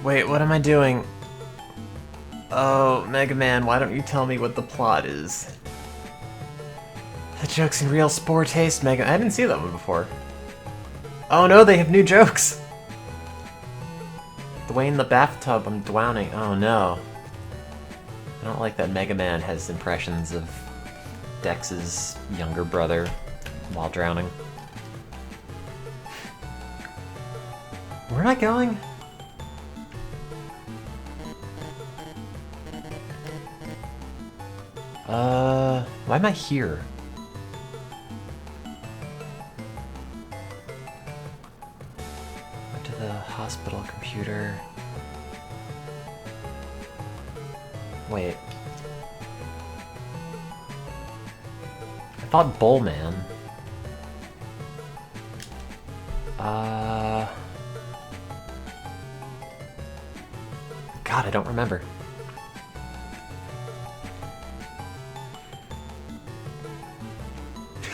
Wait, what am I doing? Oh, Mega Man, why don't you tell me what the plot is? The joke's in real spore taste, Mega. I didn't see that one before. Oh no, they have new jokes! Dwayne in the bathtub, I'm drowning. Oh no. I don't like that Mega Man has impressions of Dex's younger brother while drowning. Where am I going? Why am I here? Went to the hospital computer. Wait. I thought Bullman. God, I don't remember.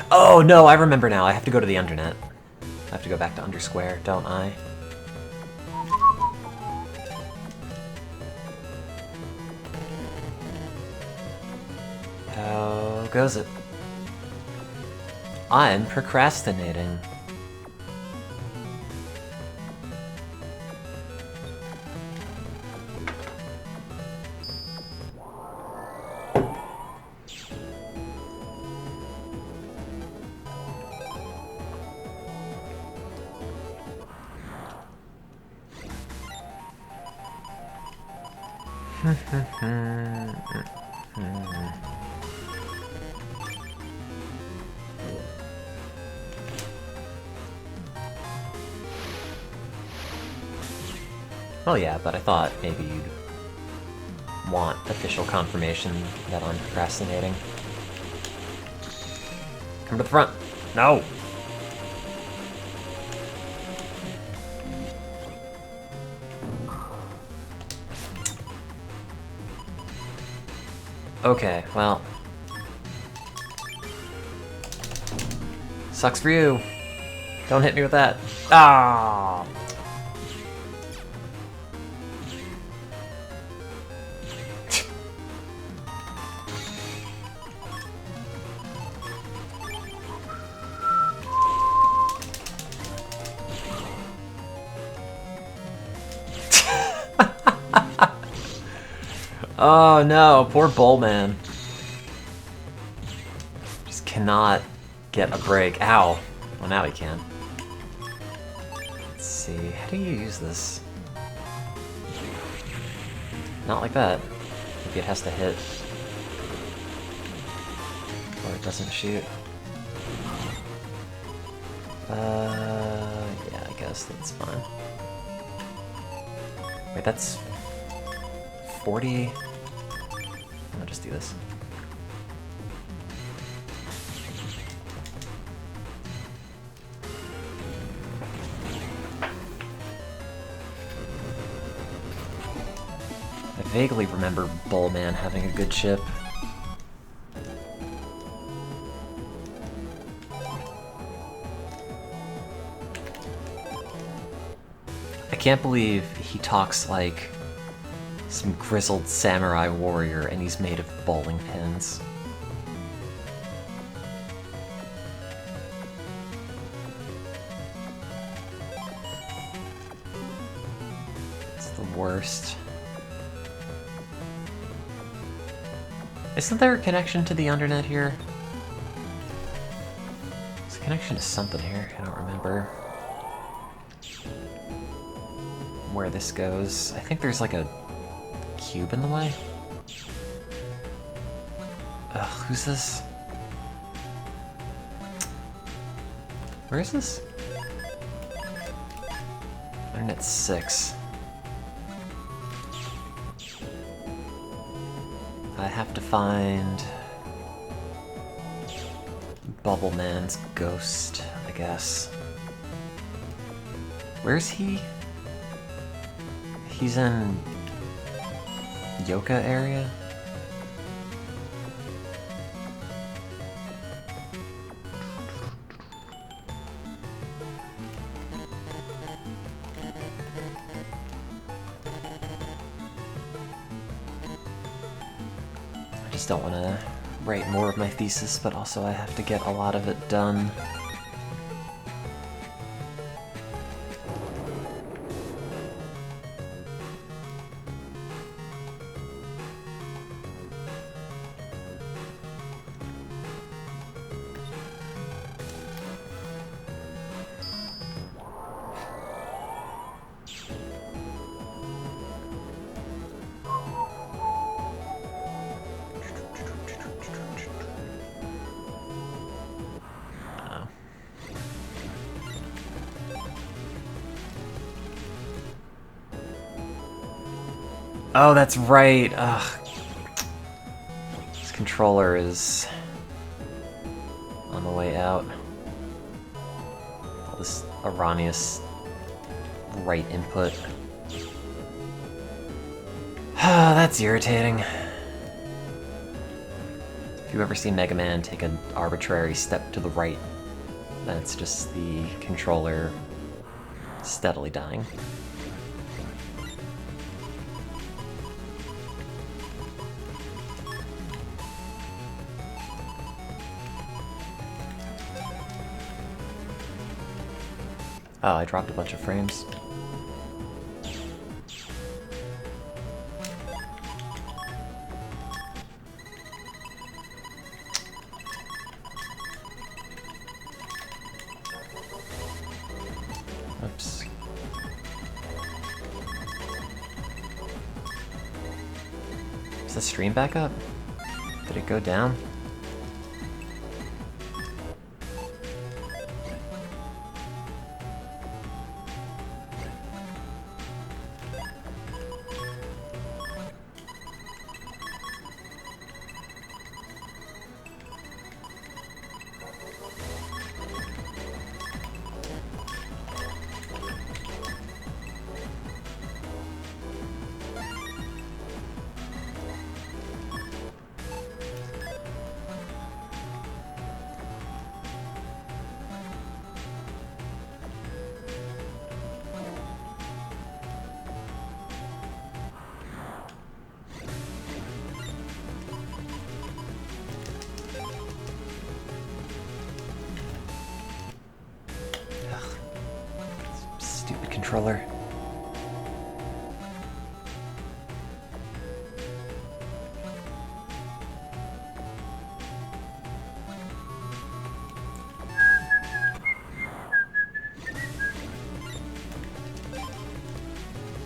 Oh no, I remember now. I have to go to the Undernet. I have to go back to Undersquare, don't I? How goes it? I'm procrastinating. Well, yeah, but I thought maybe you'd want official confirmation that I'm procrastinating. Come to the front. No! Okay, well. Sucks for you. Don't hit me with that. Ah! Oh no, poor Bullman. Just cannot get a break. Ow. Well, now he can. Let's see, how do you use this? Not like that. Maybe it has to hit. Or it doesn't shoot. Yeah, I guess that's fine. Wait, that's 40? I'll just do this. I vaguely remember Bullman having a good chip. I can't believe he talks like some grizzled samurai warrior and he's made of bowling pins. It's the worst. Isn't there a connection to the Undernet here? There's a connection to something here, I don't remember where this goes. I think there's like a cube in the way? Ugh, who's this? Where is this? Internet 6. I have to find Bubbleman's ghost, I guess. Where's he? He's in Yoka area? just don't want to write more of my thesis, but also I have to get a lot of it done. Oh, that's right. Ugh. This controller is on the way out. All this erroneous right input. That's irritating. If you ever see Mega Man take an arbitrary step to the right, that's just the controller steadily dying. Oh, I dropped a bunch of frames. Oops. Is the stream back up? Did it go down? Stupid controller.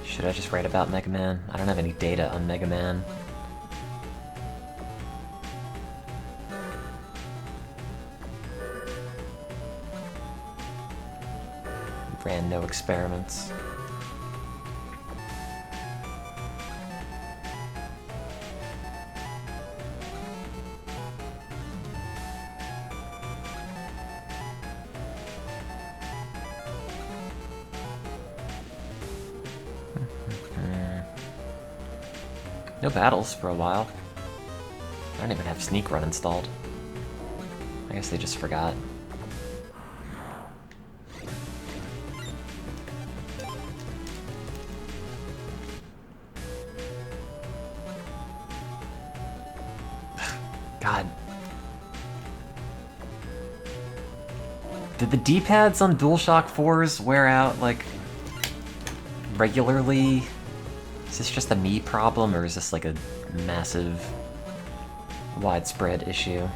Should I just write about Mega Man? I don't have any data on Mega Man. Ran no experiments. No battles for a while. I don't even have Sneak Run installed. I guess they just forgot. God. Did the D-pads on DualShock 4s wear out, like, regularly? Is this just a me problem, or is this like a massive, widespread issue?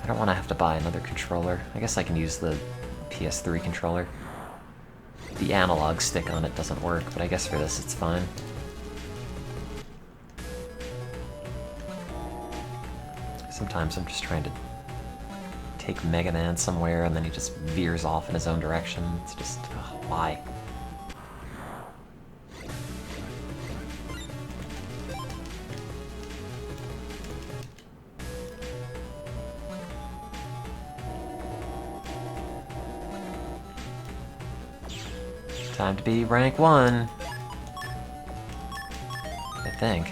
I don't want to have to buy another controller. I guess I can use the PS3 controller. The analog stick on it doesn't work, but I guess for this it's fine. Sometimes I'm just trying to take Mega Man somewhere and then he just veers off in his own direction. It's just, why? Time to be rank 1. I think.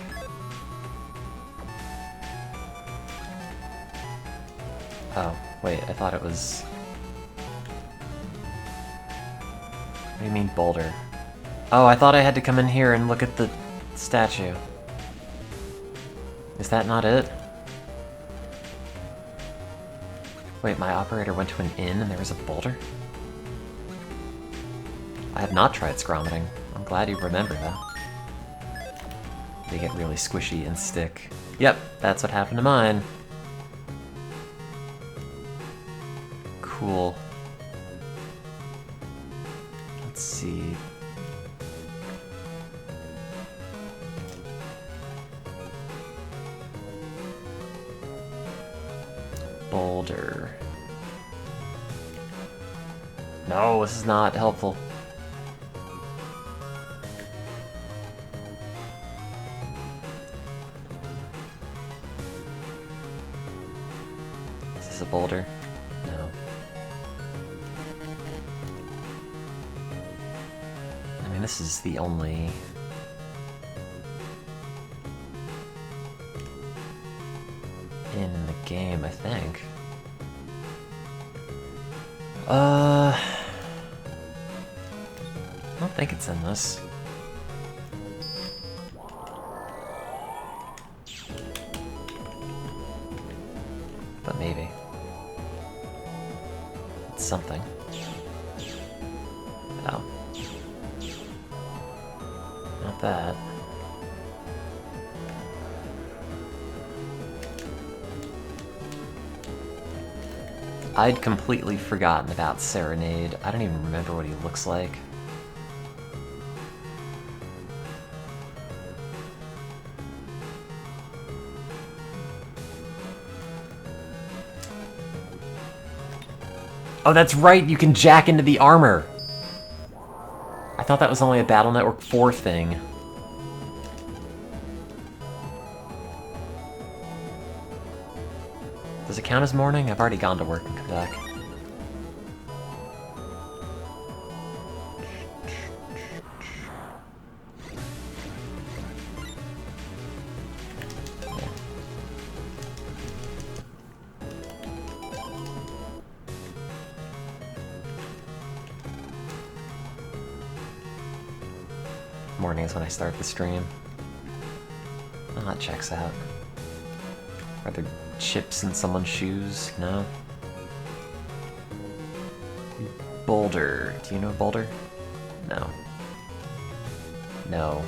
Oh, wait, I thought it was... What do you mean, boulder? Oh, I thought I had to come in here and look at the statue. Is that not it? Wait, my operator went to an inn and there was a boulder? I have not tried scrometing. I'm glad you remember that. They get really squishy and stick. Yep, that's what happened to mine. Cool. Let's see. Boulder. No, this is not helpful. Is this a boulder? No. I mean, this is the only... in the game, I think. I don't think it's in this. But maybe. It's something. Oh. Not that. I'd completely forgotten about Serenade. I don't even remember what he looks like. Oh, that's right, you can jack into the armor! I thought that was only a Battle Network 4 thing. Does it count as morning? I've already gone to work and come back. Yeah. Morning is when I start the stream. Oh, that checks out. Are there chips in someone's shoes? No? Boulder. Do you know Boulder? No. No.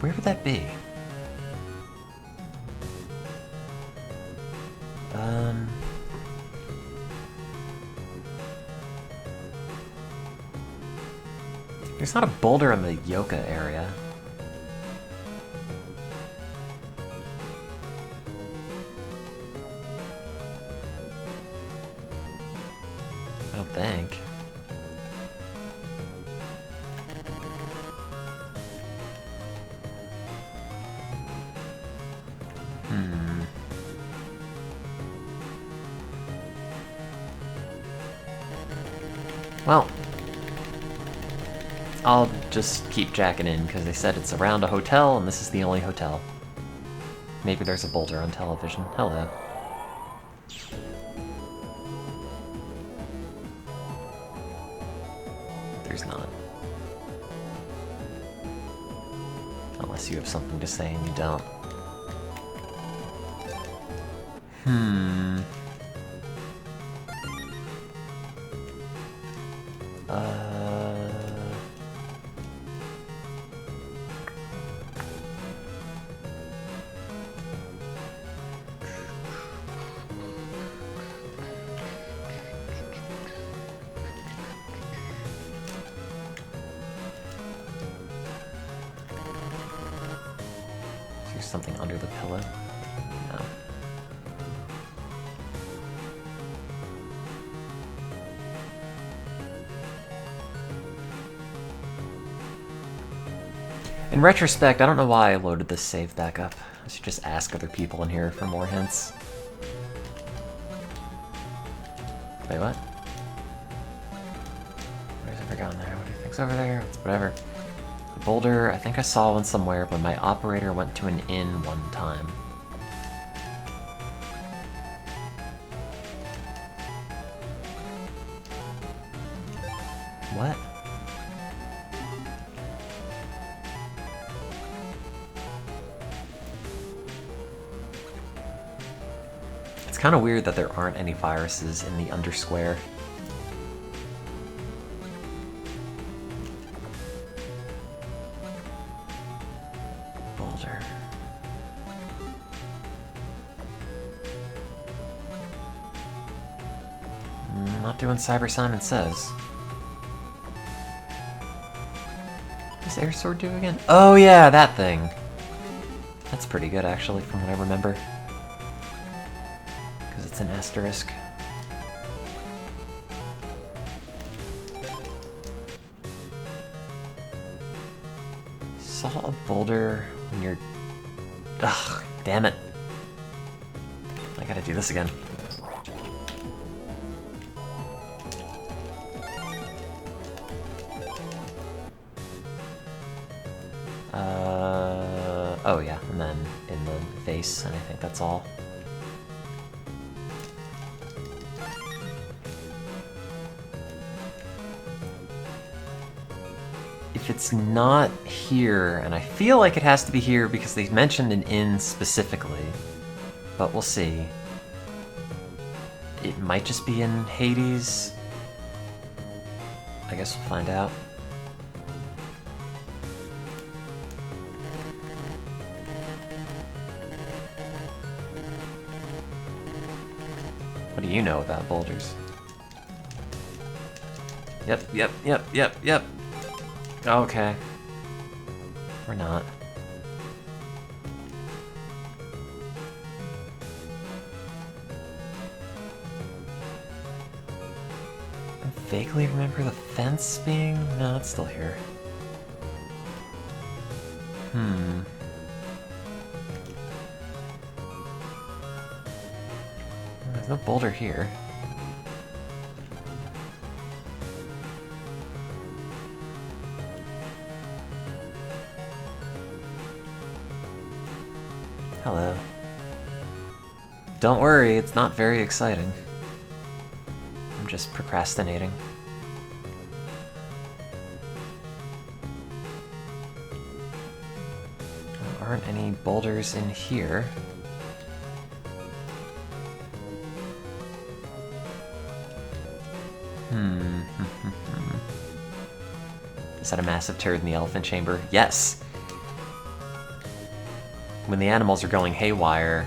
Where would that be? There's not a boulder in the Yoka area. I don't think. Well, I'll just keep jacking in, because they said it's around a hotel, and this is the only hotel. Maybe there's a boulder on television. Hello. There's not. Unless you have something to say and you don't. Something under the pillow? No. In retrospect, I don't know why I loaded this save back up. I should just ask other people in here for more hints. Wait, what? Where's it gone there? What do you think's over there? It's whatever. Boulder, I think I saw one somewhere, but my operator went to an inn one time. What? It's kind of weird that there aren't any viruses in the Undersquare. Boulder. Not doing Cyber Simon Says. What does Air Sword do again? Oh yeah, that thing. That's pretty good actually, from what I remember. Because it's an asterisk. Saw a boulder when you're... Ugh, damn it. I gotta do this again. Oh yeah, and then in the vase, and I think that's all. If it's not here, and I feel like it has to be here because they mentioned an inn specifically, but we'll see. It might just be in Hades. I guess we'll find out. What do you know about boulders? Yep. Okay. Or not. I vaguely remember the fence being... No, it's still here. There's no boulder here. Hello. Don't worry, it's not very exciting. I'm just procrastinating. There aren't any boulders in here. Is that a massive turd in the elephant chamber? Yes! When the animals are going haywire,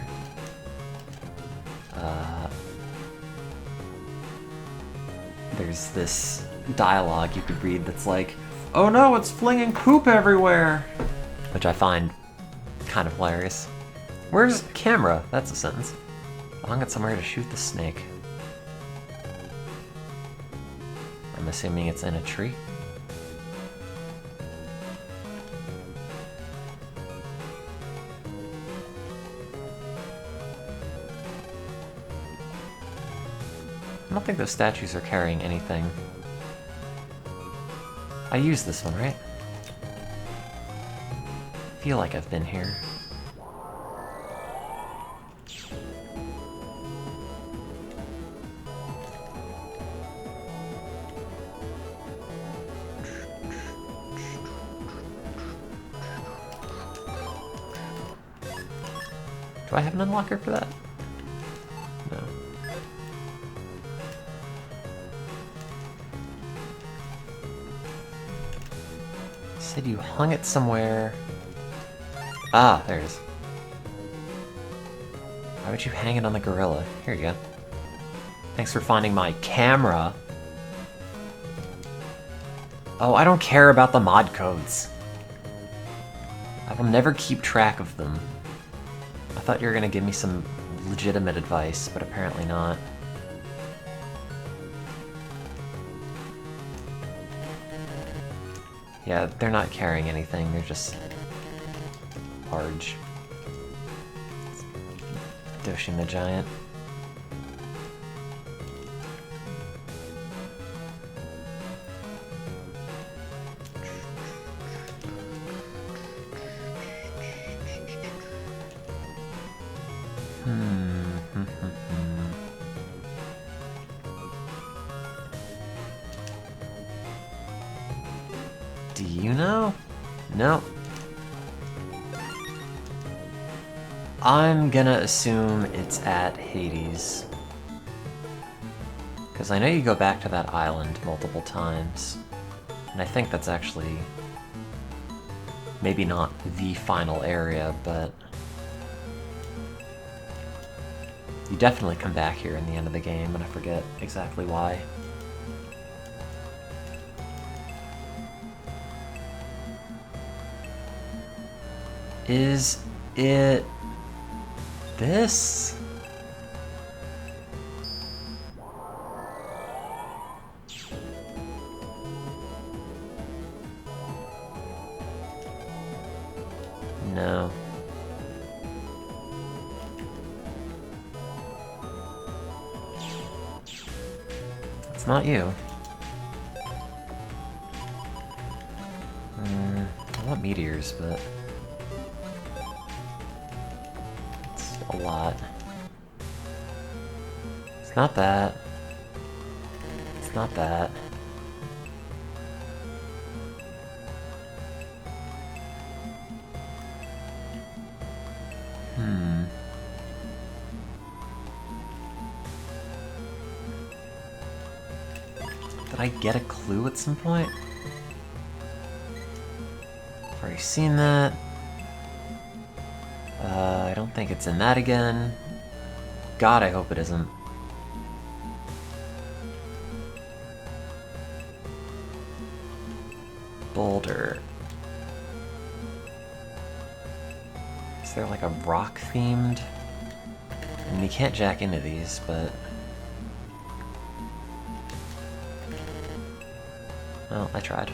there's this dialogue you could read that's like, "Oh no, it's flinging poop everywhere!" Which I find kind of hilarious. Where's the camera? That's a sentence. I hung it somewhere to shoot the snake. I'm assuming it's in a tree. I don't think those statues are carrying anything. I used this one, right? I feel like I've been here. Do I have an unlocker for that? No. Said you hung it somewhere. Ah, there it is. Why would you hang it on the gorilla? Here you go. Thanks for finding my camera. Oh, I don't care about the mod codes. I will never keep track of them. I thought you were gonna give me some legitimate advice, but apparently not. Yeah, they're not carrying anything, they're just large. Doshin the Giant. Do you know? No. I'm gonna assume it's at Hades. Because I know you go back to that island multiple times. And I think that's actually maybe not the final area, but you definitely come back here in the end of the game, and I forget exactly why. Is it this? No. It's not you. I want meteors, but it's a lot. It's not that. It's not that. Did I get a clue at some point? I've already seen that. I don't think it's in that again. God, I hope it isn't. Boulder. Is there like a rock themed? I mean, you can't jack into these, but... Well, I tried.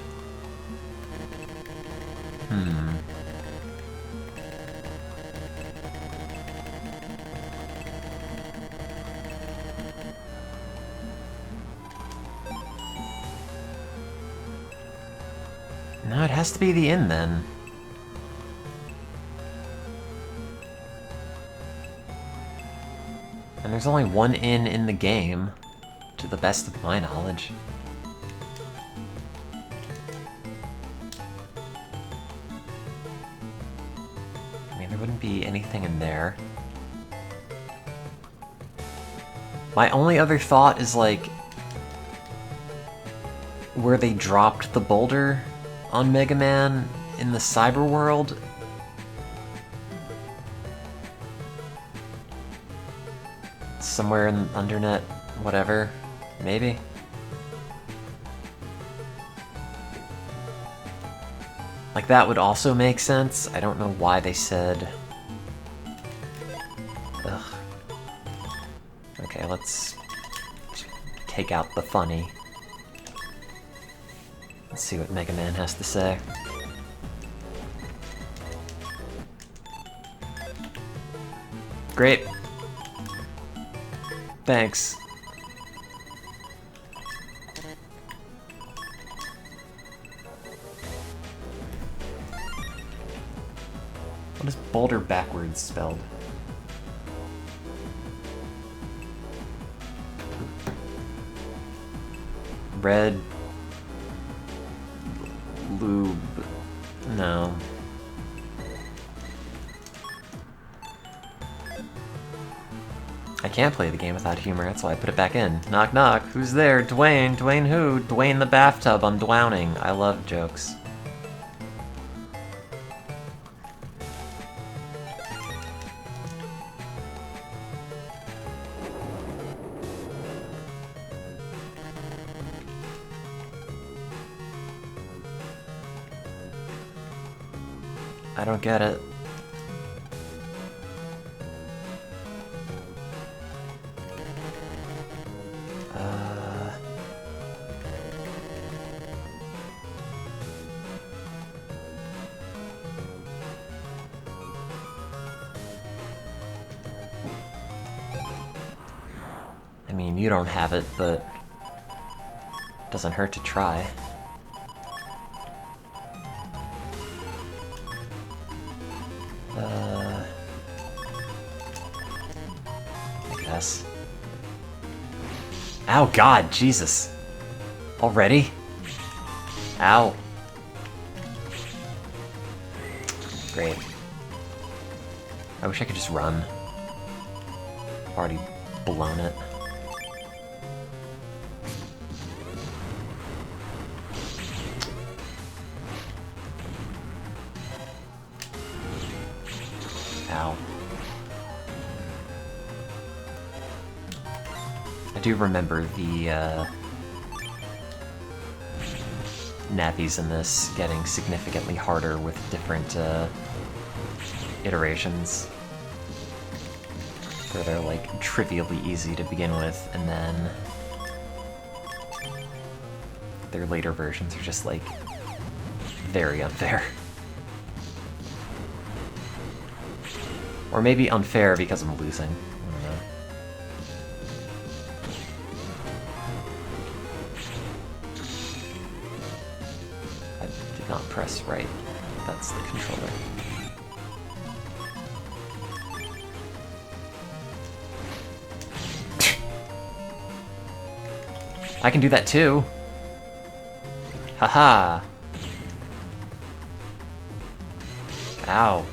No, it has to be the inn then. And there's only one inn in the game, to the best of my knowledge. I mean, there wouldn't be anything in there. My only other thought is, like, where they dropped the boulder on Mega Man in the cyber world. Somewhere in Undernet, whatever, maybe. Like, that would also make sense. I don't know why they said... Ugh. Okay, let's take out the funny. Let's see what Mega Man has to say. Great. Thanks. What is boulder backwards spelled? Red... lube... no. I can't play the game without humor, that's why I put it back in. Knock knock, who's there? Dwayne! Dwayne who? Dwayne the bathtub, I'm dwowning. I love jokes. I don't get it. I mean, you don't have it, but it doesn't hurt to try. I guess. Ow, God, Jesus. Already? Ow. Great. I wish I could just run. Already blown it. Ow. I do remember the Navies in this getting significantly harder with different iterations. Where they're like trivially easy to begin with, and then their later versions are just like very unfair. Or maybe unfair because I'm losing. I don't know. I did not press right. That's the controller. I can do that too. Haha. Ow.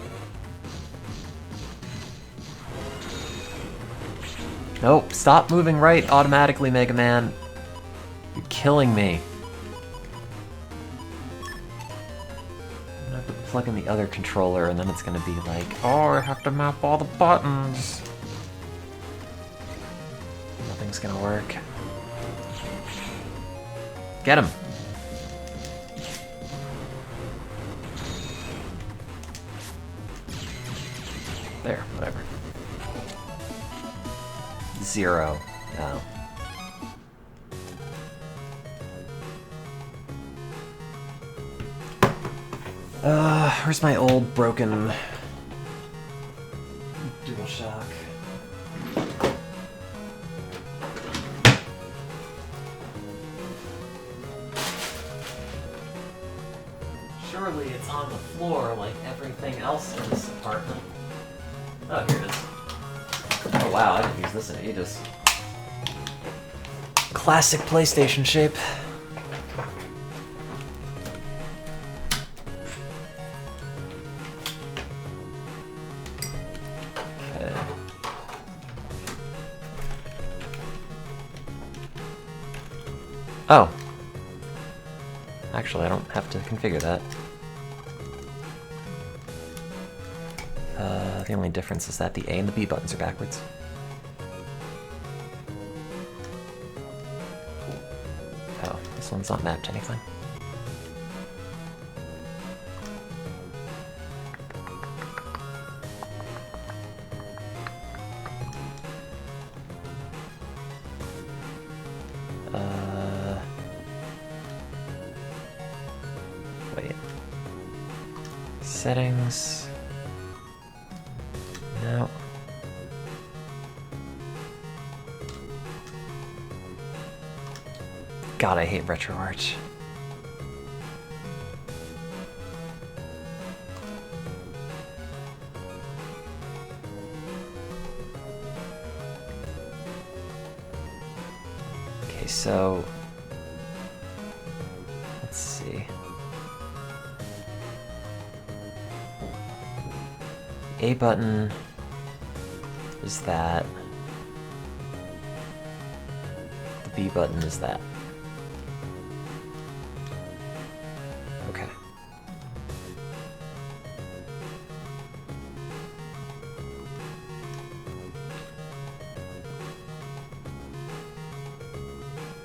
Nope, stop moving right automatically, Mega Man. You're killing me. I'm gonna have to plug in the other controller and then it's gonna be like, oh, I have to map all the buttons. Nothing's gonna work. Get him! There, whatever. 0. Oh. Where's my old broken DualShock? Surely it's on the floor like everything else in this apartment. Oh, here it is. Oh wow, I haven't used this in ages. Classic PlayStation shape. Okay. Oh. Actually, I don't have to configure that. The only difference is that the A and the B buttons are backwards. Oh, this one's not mapped to anything. Wait. Settings. No. God, I hate RetroArch. Okay, so let's see. A button is that. The B button is that. Okay.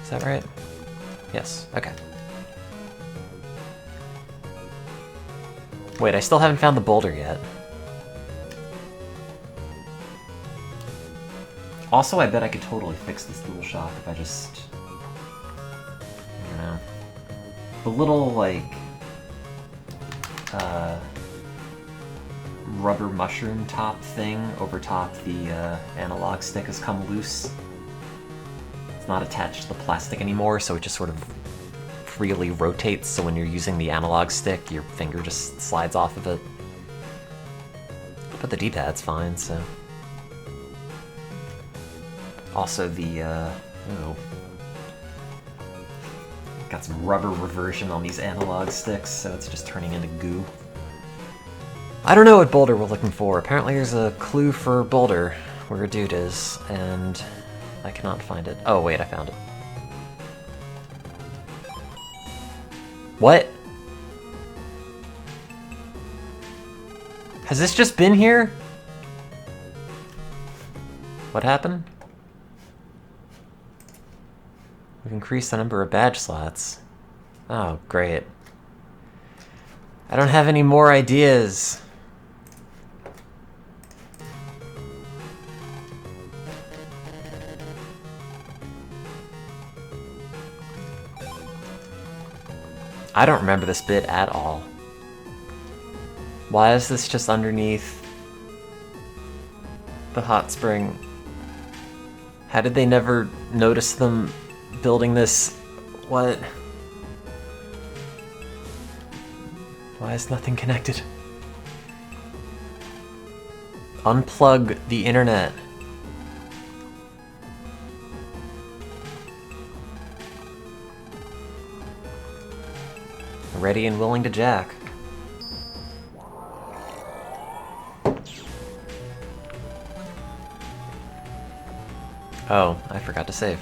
Is that right? Yes, okay. Wait, I still haven't found the boulder yet. Also, I bet I could totally fix this DualShock if I just... I don't know. The little, like... rubber mushroom top thing over top the analog stick has come loose. It's not attached to the plastic anymore, so it just sort of freely rotates, so when you're using the analog stick, your finger just slides off of it. But the D-pad's fine, so... Also the, got some rubber reversion on these analog sticks, so it's just turning into goo. I don't know what boulder we're looking for. Apparently there's a clue for boulder where a dude is, and I cannot find it. Oh wait, I found it. What? Has this just been here? What happened? We've increased the number of badge slots. Oh, great. I don't have any more ideas. I don't remember this bit at all. Why is this just underneath the hot spring? How did they never notice them building this? What? Why is nothing connected? Unplug the internet. Ready and willing to jack. Oh, I forgot to save.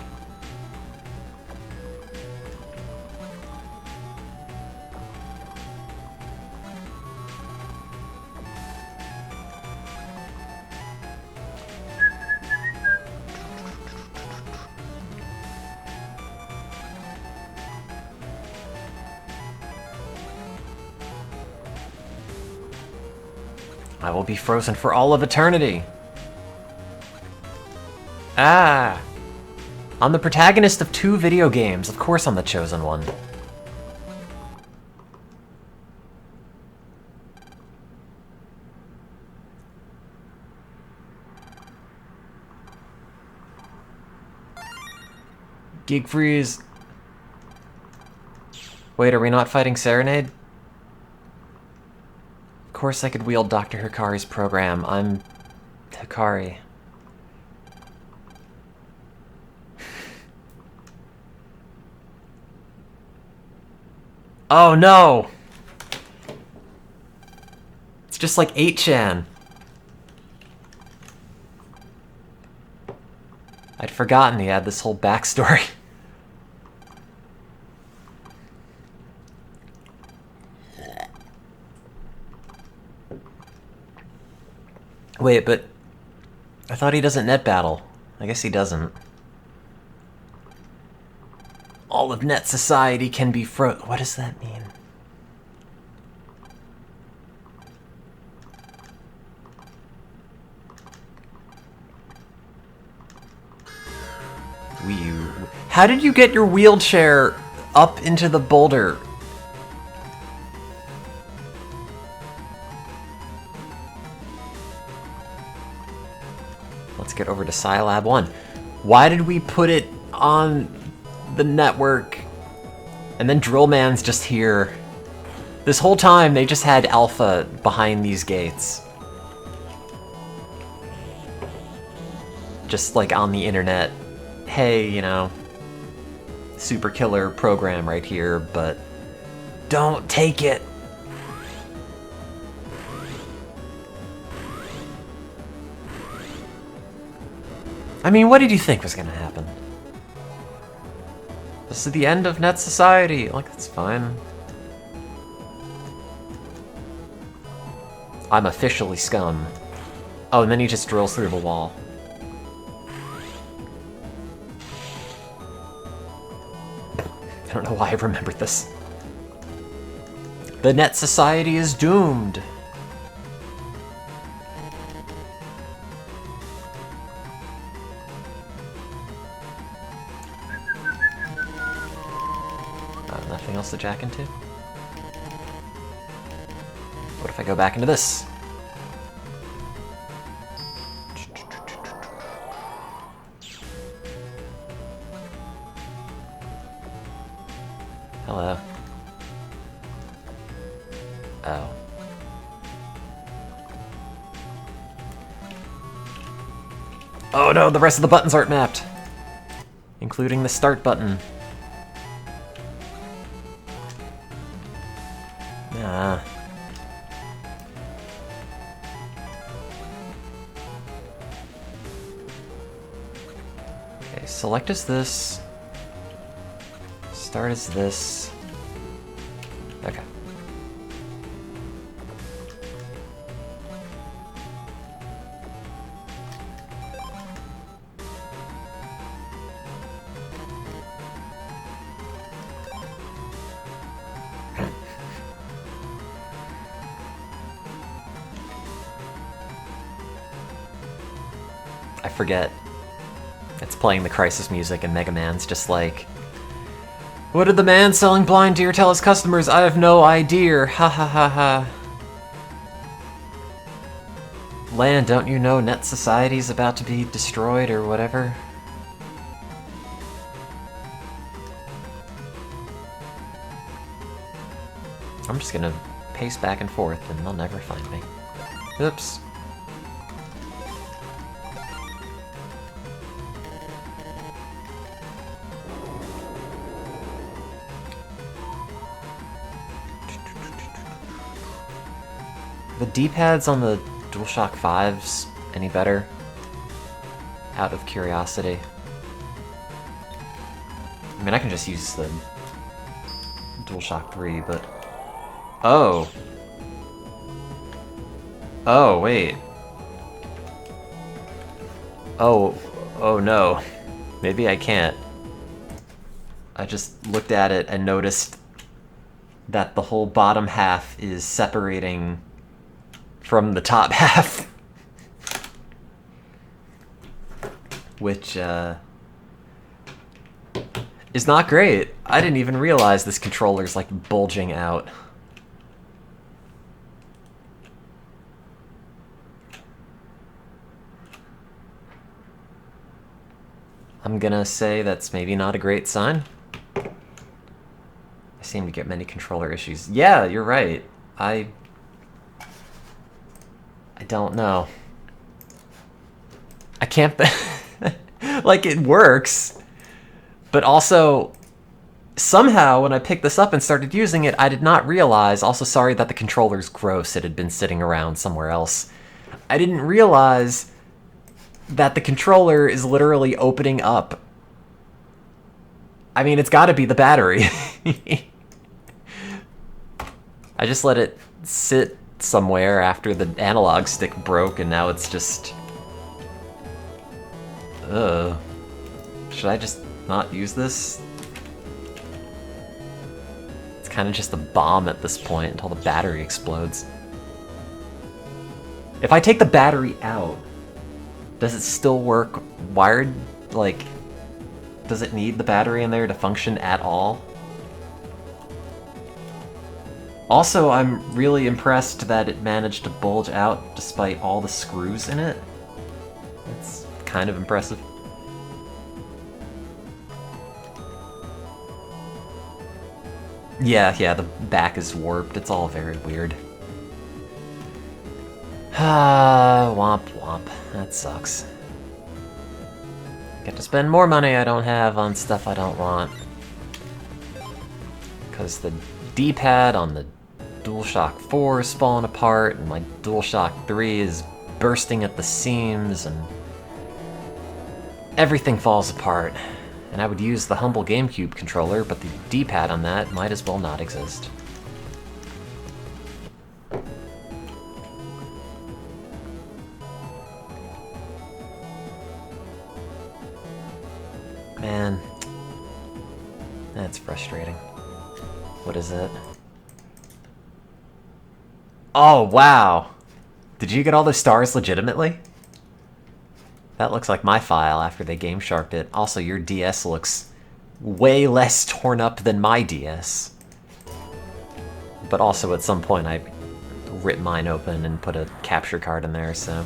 I will be frozen for all of eternity. Ah! I'm the protagonist of 2 video games. Of course I'm the chosen one. Geek freeze. Wait, are we not fighting Serenade? Of course I could wield Dr. Hikari's program. I'm Hikari. Oh no! It's just like 8chan. I'd forgotten he had this whole backstory. Wait, but I thought he doesn't net battle. I guess he doesn't. All of net society can be What does that mean? How did you get your wheelchair up into the boulder? Let's get over to Scilab 1. Why did we put it on the network? And then Drillman's just here. This whole time they just had Alpha behind these gates. Just like on the internet. Hey, you know, super killer program right here, but don't take it. I mean, what did you think was gonna happen? This is the end of net society. Like, that's fine. I'm officially scum. Oh, and then he just drills through the wall. I don't know why I remembered this. The net society is doomed. Nothing else to jack into? What if I go back into this? Hello. Oh. Oh no, the rest of the buttons aren't mapped. Including the start button. Select as this. Start as this. Okay. I forget. It's playing the Crisis music and Mega Man's just like, what did the man selling blind deer tell his customers? I have no idea. Ha ha ha ha. Land, don't you know Net Society's about to be destroyed or whatever? I'm just gonna pace back and forth and they'll never find me. Oops. The D-pads on the DualShock 5s any better? Out of curiosity. I mean, I can just use the DualShock 3, but... Oh! Oh, wait. Oh no. Maybe I can't. I just looked at it and noticed that the whole bottom half is separating from the top half. Which, is not great. I didn't even realize this controller's, like, bulging out. I'm gonna say that's maybe not a great sign. I seem to get many controller issues. Yeah, you're right. I don't know. I can't... like, it works. But also, somehow, when I picked this up and started using it, I did not realize... Also, sorry that the controller's gross. It had been sitting around somewhere else. I didn't realize that the controller is literally opening up. I mean, it's gotta be the battery. I just let it sit somewhere after the analog stick broke, and now it's just... Ugh. Should I just not use this? It's kind of just a bomb at this point until the battery explodes. If I take the battery out, does it still work wired? Like, does it need the battery in there to function at all? Also, I'm really impressed that it managed to bulge out despite all the screws in it. It's kind of impressive. Yeah, the back is warped. It's all very weird. Ah, womp womp. That sucks. Get to spend more money I don't have on stuff I don't want. Because the D-pad on the DualShock 4 is falling apart, and my DualShock 3 is bursting at the seams, and everything falls apart. And I would use the humble GameCube controller, but the D-pad on that might as well not exist. Man, that's frustrating. What is it? Oh, wow! Did you get all the stars legitimately? That looks like my file after they Game Sharked it. Also, your DS looks way less torn up than my DS. But also, at some point, I ripped mine open and put a capture card in there, so...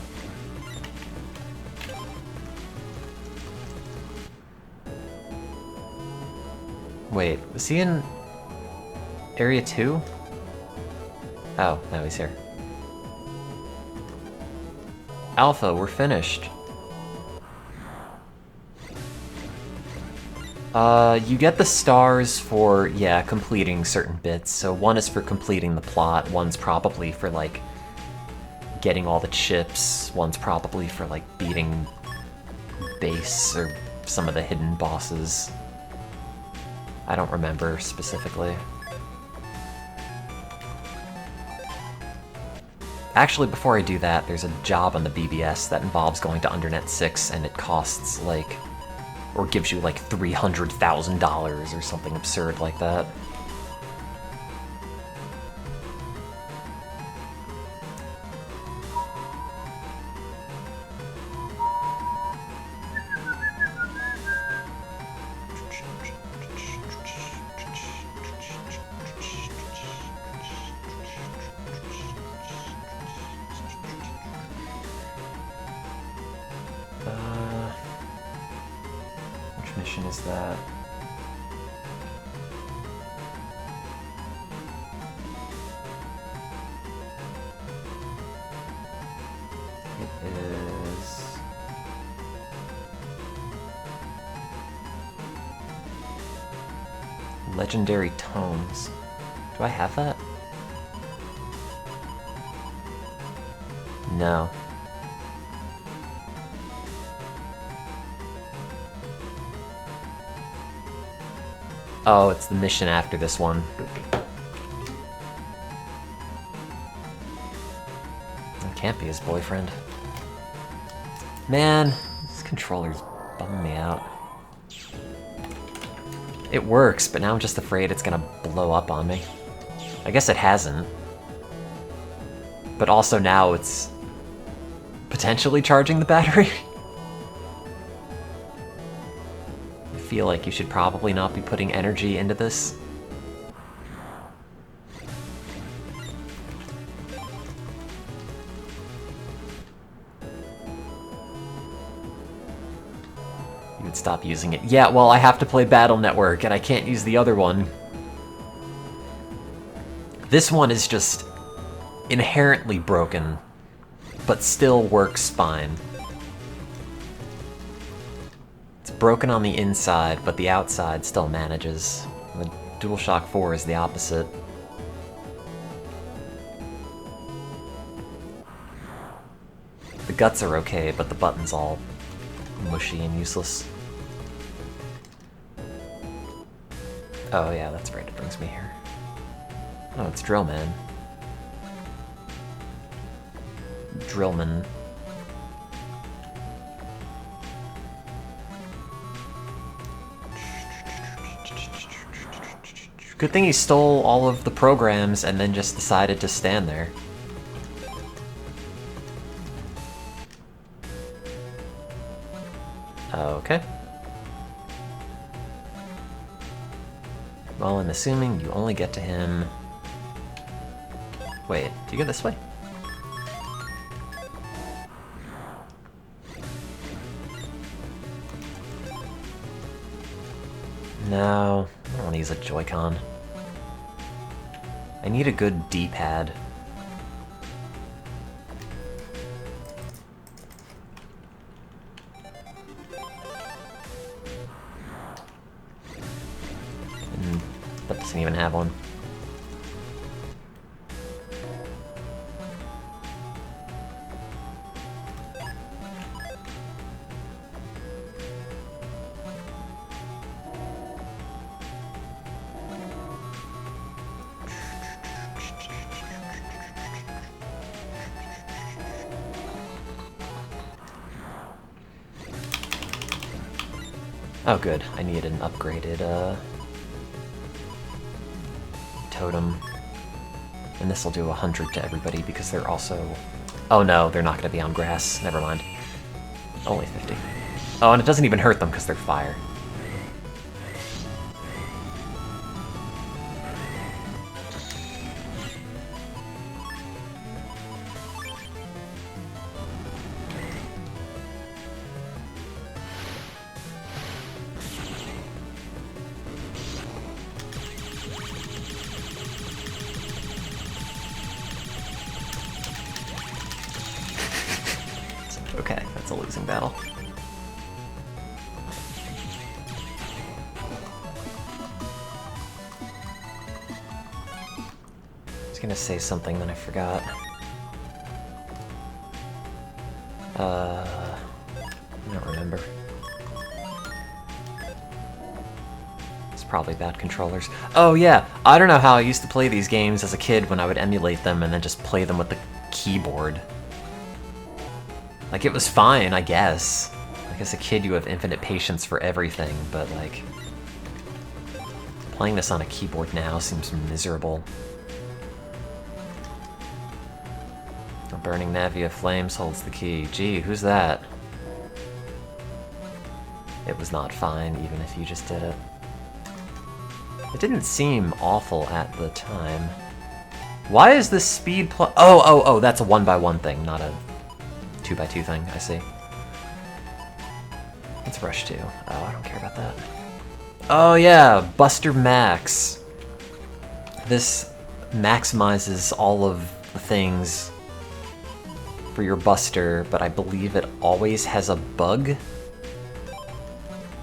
Wait, was he in Area 2? Oh, no, he's here. Alpha, we're finished. You get the stars for, yeah, completing certain bits. So one is for completing the plot, one's probably for, like, getting all the chips, one's probably for, like, beating base or some of the hidden bosses. I don't remember specifically. Actually, before I do that, there's a job on the BBS that involves going to Undernet 6, and it costs, like, or gives you, like, $300,000 or something absurd like that. Which mission is that? It is... Legendary Tomes. Do I have that? No. Oh, it's the mission after this one. It can't be his boyfriend. Man, this controller's bumming me out. It works, but now I'm just afraid it's gonna blow up on me. I guess it hasn't. But also now it's potentially charging the battery. I feel like you should probably not be putting energy into this. You would stop using it. Yeah, well, I have to play Battle Network, and I can't use the other one. This one is just inherently broken, but still works fine. It's broken on the inside, but the outside still manages. The DualShock 4 is the opposite. The guts are okay, but the button's all mushy and useless. Oh yeah, that's right, it brings me here. Oh, it's Drillman. Drillman. Good thing he stole all of the programs and then just decided to stand there. Okay. Well, I'm assuming you only get to him... Wait, do you go this way? No, I don't want to use a Joy-Con. I need a good D-pad. And that doesn't even have one. Oh good, I need an upgraded totem. And this will do 100 to everybody because they're also... Oh no, they're not going to be on grass. Never mind. Only 50. Oh, and it doesn't even hurt them because they're fire. Okay, that's a losing battle. I was gonna say something, then I forgot. I don't remember. probably bad controllers. Oh yeah, I don't know how I used to play these games as a kid when I would emulate them and then just play them with the keyboard. Like, it was fine, I guess. Like, as a kid you have infinite patience for everything, but like... playing this on a keyboard now seems miserable. A burning Navia Flames holds the key. Gee, who's that? It was not fine, even if you just did it. It didn't seem awful at the time. Why is this speed plus... Oh, that's a 1x1 thing, not a 2x2 thing, I see. Let's rush 2. Oh, I don't care about that. Oh yeah, Buster Max. This maximizes all of the things for your Buster, but I believe it always has a bug.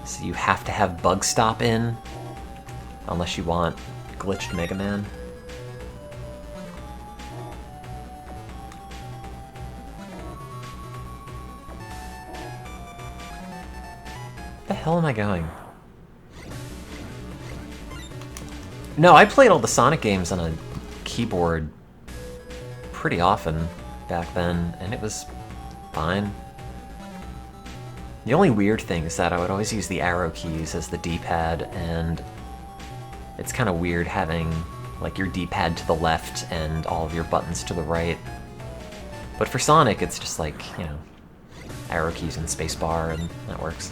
So you have to have Bug Stop in, unless you want glitched Mega Man. Where the hell am I going? No, I played all the Sonic games on a keyboard pretty often back then, and it was fine. The only weird thing is that I would always use the arrow keys as the D-pad, and it's kind of weird having like your D-pad to the left and all of your buttons to the right. But for Sonic, it's just like, you know, arrow keys and spacebar, and that works.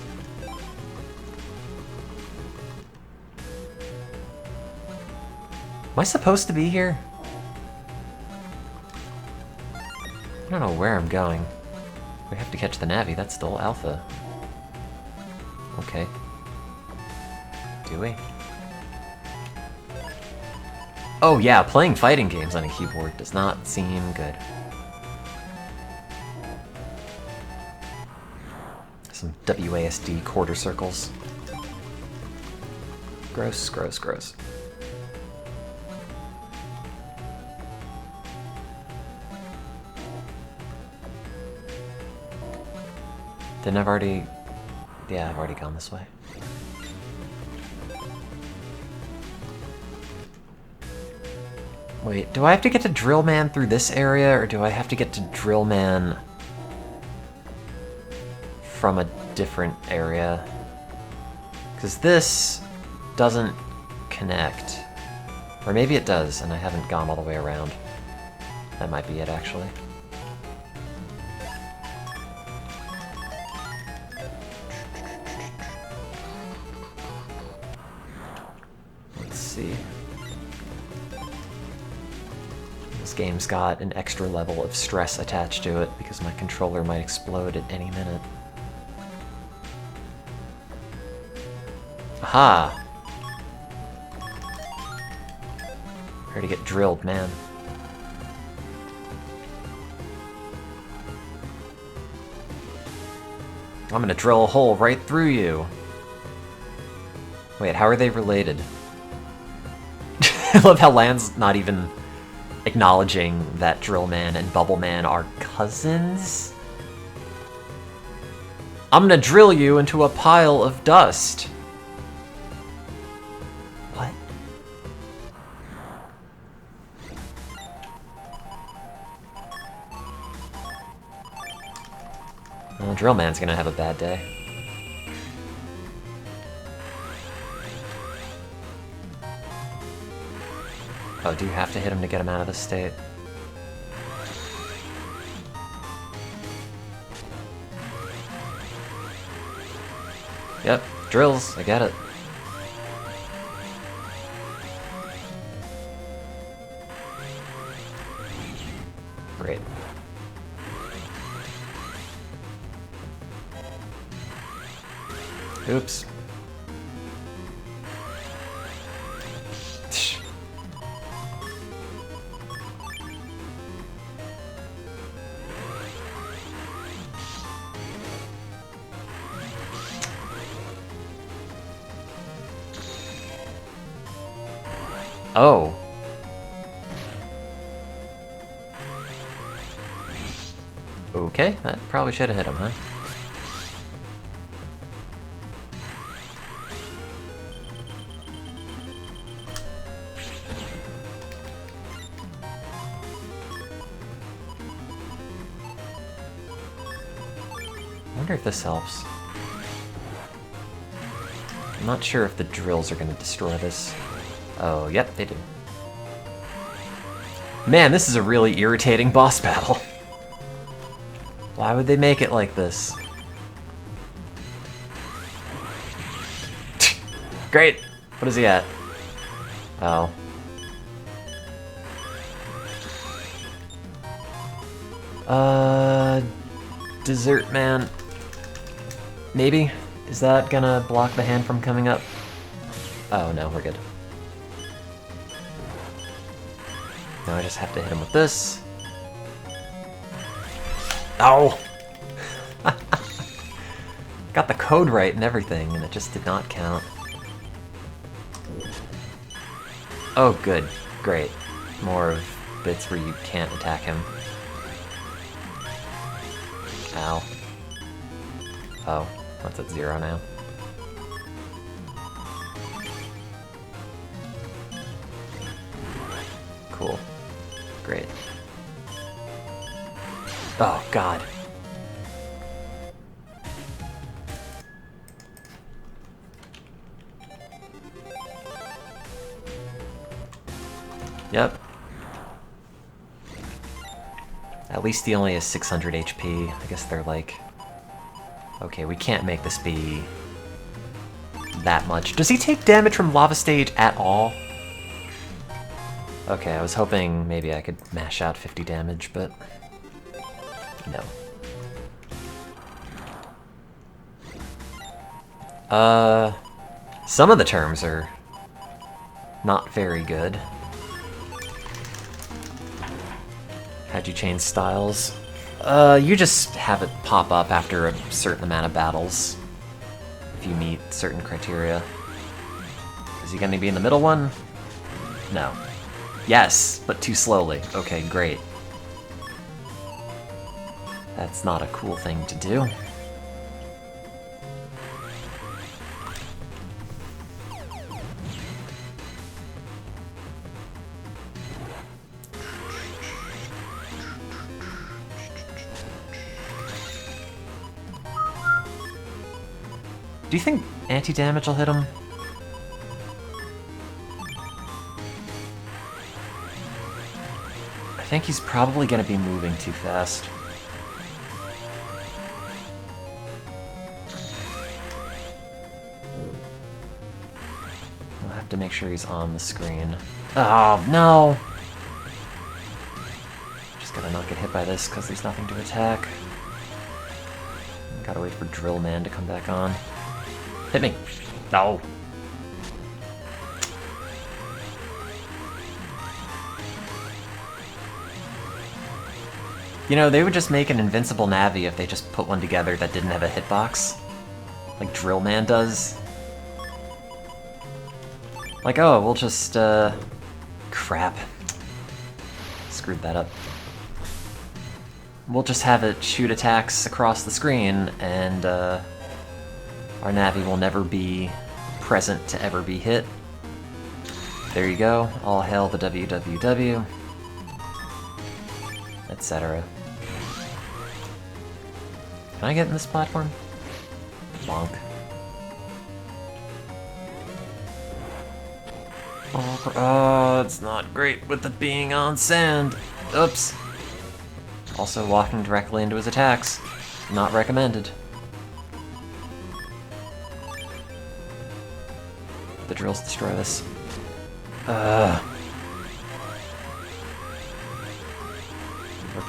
Am I supposed to be here? I don't know where I'm going. We have to catch the Navi, that's still Alpha. Okay. Do we? Oh yeah, playing fighting games on a keyboard does not seem good. Some WASD quarter circles. Gross, gross, gross. Didn't I've already... Yeah, I've already gone this way. Wait, do I have to get to Drill Man through this area, or do I have to get to Drill Man from a different area? Because this doesn't connect. Or maybe it does, and I haven't gone all the way around. That might be it, actually. This game's got an extra level of stress attached to it because my controller might explode at any minute. Aha! Ready to get drilled, man. I'm gonna drill a hole right through you. Wait, how are they related? I love how Land's not even acknowledging that Drill Man and Bubble Man are cousins? I'm gonna drill you into a pile of dust. What? Well, Drill Man's gonna have a bad day. Oh, do you have to hit him to get him out of this state? Yep, drills, I get it. Great. Oops. Oh. Okay, that probably should have hit him, huh? wonder if this helps. I'm not sure if the drills are going to destroy this. Oh, yep, they do. Man, this is a really irritating boss battle. Why would they make it like this? Great! What is he at? Oh. Dessert Man. Maybe? Is that gonna block the hand from coming up? Oh no, we're good. Now I just have to hit him with this. Oh! Got the code right and everything, and it just did not count. Oh, good. Great. More of bits where you can't attack him. Ow. Oh, that's at 0 now. Cool. Great. Oh, God. Yep. At least he only has 600 HP. I guess they're like... Okay, we can't make this be... that much. Does he take damage from Lava Stage at all? Okay, I was hoping maybe I could mash out 50 damage, but... no. Some of the terms are... not very good. How'd you change styles? You just have it pop up after a certain amount of battles. If you meet certain criteria. Is he gonna be in the middle one? No. Yes, but too slowly. Okay, great. That's not a cool thing to do. Do you think anti-damage will hit him? I think he's probably gonna be moving too fast. I'll have to make sure he's on the screen. Oh, no! Just gotta not get hit by this because there's nothing to attack. Gotta wait for Drill Man to come back on. Hit me! No! You know, they would just make an invincible Navi if they just put one together that didn't have a hitbox. Like Drill Man does. Like, oh, we'll just, crap. Screwed that up. We'll just have it shoot attacks across the screen, and, our Navi will never be present to ever be hit. There you go. All hail the WWW. Etc. Can I get in this platform? Bonk. Oh, it's not great with it being on sand. Oops. Also walking directly into his attacks. Not recommended. The drills destroy this. You're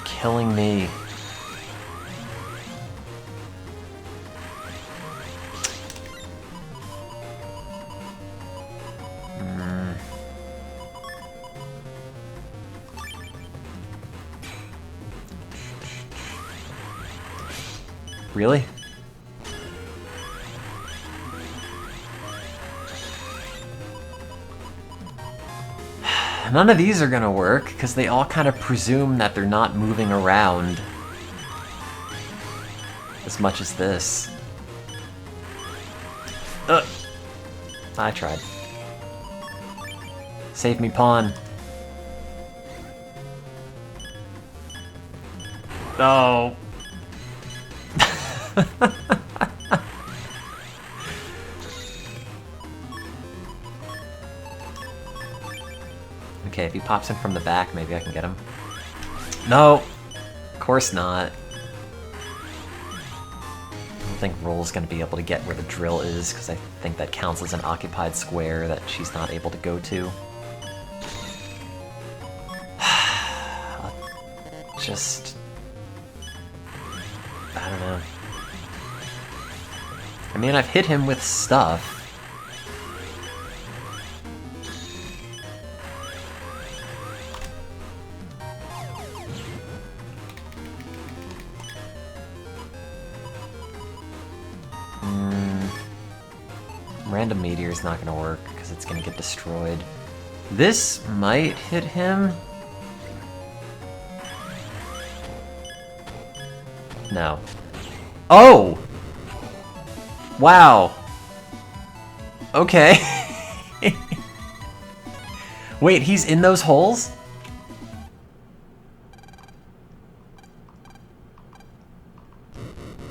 killing me. Really? None of these are gonna work, because they all kind of presume that they're not moving around as much as this. I tried. Save me, pawn. No. Okay, if he pops in from the back, maybe I can get him. No! Of course not. I don't think Roll's gonna be able to get where the drill is, because I think that counts as an occupied square that she's not able to go to. Just... I don't know. I mean, I've hit him with stuff. Random meteor's not gonna work, because it's gonna get destroyed. This might hit him. No. Oh! Wow. Okay. Wait, he's in those holes?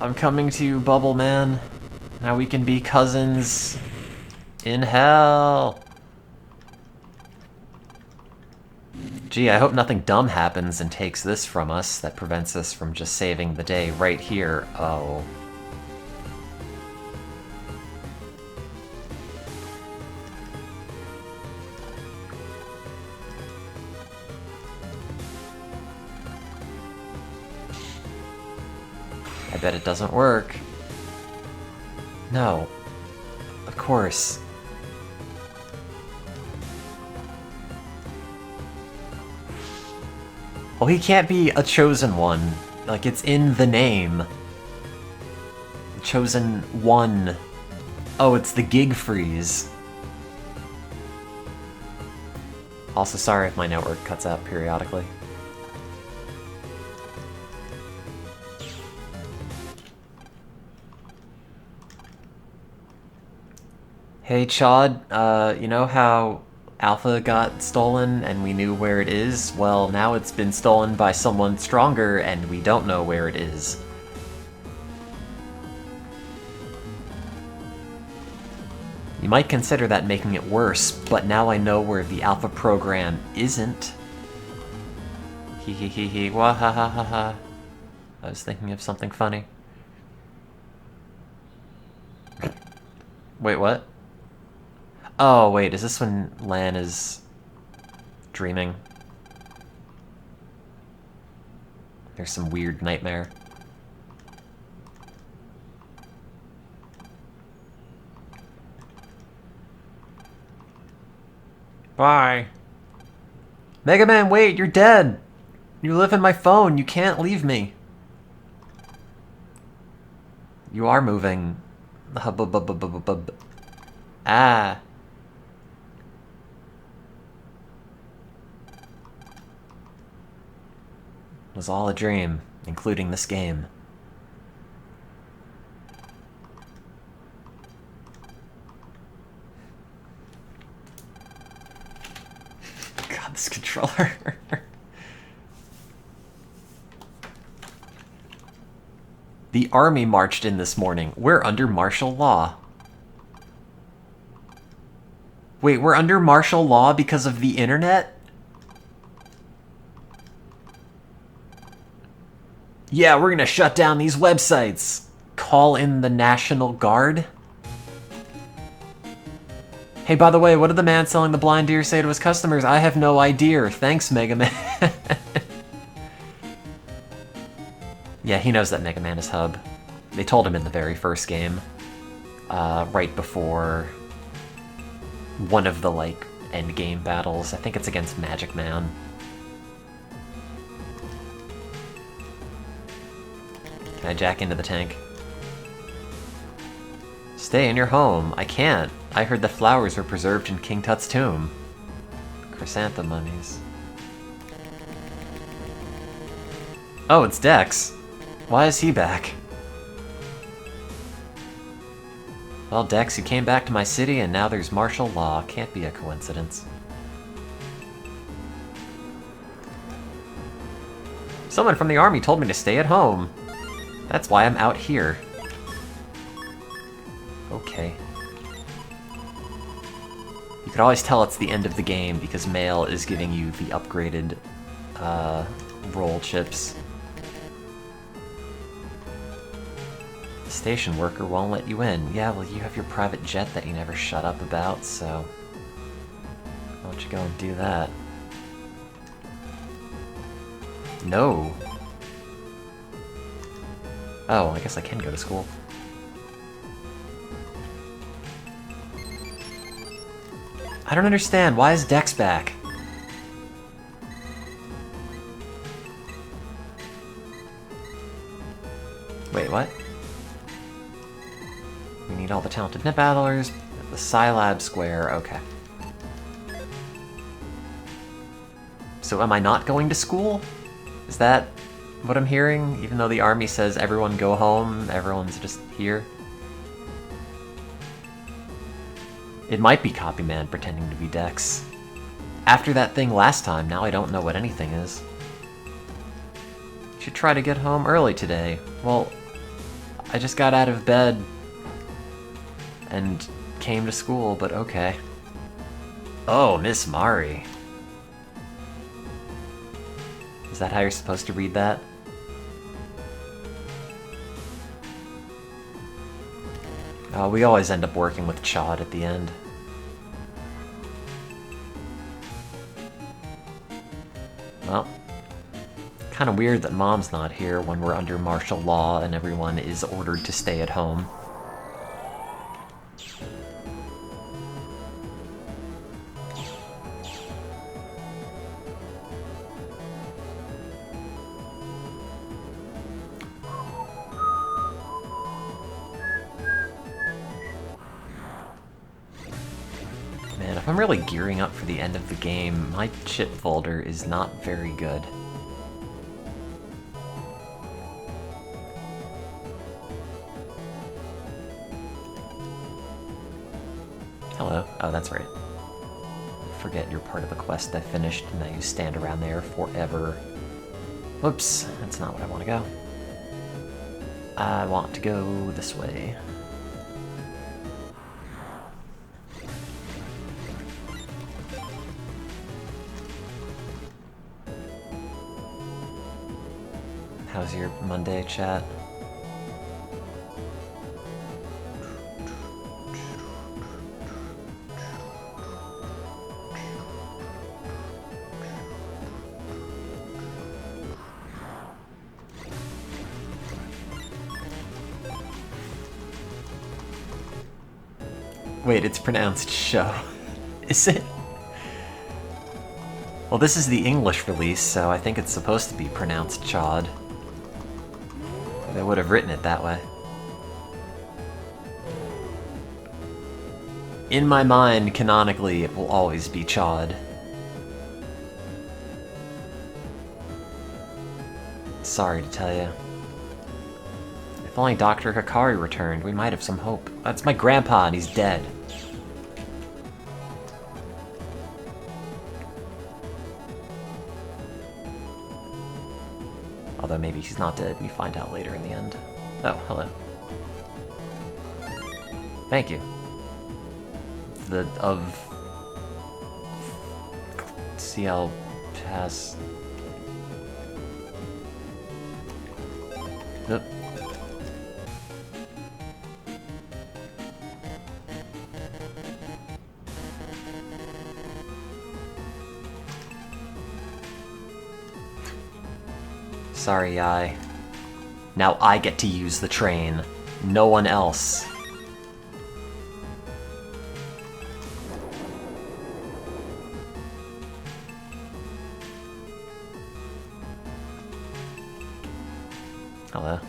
I'm coming to you, Bubble Man. Now we can be cousins in hell. Gee, I hope nothing dumb happens and takes this from us that prevents us from just saving the day right here. Oh. I bet it doesn't work. No. Of course. Well, he can't be a chosen one. Like, it's in the name. Chosen one. Oh, it's the gig freeze. Also, sorry if my network cuts out periodically. Hey, Chad, you know how Alpha got stolen and we knew where it is? Well, now it's been stolen by someone stronger and we don't know where it is. You might consider that making it worse, but now I know where the Alpha program isn't. Hee hee hee hee, wah ha ha ha ha. I was thinking of something funny. Wait, what? Oh, wait, is this when Lan is dreaming? There's some weird nightmare. Bye. Mega Man, wait, you're dead! You live in my phone, you can't leave me. You are moving. Ah. It was all a dream, including this game. God, this controller. The army marched in this morning. We're under martial law. Wait, we're under martial law because of the internet? Yeah, we're gonna shut down these websites. Call in the National Guard? Hey, by the way, what did the man selling the blind deer say to his customers? I have no idea. Thanks, Mega Man. Yeah, he knows that Mega Man is Hub. They told him in the very first game. Right before one of the, like, endgame battles. I think it's against Magic Man. Can I jack into the tank? Stay in your home. I can't. I heard the flowers were preserved in King Tut's tomb. Chrysanthemum mummies. Oh, it's Dex. Why is he back? Well, Dex, you came back to my city and now there's martial law. Can't be a coincidence. Someone from the army told me to stay at home. That's why I'm out here. Okay. You could always tell it's the end of the game because Mail is giving you the upgraded roll chips. The station worker won't let you in. Yeah, well, you have your private jet that you never shut up about, so why don't you go and do that? No. Oh, I guess I can go to school. I don't understand. Why is Dex back? Wait, what? We need all the talented net battlers at the Scilab Square. Okay. So am I not going to school? Is that what I'm hearing? Even though the army says everyone go home, everyone's just here? It might be Copyman pretending to be Dex. After that thing last time, now I don't know what anything is. Should try to get home early today. Well, I just got out of bed and came to school, but okay. Oh, Miss Mari. Is that how you're supposed to read that? We always end up working with Chod at the end. Well, kind of weird that Mom's not here when we're under martial law and everyone is ordered to stay at home. Man, if I'm really gearing up for the end of the game, my chip folder is not very good. Hello. Oh, that's right. Forget you're part of the quest I finished, and now you stand around there forever. Whoops, that's not what I want to go. I want to go this way. How's your Monday, chat? Wait, it's pronounced show. Is it? Well, this is the English release, so I think it's supposed to be pronounced chod. They would have written it that way. In my mind, canonically, it will always be chod. Sorry to tell you. If only Dr. Hikari returned, we might have some hope. That's my grandpa, and he's dead. Although maybe he's not dead, we find out later in the end. Oh, hello. Thank you. CL pass. Yep. Sorry, now I get to use the train. No one else. Hello.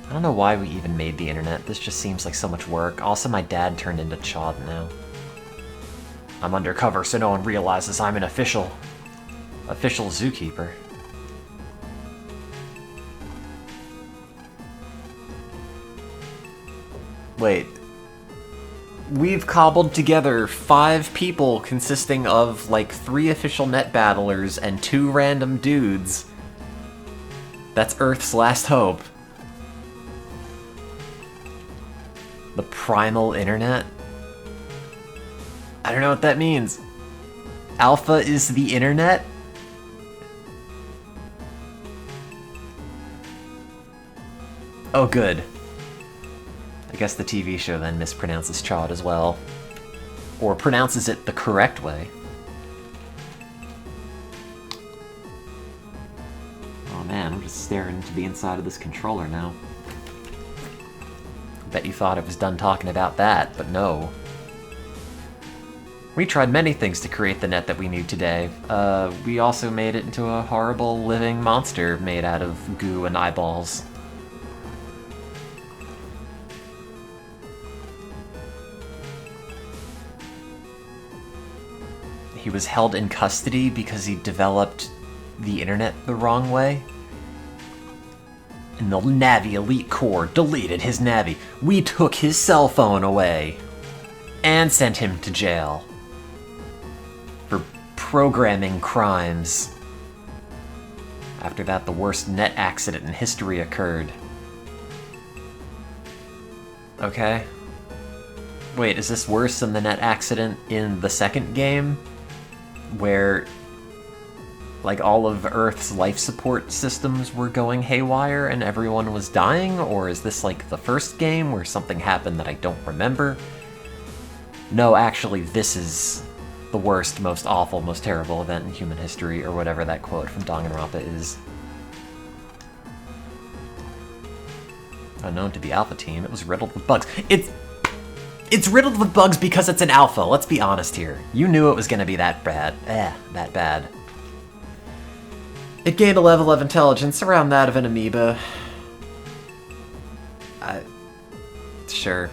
I don't know why we even made the internet. This just seems like so much work. Also, my dad turned into Chod now. I'm undercover so no one realizes I'm an official zookeeper. Wait. we've cobbled together 5 people consisting of, like, 3 official net battlers and 2 random dudes. That's Earth's last hope. The primal internet? I don't know what that means. Alpha is the internet? Oh, good. I guess the TV show then mispronounces Chod as well. Or pronounces it the correct way. Oh man, I'm just staring into the inside of this controller now. Bet you thought I was done talking about that, but no. We tried many things to create the net that we knew today. We also made it into a horrible living monster made out of goo and eyeballs. He was held in custody because he developed the internet the wrong way. And the Navi Elite Corps deleted his Navi. We took his cell phone away. And sent him to jail. For programming crimes. After that, the worst net accident in history occurred. Okay. Wait, is this worse than the net accident in the second game? Where, like, all of Earth's life support systems were going haywire and everyone was dying? Or is this like the first game where something happened that I don't remember? No, actually, this is the worst, most awful, most terrible event in human history, or whatever that quote from Danganronpa is. Unknown to the Alpha team, it was riddled with bugs. It's riddled with bugs because it's an alpha, let's be honest here. You knew it was gonna be that bad. That bad. It gained a level of intelligence around that of an amoeba. Sure.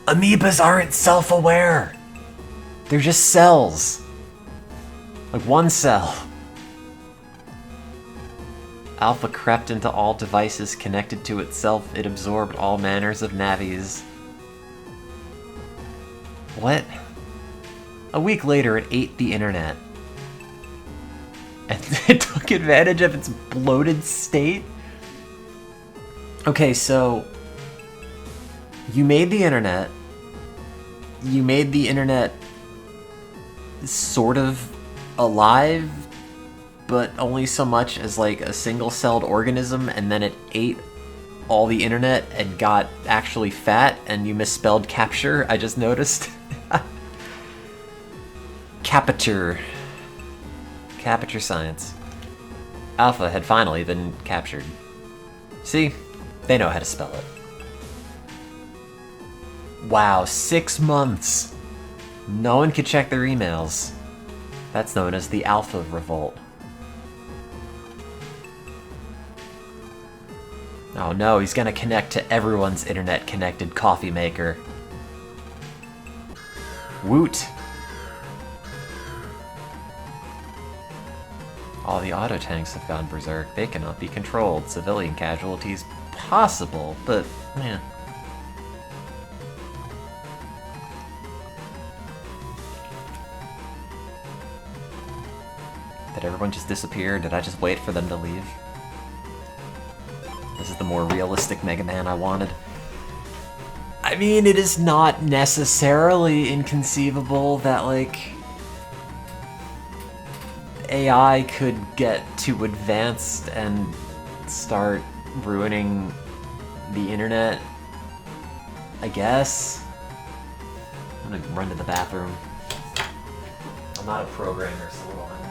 Amoebas aren't self-aware. They're just cells. Like one cell. Alpha crept into all devices connected to itself. It absorbed all manners of navies. What? A week later, it ate the internet. And it took advantage of its bloated state? Okay, so... you made the internet. You made the internet sort of alive, but only so much as like a single-celled organism, and then it ate all the internet and got actually fat, and you misspelled capture, I just noticed. Capiture. Capiture science. Alpha had finally been captured. See? They know how to spell it. Wow, 6 months! No one could check their emails. That's known as the Alpha Revolt. Oh no, he's gonna connect to everyone's internet-connected coffee maker. Woot! All the auto tanks have gone berserk. They cannot be controlled. Civilian casualties possible, but yeah. Did everyone just disappear? Did I just wait for them to leave? This is the more realistic Mega Man I wanted. I mean, it is not necessarily inconceivable that, like, AI could get too advanced and start ruining the internet, I guess. I'm gonna run to the bathroom. I'm not a programmer, so what do I know?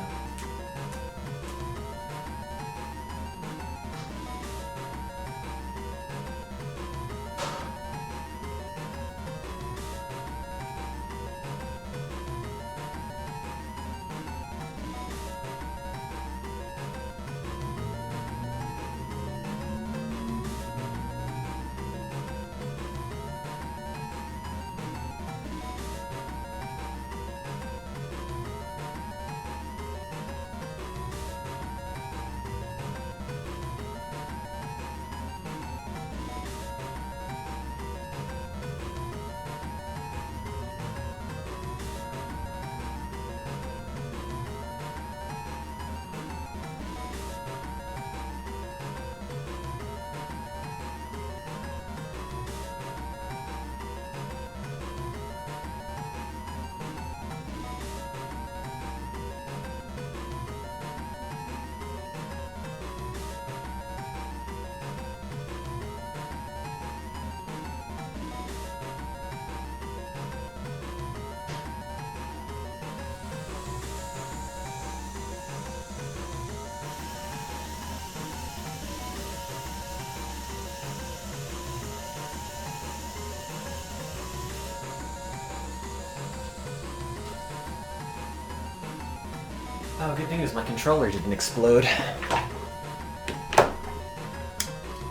Oh, good news, my controller didn't explode.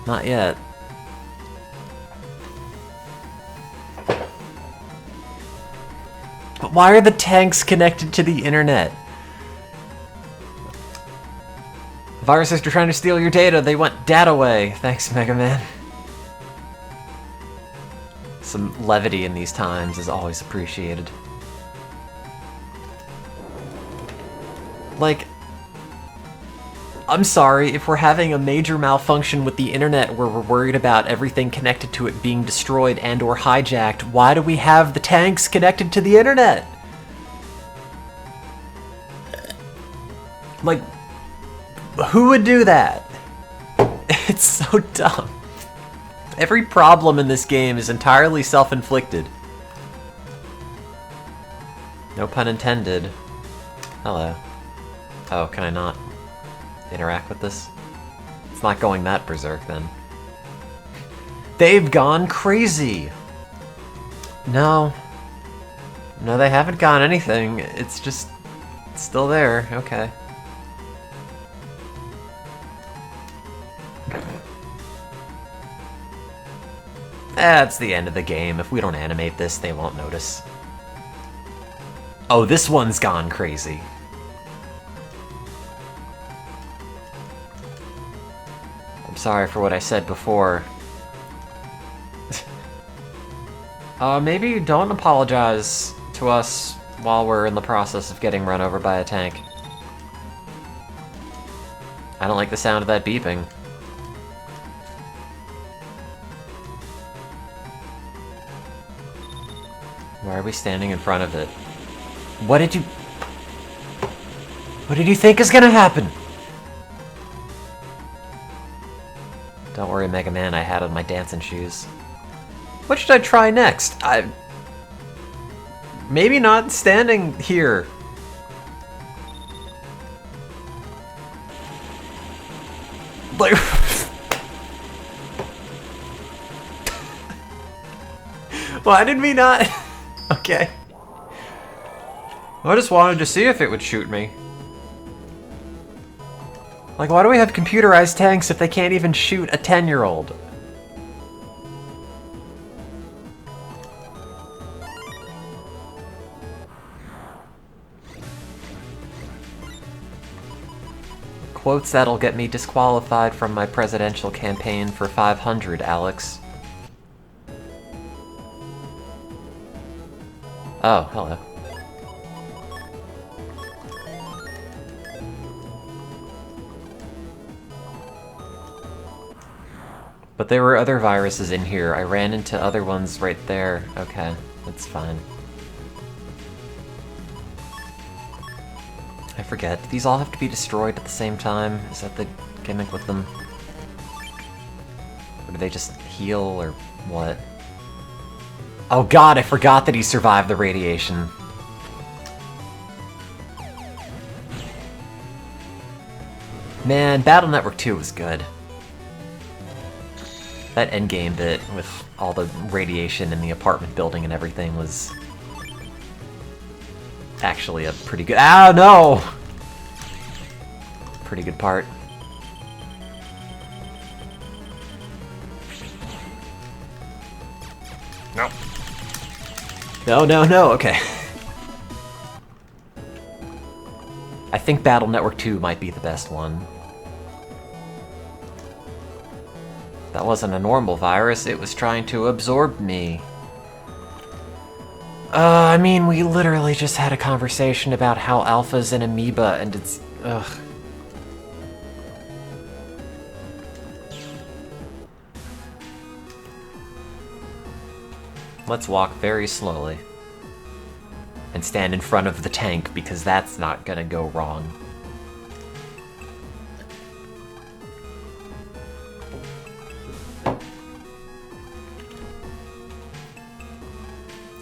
Not yet. But why are the tanks connected to the internet? Viruses are trying to steal your data. They want data away. Thanks, Mega Man. Some levity in these times is always appreciated. Like, I'm sorry, if we're having a major malfunction with the internet where we're worried about everything connected to it being destroyed and or hijacked, why do we have the tanks connected to the internet? Like, who would do that? It's so dumb. Every problem in this game is entirely self-inflicted. No pun intended. Hello. Oh, can I not interact with this? It's not going that berserk then. They've gone crazy! No. No, they haven't gone anything. It's just still there. Okay. That's the end of the game. If we don't animate this, they won't notice. Oh, this one's gone crazy. I'm sorry for what I said before. Maybe don't apologize to us while we're in the process of getting run over by a tank. I don't like the sound of that beeping. Why are we standing in front of it? What did you think is gonna happen? Don't worry, Mega Man, I had on my dancing shoes. What should I try next? Maybe not standing here. Like... Why did we not... Okay. I just wanted to see if it would shoot me. Like, why do we have computerized tanks if they can't even shoot a 10-year-old? Quotes that'll get me disqualified from my presidential campaign for 500, Alex. Oh, hello. But there were other viruses in here. I ran into other ones right there. Okay, that's fine. I forget. Do these all have to be destroyed at the same time? Is that the gimmick with them? Or do they just heal, or what? Oh god, I forgot that he survived the radiation. Man, Battle Network 2 was good. That endgame bit with all the radiation in the apartment building and everything was actually a pretty good— ow, no! Pretty good part. No. No, no, no, okay. I think Battle Network 2 might be the best one. That wasn't a normal virus, it was trying to absorb me. I mean, we literally just had a conversation about how Alpha's an amoeba and it's... ugh. Let's walk very slowly. And stand in front of the tank, because that's not gonna go wrong.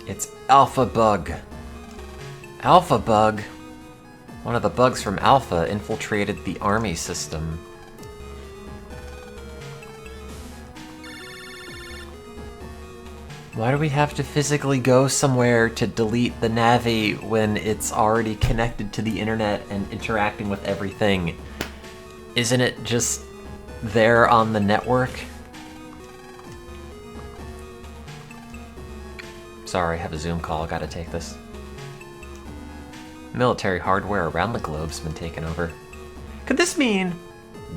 It's Alpha Bug. Alpha Bug? One of the bugs from Alpha infiltrated the army system. Why do we have to physically go somewhere to delete the Navi when it's already connected to the internet and interacting with everything? Isn't it just there on the network? Sorry, I have a Zoom call, gotta take this. Military hardware around the globe's been taken over. Could this mean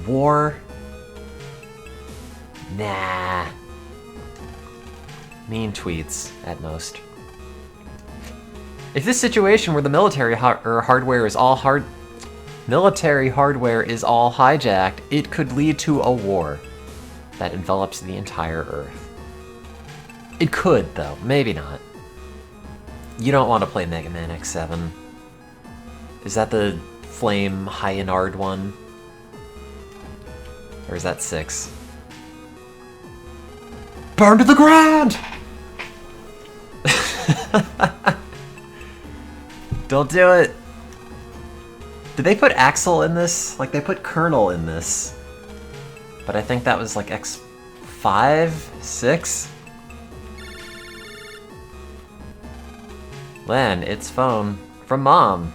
war? Nah. Mean tweets, at most. If this situation where the military hardware is all hijacked, it could lead to a war that envelops the entire Earth. It could, though. Maybe not. You don't want to play Mega Man X7. Is that the Flame Hyenard one? Or is that 6? Burn to the ground! Don't do it! Did they put Axel in this? Like, they put Colonel in this. But I think that was like X5? 6? Len, it's phone. From Mom.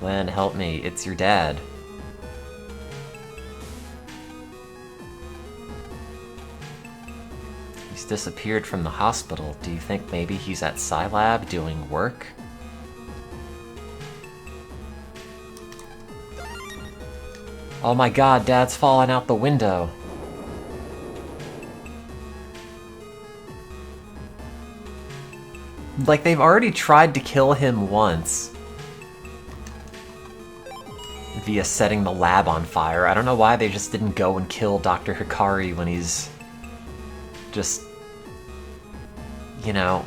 Len, help me. It's your dad. He's disappeared from the hospital. Do you think maybe he's at Scilab doing work? Oh my god, Dad's fallen out the window. Like, they've already tried to kill him once. Via setting the lab on fire. I don't know why they just didn't go and kill Dr. Hikari when he's just, you know,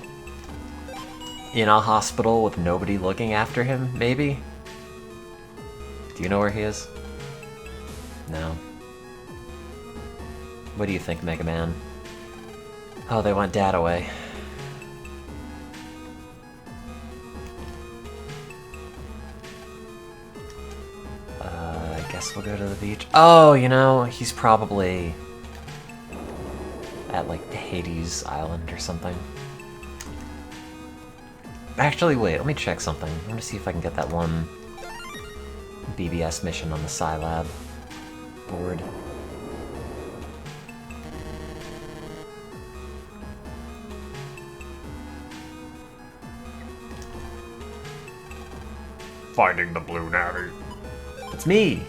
in a hospital with nobody looking after him, maybe? Do you know where he is? No. What do you think, Mega Man? Oh, they want Dad away. I guess we'll go to the beach. Oh, you know, he's probably at, like, Hades Island or something. Actually, wait, let me check something. I'm gonna see if I can get that one BBS mission on the Scilab board. Finding the blue Navi. It's me!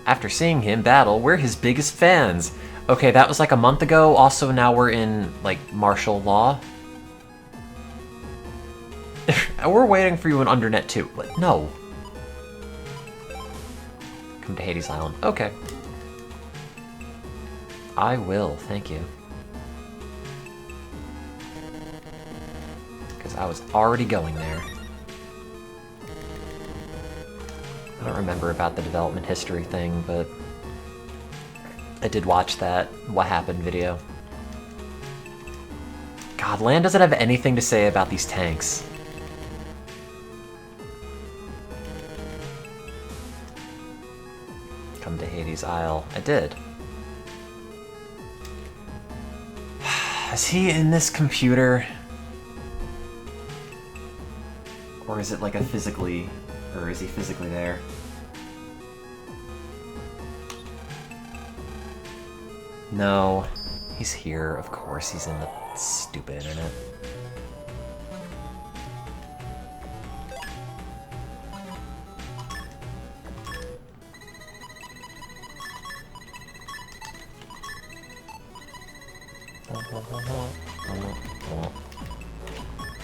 After seeing him battle, we're his biggest fans. Okay, that was like a month ago. Also, now we're in, like, martial law. We're waiting for you in Undernet too. Like, no. Come to Hades Island. Okay. I will, thank you. Because I was already going there. I don't remember about the development history thing, but I did watch that What Happened video. God, Lan doesn't have anything to say about these tanks. Come to Hades Isle. I did. Is he in this computer? Or is it like a physically... Or is he physically there? No. He's here, of course. He's in the stupid internet.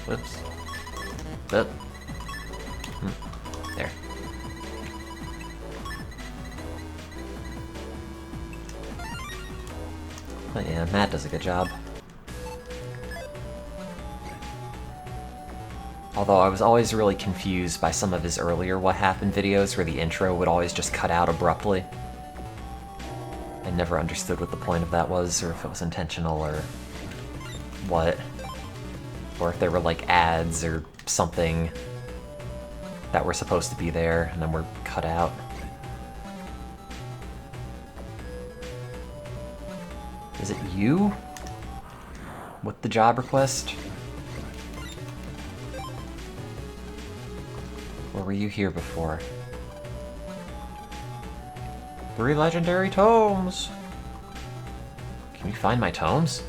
Whoops. Oop. There. But yeah, Matt does a good job. Although I was always really confused by some of his earlier What Happened videos where the intro would always just cut out abruptly. I never understood what the point of that was, or if it was intentional, or what. Or if there were like ads or something that were supposed to be there and then were cut out. Is it you? with the job request? Or were you here before? 3 legendary tomes! Can you find my tomes?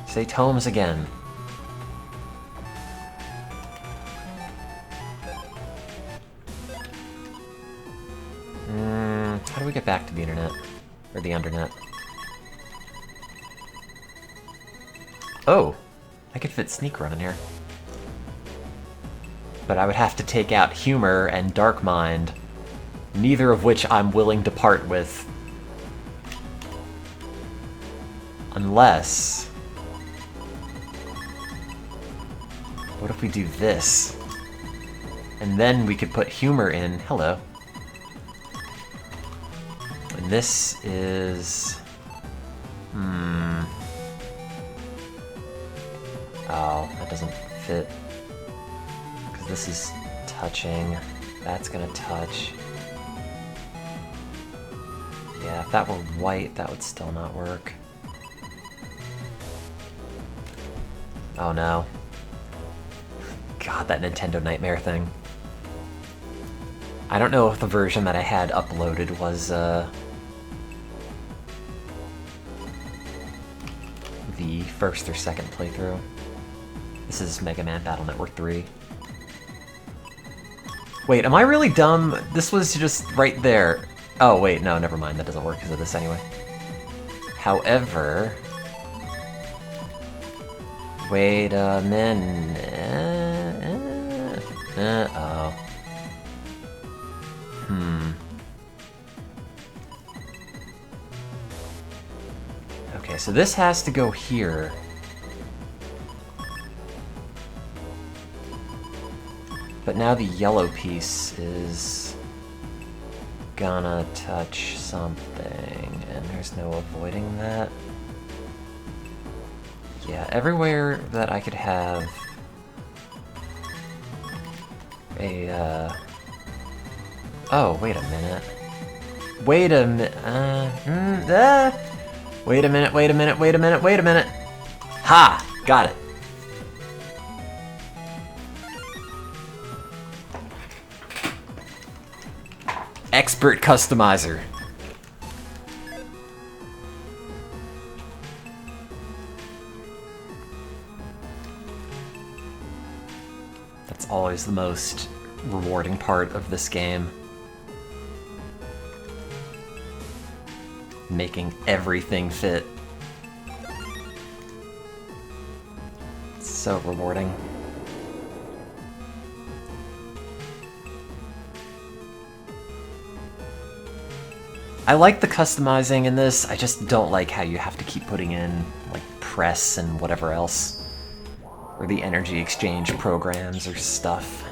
Say tomes again. How do we get back to the internet? Or the undernet? Oh! I could fit Sneak Run in here. But I would have to take out Humor and Dark Mind, neither of which I'm willing to part with. Unless... What if we do this? And then we could put Humor in. Hello. And this is... Oh, that doesn't fit. Because this is touching. That's gonna touch. Yeah, if that were white, that would still not work. Oh no. God, that Nintendo Nightmare thing. I don't know if the version that I had uploaded was, the first or second playthrough. This is Mega Man Battle Network 3. Wait, am I really dumb? This was just right there. Oh, wait, no, never mind. That doesn't work because of this anyway. However... Wait a minute... Uh-oh. Okay, so this has to go here. But now the yellow piece is gonna touch something, and there's no avoiding that. Yeah, everywhere that I could have a, Oh, wait a minute. Wait a minute, Wait a minute, wait a minute, wait a minute, wait a minute! Ha! Got it. Expert customizer. That's always the most rewarding part of this game. Making everything fit. It's so rewarding. I like the customizing in this, I just don't like how you have to keep putting in, like, press and whatever else. Or the energy exchange programs or stuff.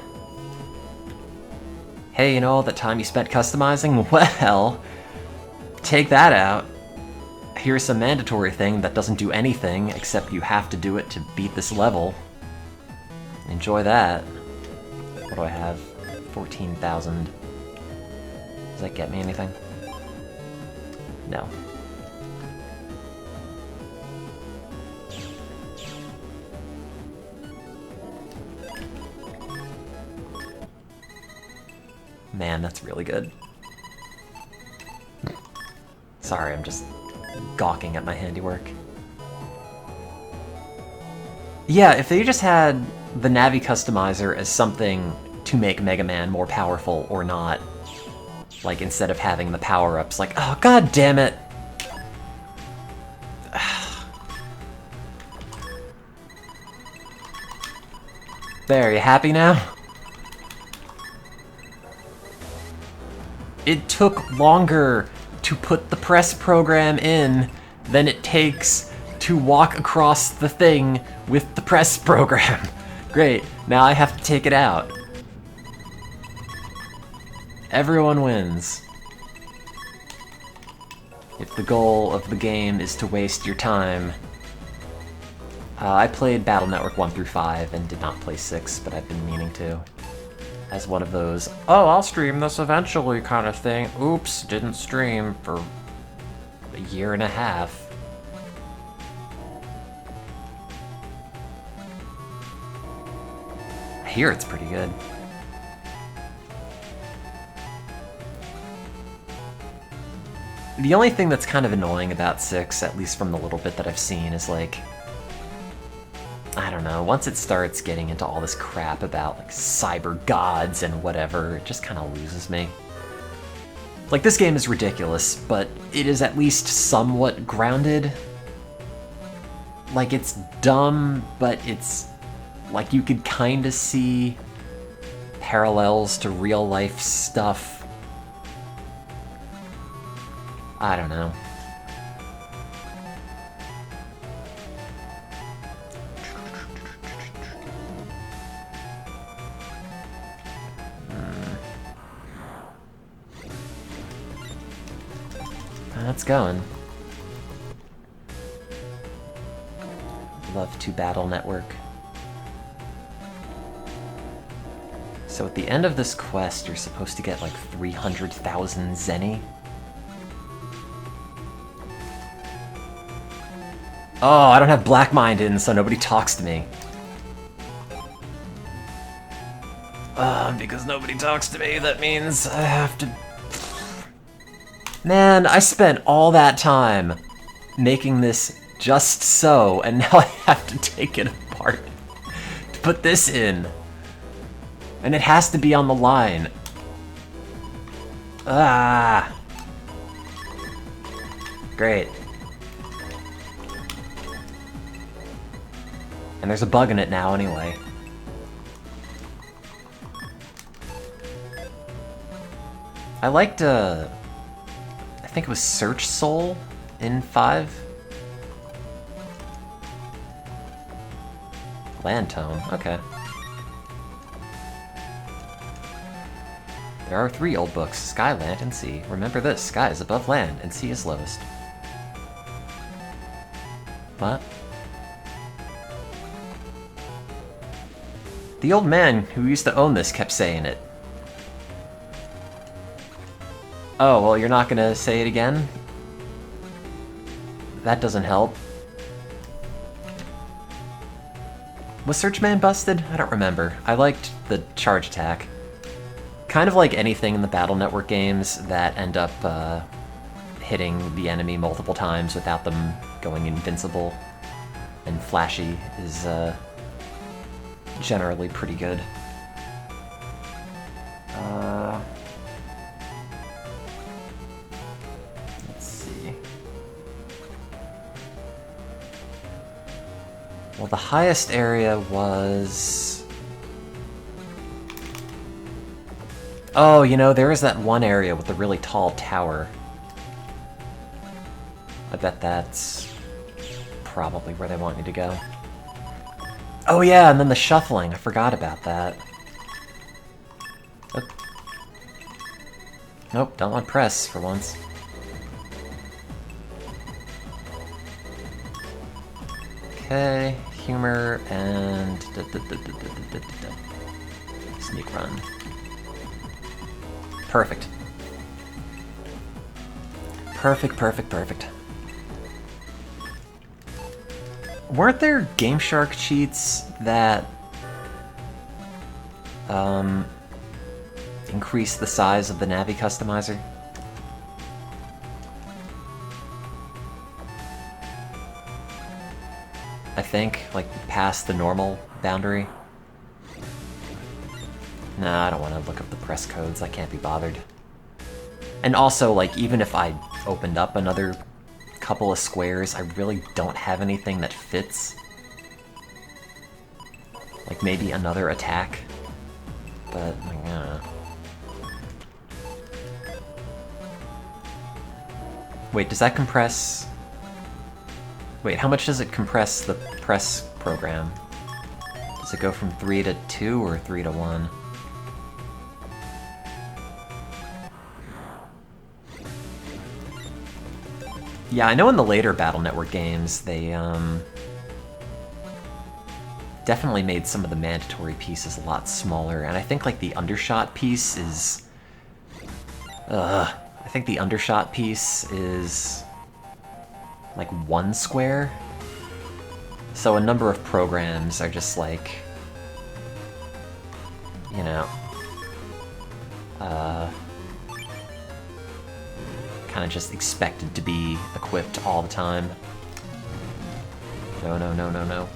Hey, you know all that time you spent customizing? Well, take that out. Here's a mandatory thing that doesn't do anything, except you have to do it to beat this level. Enjoy that. What do I have? 14,000. Does that get me anything? No. Man, that's really good. Sorry, I'm just gawking at my handiwork. Yeah, if they just had the Navi Customizer as something to make Mega Man more powerful or not, like instead of having the power-ups, like, oh god damn it! There, you happy now? It took longer to put the press program in than it takes to walk across the thing with the press program. Great, now I have to take it out. Everyone wins. If the goal of the game is to waste your time. I played Battle Network 1 through 5 and did not play 6, but I've been meaning to. As one of those, oh, I'll stream this eventually kind of thing. Oops, didn't stream for a year and a half. here it's pretty good. The only thing that's kind of annoying about 6, at least from the little bit that I've seen, is like, I don't know, once it starts getting into all this crap about like cyber gods and whatever, it just kind of loses me. Like, this game is ridiculous, but it is at least somewhat grounded. Like, it's dumb, but it's like you could kind of see parallels to real life stuff. I don't know. That's going. Love to battle network. So at the end of this quest, you're supposed to get like 300,000 zenny. Oh, I don't have Black Mind in, so nobody talks to me. Because nobody talks to me, that means I have to... Man, I spent all that time making this just so, and now I have to take it apart to put this in. And it has to be on the line. Ah. Great. And there's a bug in it now anyway. I liked, I think it was Search Soul in 5. Land Tome, okay. There are 3 old books, Sky, Land, and Sea. Remember this, sky is above land, and sea is lowest. What? The old man who used to own this kept saying it. Oh, well, you're not gonna say it again? That doesn't help. Was Searchman busted? I don't remember. I liked the charge attack. Kind of like anything in the Battle Network games that end up hitting the enemy multiple times without them going invincible and flashy is generally pretty good. Let's see. Well, the highest area was... Oh, you know, there is that one area with the really tall tower. I bet that's probably where they want me to go. Oh yeah, and then the shuffling. I forgot about that. Oh. Nope, don't want press for once. Okay, humor and sneak run. Perfect. Perfect, perfect, perfect. Weren't there Game Shark cheats that increase the size of the Navi customizer? I think, like, past the normal boundary. Nah, I don't want to look up the press codes, I can't be bothered. And also, like, even if I opened up another couple of squares, I really don't have anything that fits. Like, maybe another attack. But, like, I don't know. Wait, does that compress... Wait, how much does it compress the press program? Does it go from 3 to 2 or 3 to 1? Yeah, I know in the later Battle Network games, they definitely made some of the mandatory pieces a lot smaller, and I think, like, the undershot piece is... I think the undershot piece is... like 1 square? So a number of programs are just like... you know, kind of just expected to be equipped all the time. No, no, no, no, no.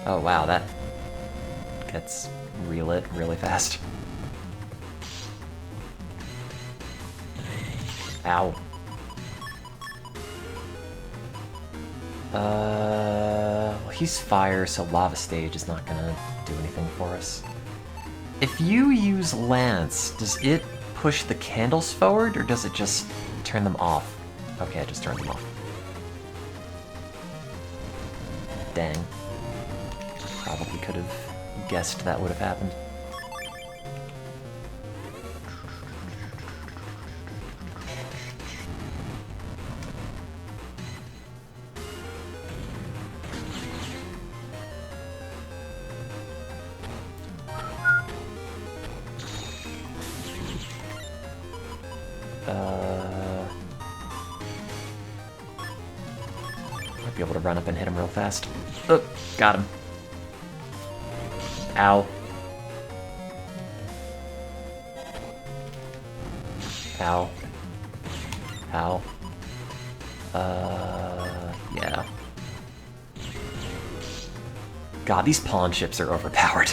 Oh wow, that gets relit really fast. Ow. Well, he's fire, so Lava Stage is not gonna do anything for us. If you use Lance, does it push the candles forward, or does it just turn them off? Okay, it just turned them off. Dang. Probably could have guessed that would have happened. Might be able to run up and hit him real fast. Oh, got him. Ow. Ow. Ow. Yeah. God, these pawn chips are overpowered.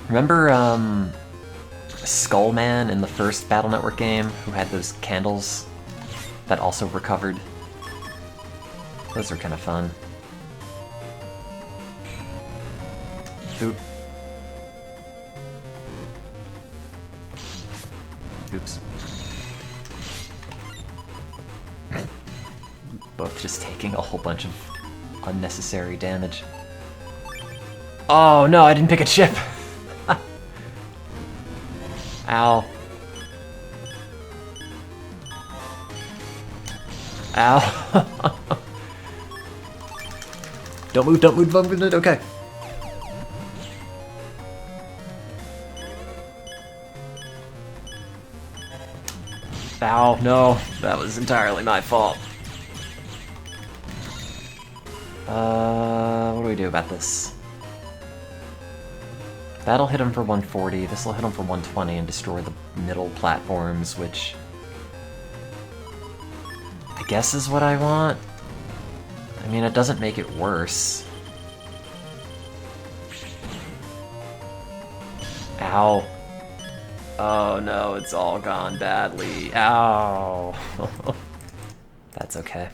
Remember, Skullman in the first Battle Network game, who had those candles that also recovered? Those are kind of fun. Oop. Oops. Both just taking a whole bunch of unnecessary damage. Oh no, I didn't pick a chip! Ow. Ow. Don't move, don't move, don't move, okay. Ow, no, that was entirely my fault. What do we do about this? That'll hit him for 140, this'll hit him for 120 and destroy the middle platforms, which I guess is what I want. I mean, it doesn't make it worse. Ow. Oh no, it's all gone badly. Ow. That's okay.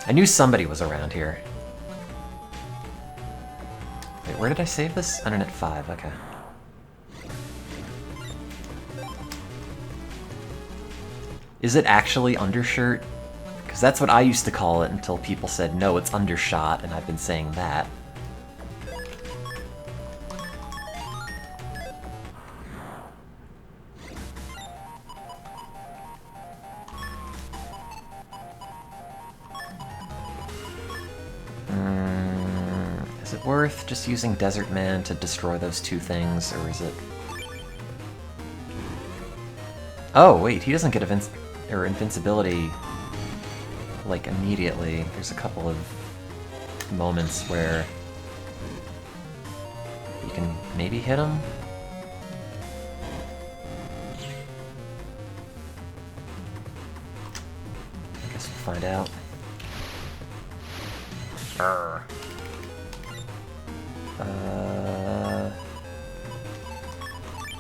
I knew somebody was around here. Wait, where did I save this? Internet 5, okay. Is it actually undershirt? Because that's what I used to call it until people said, no, it's undershot, and I've been saying that. Is it worth just using Desert Man to destroy those two things, or is it... Oh, wait, he doesn't get invincibility, like, immediately. There's a couple of moments where you can maybe hit him? I guess we'll find out.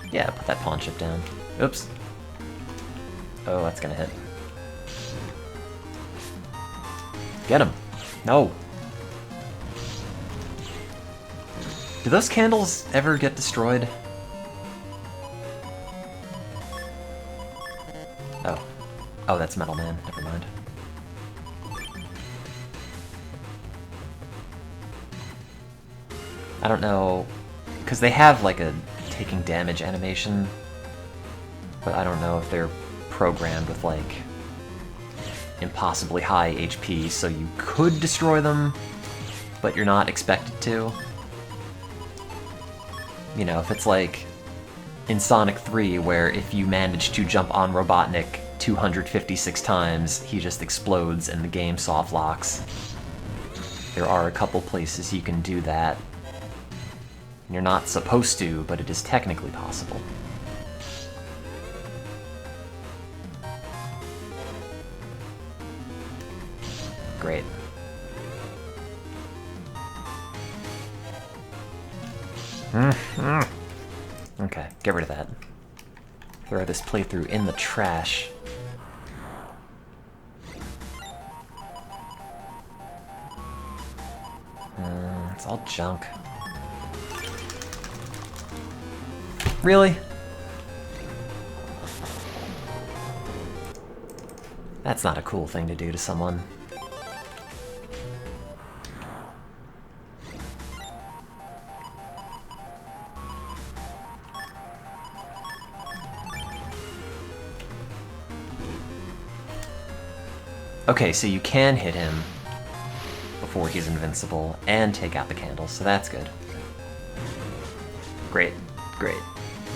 Yeah, put that pawn chip down. Oops. Oh, that's gonna hit. Get him! No! Do those candles ever get destroyed? Oh. Oh, that's Metal Man. Never mind. I don't know, because they have like a taking damage animation, but I don't know if they're programmed with like impossibly high HP, so you could destroy them, but you're not expected to. You know, if it's like in Sonic 3, where if you manage to jump on Robotnik 256 times, he just explodes and the game soft locks. There are a couple places you can do that. You're not supposed to, but it is technically possible. Great. Okay, get rid of that. Throw this playthrough in the trash. It's all junk. Really? That's not a cool thing to do to someone. Okay, so you can hit him before he's invincible and take out the candles, so that's good. Great, great.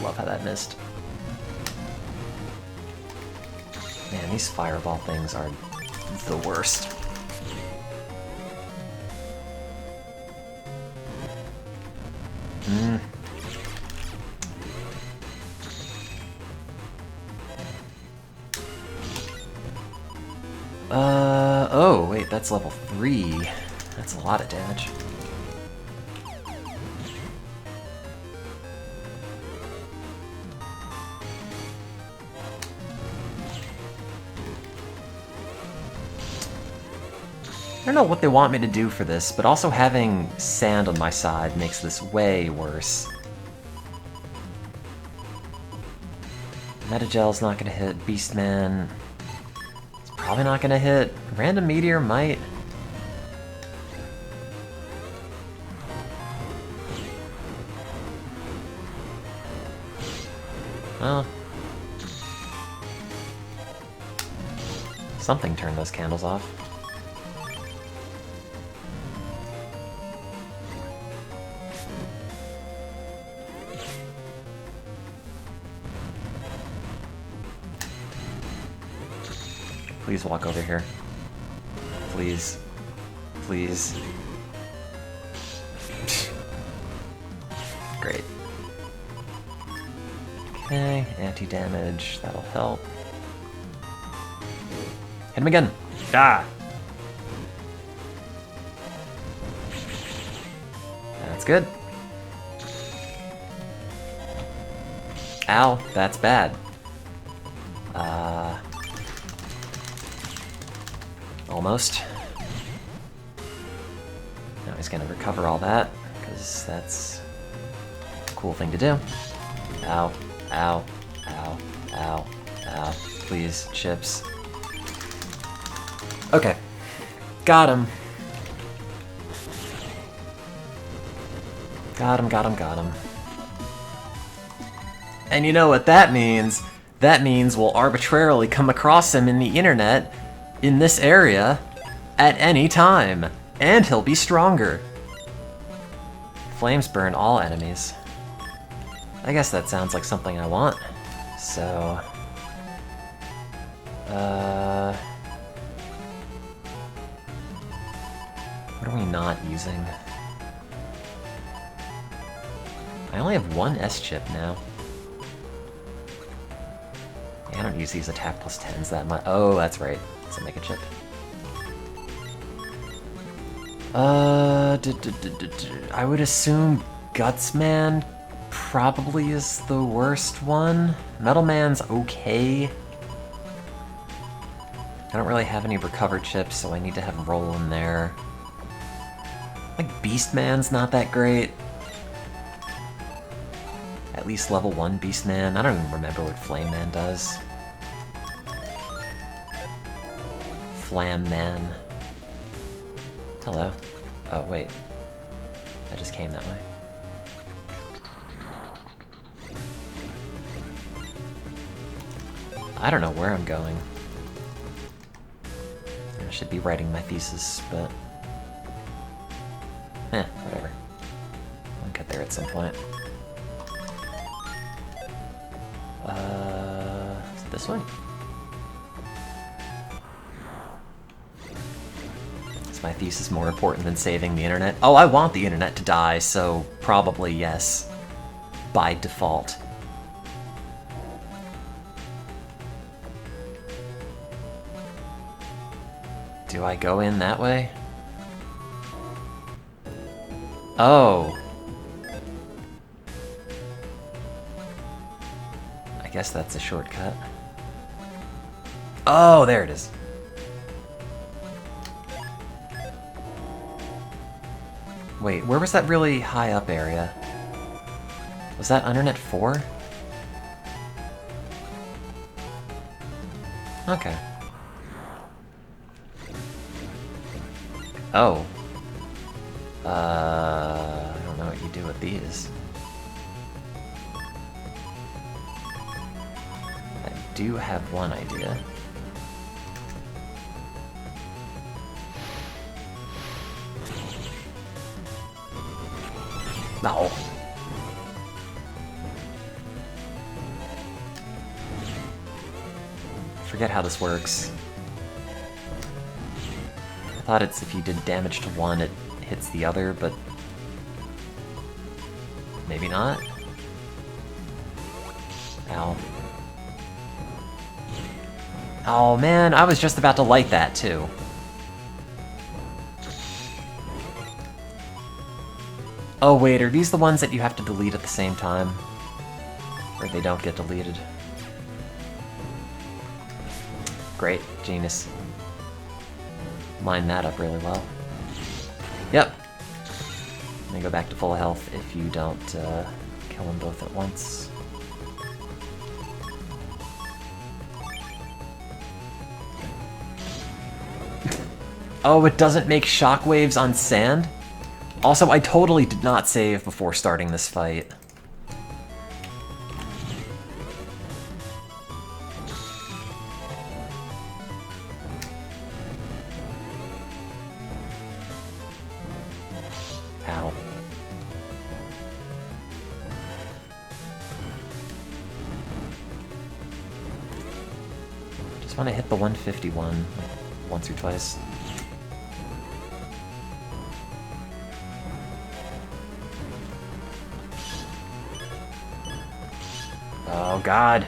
Love how that missed. Man, these fireball things are the worst. Oh, wait, that's level 3. That's a lot of damage. I don't know what they want me to do for this, but also having sand on my side makes this way worse. Metagel's not gonna hit. Beastman... probably not gonna hit. Random Meteor might. Well... something turned those candles off. Please walk over here. Please. Please. Great. Okay, anti-damage, that'll help. Hit him again. Ah! That's good. Ow, that's bad. Almost. Now he's gonna recover all that, because that's a cool thing to do. Ow, ow, ow, ow, ow. Please, chips. Okay. Got him. Got him, got him, got him. And you know what that means? That means we'll arbitrarily come across him in the internet in this area at any time, and he'll be stronger. Flames burn all enemies. I guess that sounds like something I want. So... what are we not using? I only have one S-chip now. Yeah, I don't use these attack plus 10s that much. Oh, that's right. It's a mega chip. I would assume Gutsman probably is the worst one. Metal Man's okay. I don't really have any recover chips, so I need to have roll in there. Like Beastman's not that great. At least level 1 Beastman. I don't even remember what Flame Man does. Flam Man. Hello. Oh, wait. I just came that way. I don't know where I'm going. I should be writing my thesis, but... whatever. I'll get there at some point. Is it this way? Is my thesis more important than saving the internet? Oh, I want the internet to die, so probably yes. By default. Do I go in that way? Oh. I guess that's a shortcut. Oh, there it is. Wait, where was that really high up area? Was that Undernet 4? Okay. Oh. I don't know what you do with these. I do have one idea. No. I forget how this works. I thought it's if you did damage to one, it hits the other, but maybe not. Ow. Oh man, I was just about to light that too. Oh wait, are these the ones that you have to delete at the same time? Or they don't get deleted? Great, genius. Line that up really well. Yep. They go back to full health if you don't kill them both at once. Oh, it doesn't make shockwaves on sand? Also, I totally did not save before starting this fight. Ow. Just want to hit the 151 like, once or twice. Oh god.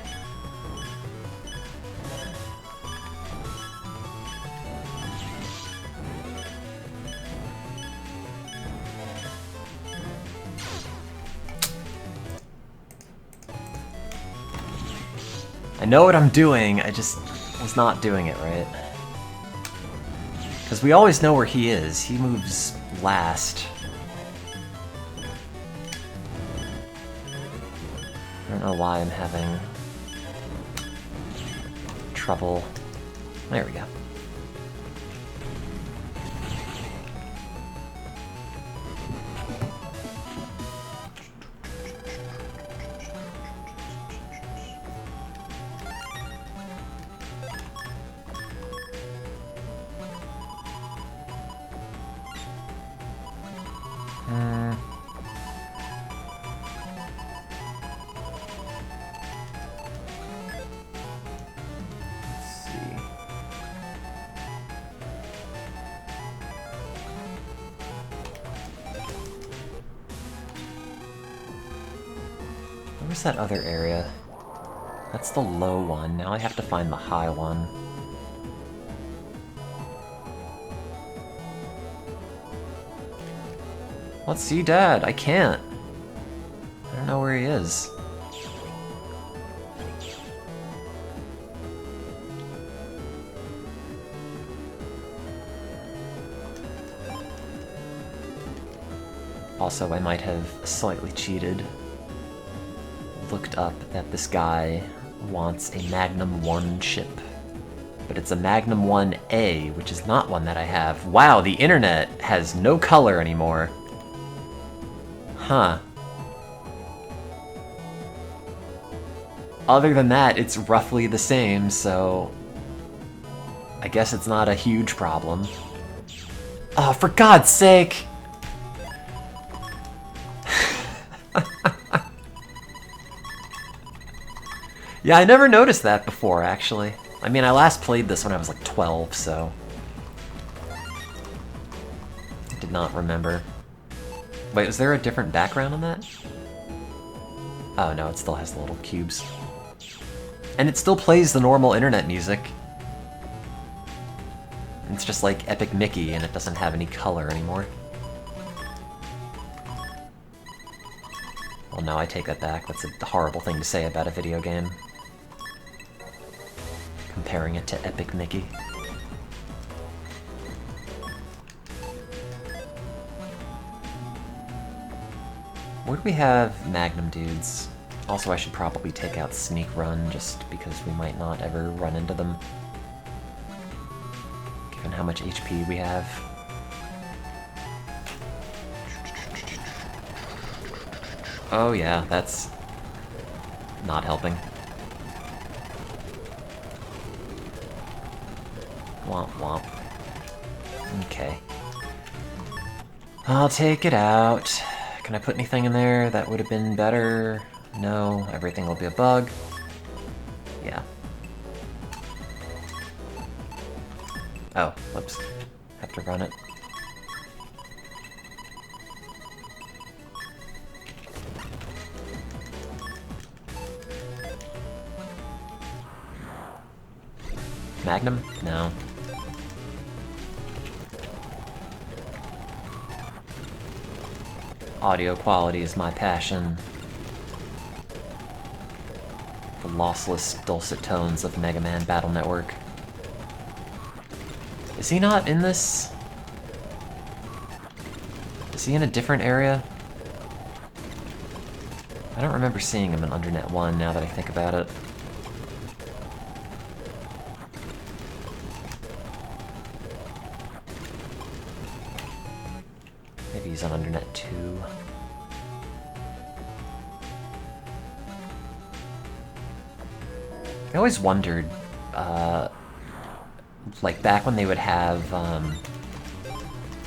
I know what I'm doing, I just was not doing it right. Because we always know where he is. He moves last. I don't know why I'm having trouble. There we go. Where's that other area? That's the low one. Now I have to find the high one. Let's see Dad. I can't. I don't know where he is. Also, I might have slightly cheated. Looked up that this guy wants a Magnum 1 chip. But it's a Magnum 1A, which is not one that I have. Wow, the internet has no color anymore. Huh. Other than that, it's roughly the same, so I guess it's not a huge problem. Oh, for God's sake! Yeah, I never noticed that before, actually. I mean, I last played this when I was like 12, so... not remember. Wait, is there a different background on that? Oh no, it still has the little cubes. And it still plays the normal internet music. It's just like Epic Mickey, and it doesn't have any color anymore. Well, no, I take that back. That's a horrible thing to say about a video game. Comparing it to Epic Mickey. Where do we have Magnum dudes? Also, I should probably take out Sneak Run, just because we might not ever run into them. Given how much HP we have. Oh yeah, that's not helping. Womp womp. Okay. I'll take it out. Can I put anything in there that would have been better? No, everything will be a bug. Yeah. Oh, whoops. Have to run it. Magnum? No. Audio quality is my passion. The lossless, dulcet tones of Mega Man Battle Network. Is he not in this? Is he in a different area? I don't remember seeing him in Undernet 1 now that I think about it. Maybe he's on Undernet 2. I always wondered, like back when they would have,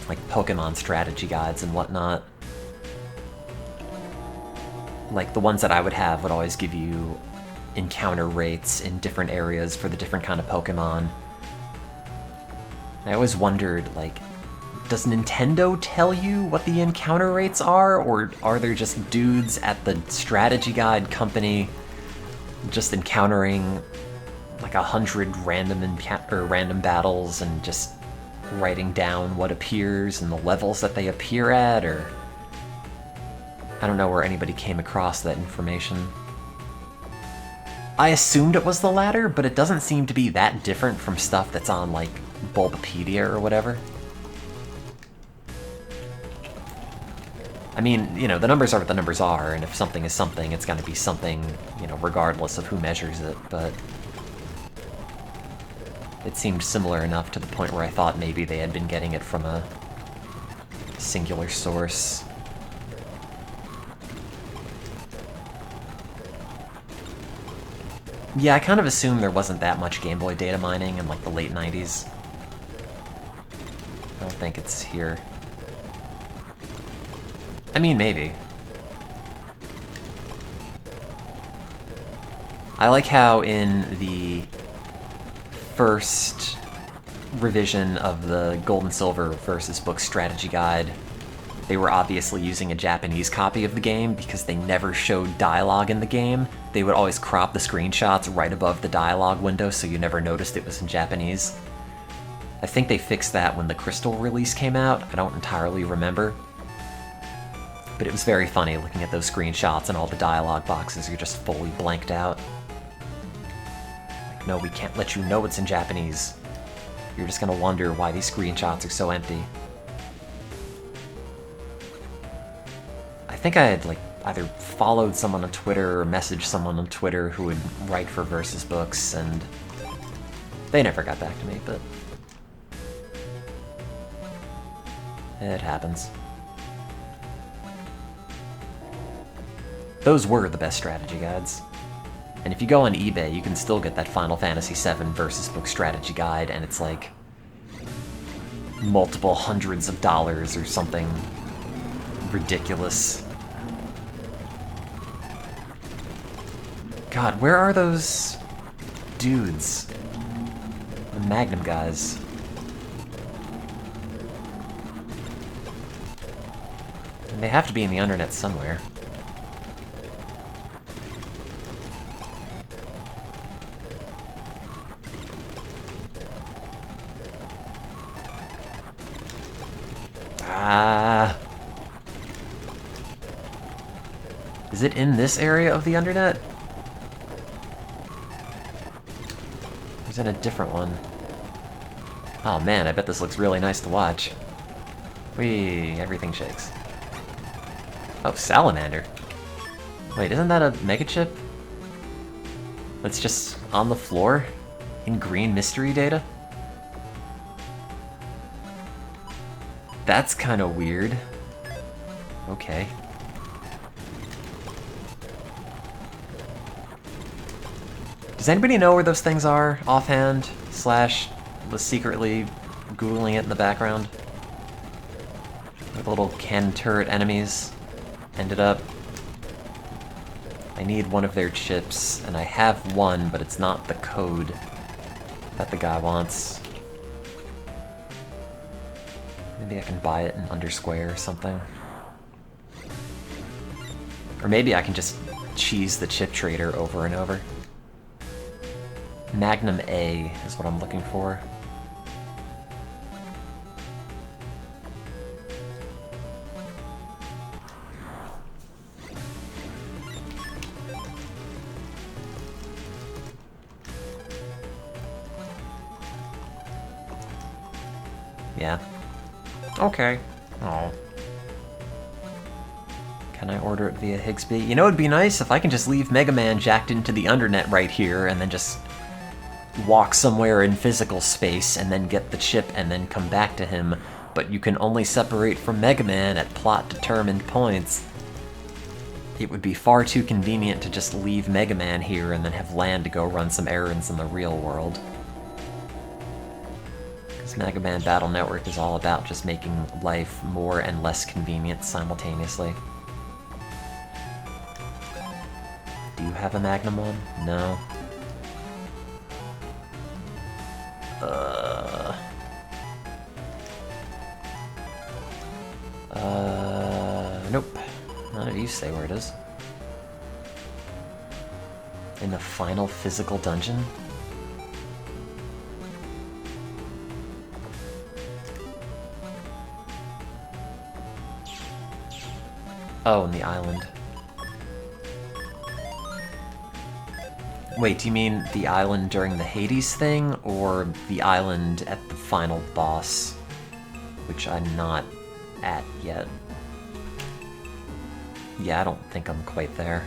like Pokemon strategy guides and whatnot, like the ones that I would have would always give you encounter rates in different areas for the different kind of Pokemon. I always wondered, like, does Nintendo tell you what the encounter rates are, or are there just dudes at the strategy guide company just encountering like 100 random battles and just writing down what appears and the levels that they appear at? Or I don't know where anybody came across that information. I assumed it was the latter, but it doesn't seem to be that different from stuff that's on like Bulbapedia or whatever. I mean, you know, the numbers are what the numbers are, and if something is something, it's gonna be something, you know, regardless of who measures it, but it seemed similar enough to the point where I thought maybe they had been getting it from a singular source. Yeah, I kind of assumed there wasn't that much Game Boy data mining in like the late 90s. I don't think it's here. I mean, maybe. I like how in the first revision of the Gold and Silver versus Book strategy guide, they were obviously using a Japanese copy of the game because they never showed dialogue in the game. They would always crop the screenshots right above the dialogue window so you never noticed it was in Japanese. I think they fixed that when the Crystal release came out. I don't entirely remember. But it was very funny looking at those screenshots and all the dialogue boxes are just fully blanked out. Like, no, we can't let you know it's in Japanese. You're just gonna wonder why these screenshots are so empty. I think I had like either followed someone on Twitter or messaged someone on Twitter who would write for Versus Books, and they never got back to me, but it happens. Those were the best strategy guides. And if you go on eBay, you can still get that Final Fantasy VII Versus Book strategy guide, and it's like multiple hundreds of dollars or something ridiculous. God, where are those dudes? The Magnum guys. And they have to be in the undernet somewhere. Ah. Is it in this area of the undernet? Or is it a different one? Oh man, I bet this looks really nice to watch. Whee, everything shakes. Oh, salamander. Wait, isn't that a mega chip? That's just on the floor? In green mystery data? That's kind of weird. Okay. Does anybody know where those things are offhand? Slash was secretly Googling it in the background? Where the little cannon turret enemies ended up. I need one of their chips, and I have one, but it's not the code that the guy wants. Maybe I can buy it in Undersquare or something. Or maybe I can just cheese the chip trader over and over. Magnum A is what I'm looking for. Yeah. Okay. Oh. Can I order it via Higsby? You know, it'd be nice if I can just leave Mega Man jacked into the undernet right here and then just walk somewhere in physical space and then get the chip and then come back to him, but you can only separate from Mega Man at plot-determined points. It would be far too convenient to just leave Mega Man here and then have Land to go run some errands in the real world. Because Mega Man Battle Network is all about just making life more and less convenient simultaneously. Do you have a Magnum one? No. Nope. None of you say where it is. In the final physical dungeon? Oh, in the island. Wait, do you mean the island during the Hades thing, or the island at the final boss? Which I'm not at yet. Yeah, I don't think I'm quite there.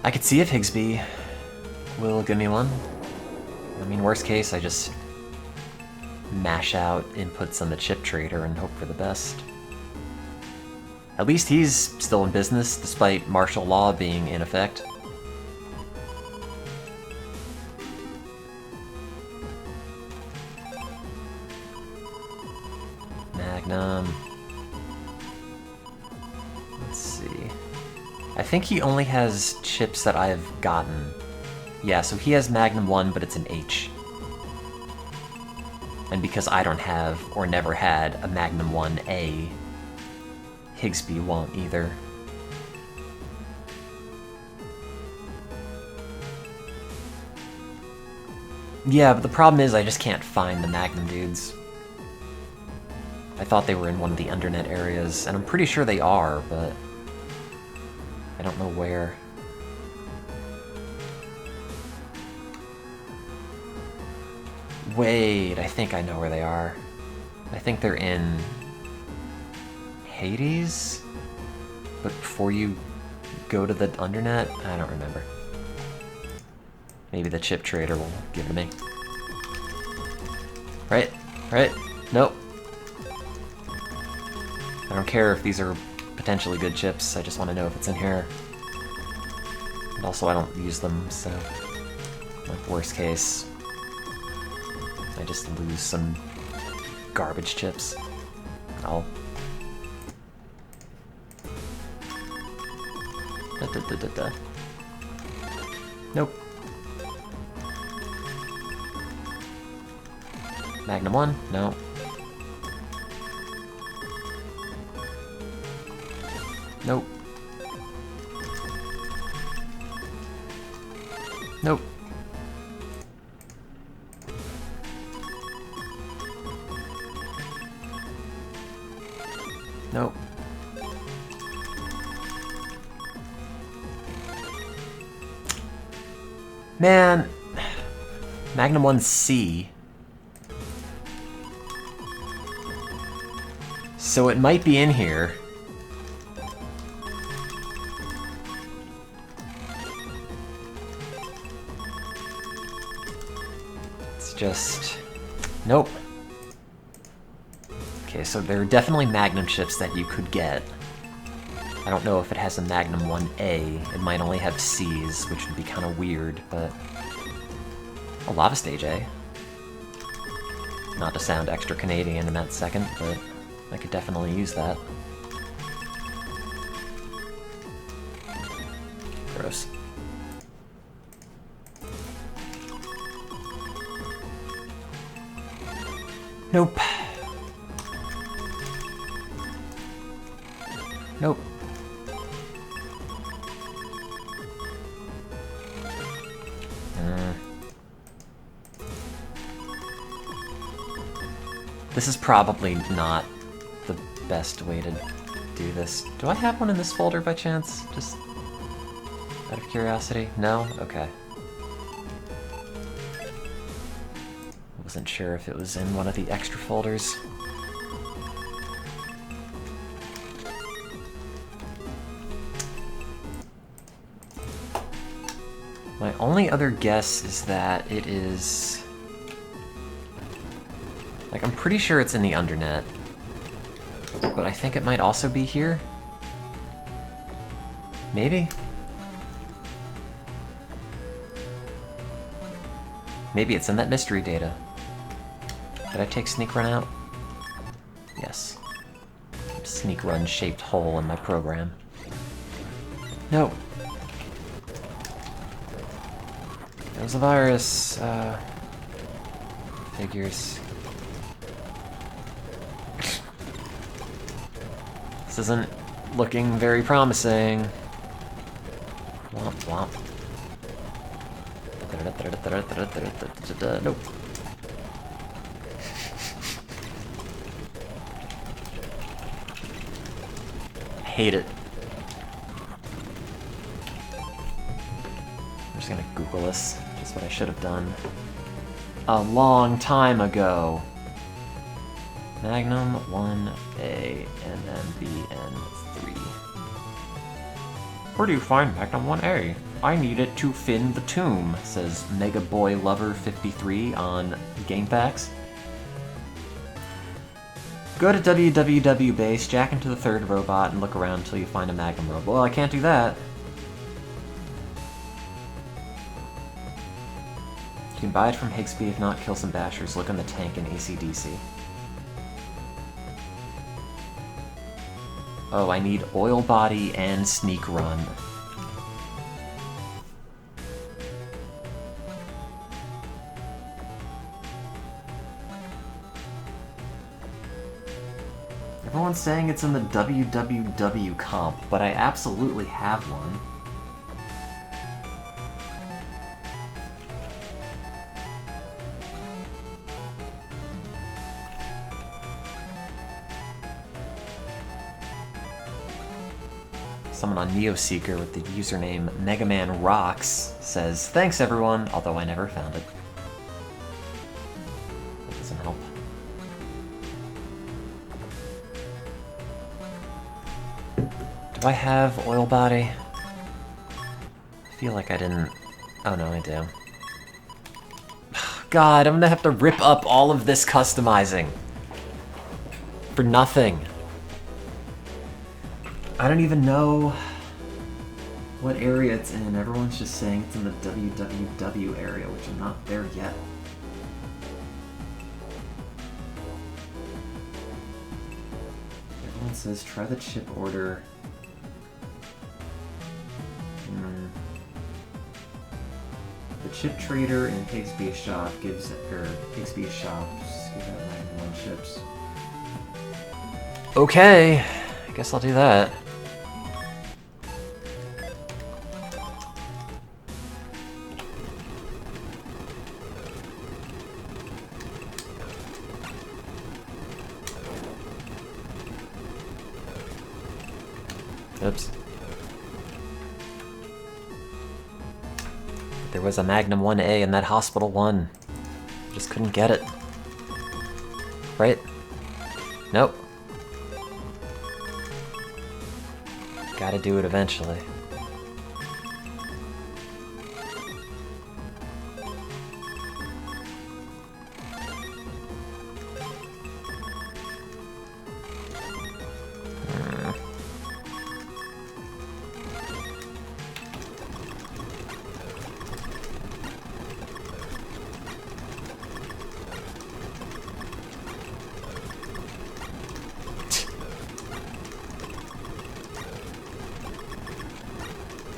I could see if Higsby will give me one. I mean, worst case, I just mash out inputs on the chip trader and hope for the best. At least he's still in business, despite martial law being in effect. Magnum. Let's see. I think he only has chips that I've gotten. Yeah, so he has Magnum 1, but it's an H. And because I don't have, or never had, a Magnum 1A, Higsby won't either. Yeah, but the problem is I just can't find the Magnum dudes. I thought they were in one of the undernet areas, and I'm pretty sure they are, but I don't know where. Wait, I think I know where they are. I think they're in Hades? But before you go to the undernet? I don't remember. Maybe the chip trader will give it to me. Right? Right? Nope. I don't care if these are potentially good chips, I just want to know if it's in here. And also I don't use them, so like worst case, I just lose some garbage chips. I'll... Nope. Magnum 1? No. Nope. Nope. Nope. Man, Magnum 1C. So it might be in here. It's just... Nope. Okay, so there are definitely Magnum chips that you could get. I don't know if it has a Magnum 1A. It might only have C's, which would be kind of weird, but... A Lava Stage A. Not to sound extra Canadian in that second, but I could definitely use that. Gross. Nope. Nope. This is probably not the best way to do this. Do I have one in this folder by chance? Just out of curiosity? No? Okay. Wasn't sure if it was in one of the extra folders. My only other guess is that it is... Like, I'm pretty sure it's in the undernet. But I think it might also be here. Maybe? Maybe it's in that mystery data. Did I take sneak run out? Yes. Sneak run shaped hole in my program. No. There's a virus. Figures. This isn't looking very promising. Womp womp. Nope. Hate it. I'm just gonna Google this. Just what I should have done a long time ago. Magnum 1A and then BN3. Where do you find Magnum 1A? I need it to fin the tomb, says Mega Boy Lover 53 on GamePacks. Go to www.base, jack into the third robot, and look around until you find a Magnum robot. Well, I can't do that. You can buy it from Higsby, if not, kill some bashers. Look on the tank in AC/DC. Oh, I need Oil Body and Sneak Run. Everyone's saying it's in the www comp, but I absolutely have one. Someone on NeoSeeker with the username MegaManRocks says, "Thanks everyone, although I never found it." That doesn't help. Do I have Oil Body? I feel like I didn't... Oh no, I do. God, I'm gonna have to rip up all of this customizing. For nothing. I don't even know what area it's in. Everyone's just saying it's in the www area, which I'm not there yet. Everyone says try the chip order. The chip trader in Higsby's shop gives, Higsby's shops give out 91 chips. Okay, I guess I'll do that. Oops. There was a Magnum 1A in that Hospital 1. Just couldn't get it. Right? Nope. Gotta do it eventually.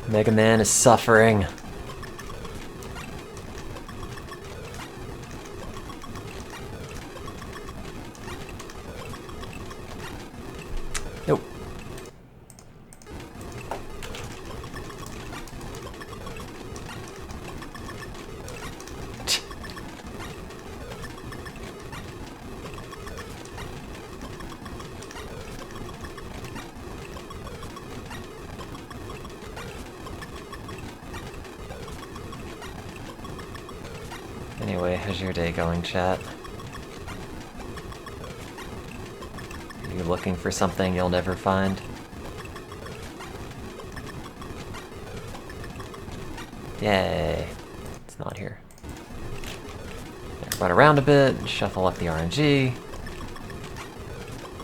Mega Man is suffering. Nope. Anyway, how's your day going, chat? Are you looking for something you'll never find? Yay! It's not here. Run around a bit, shuffle up the RNG,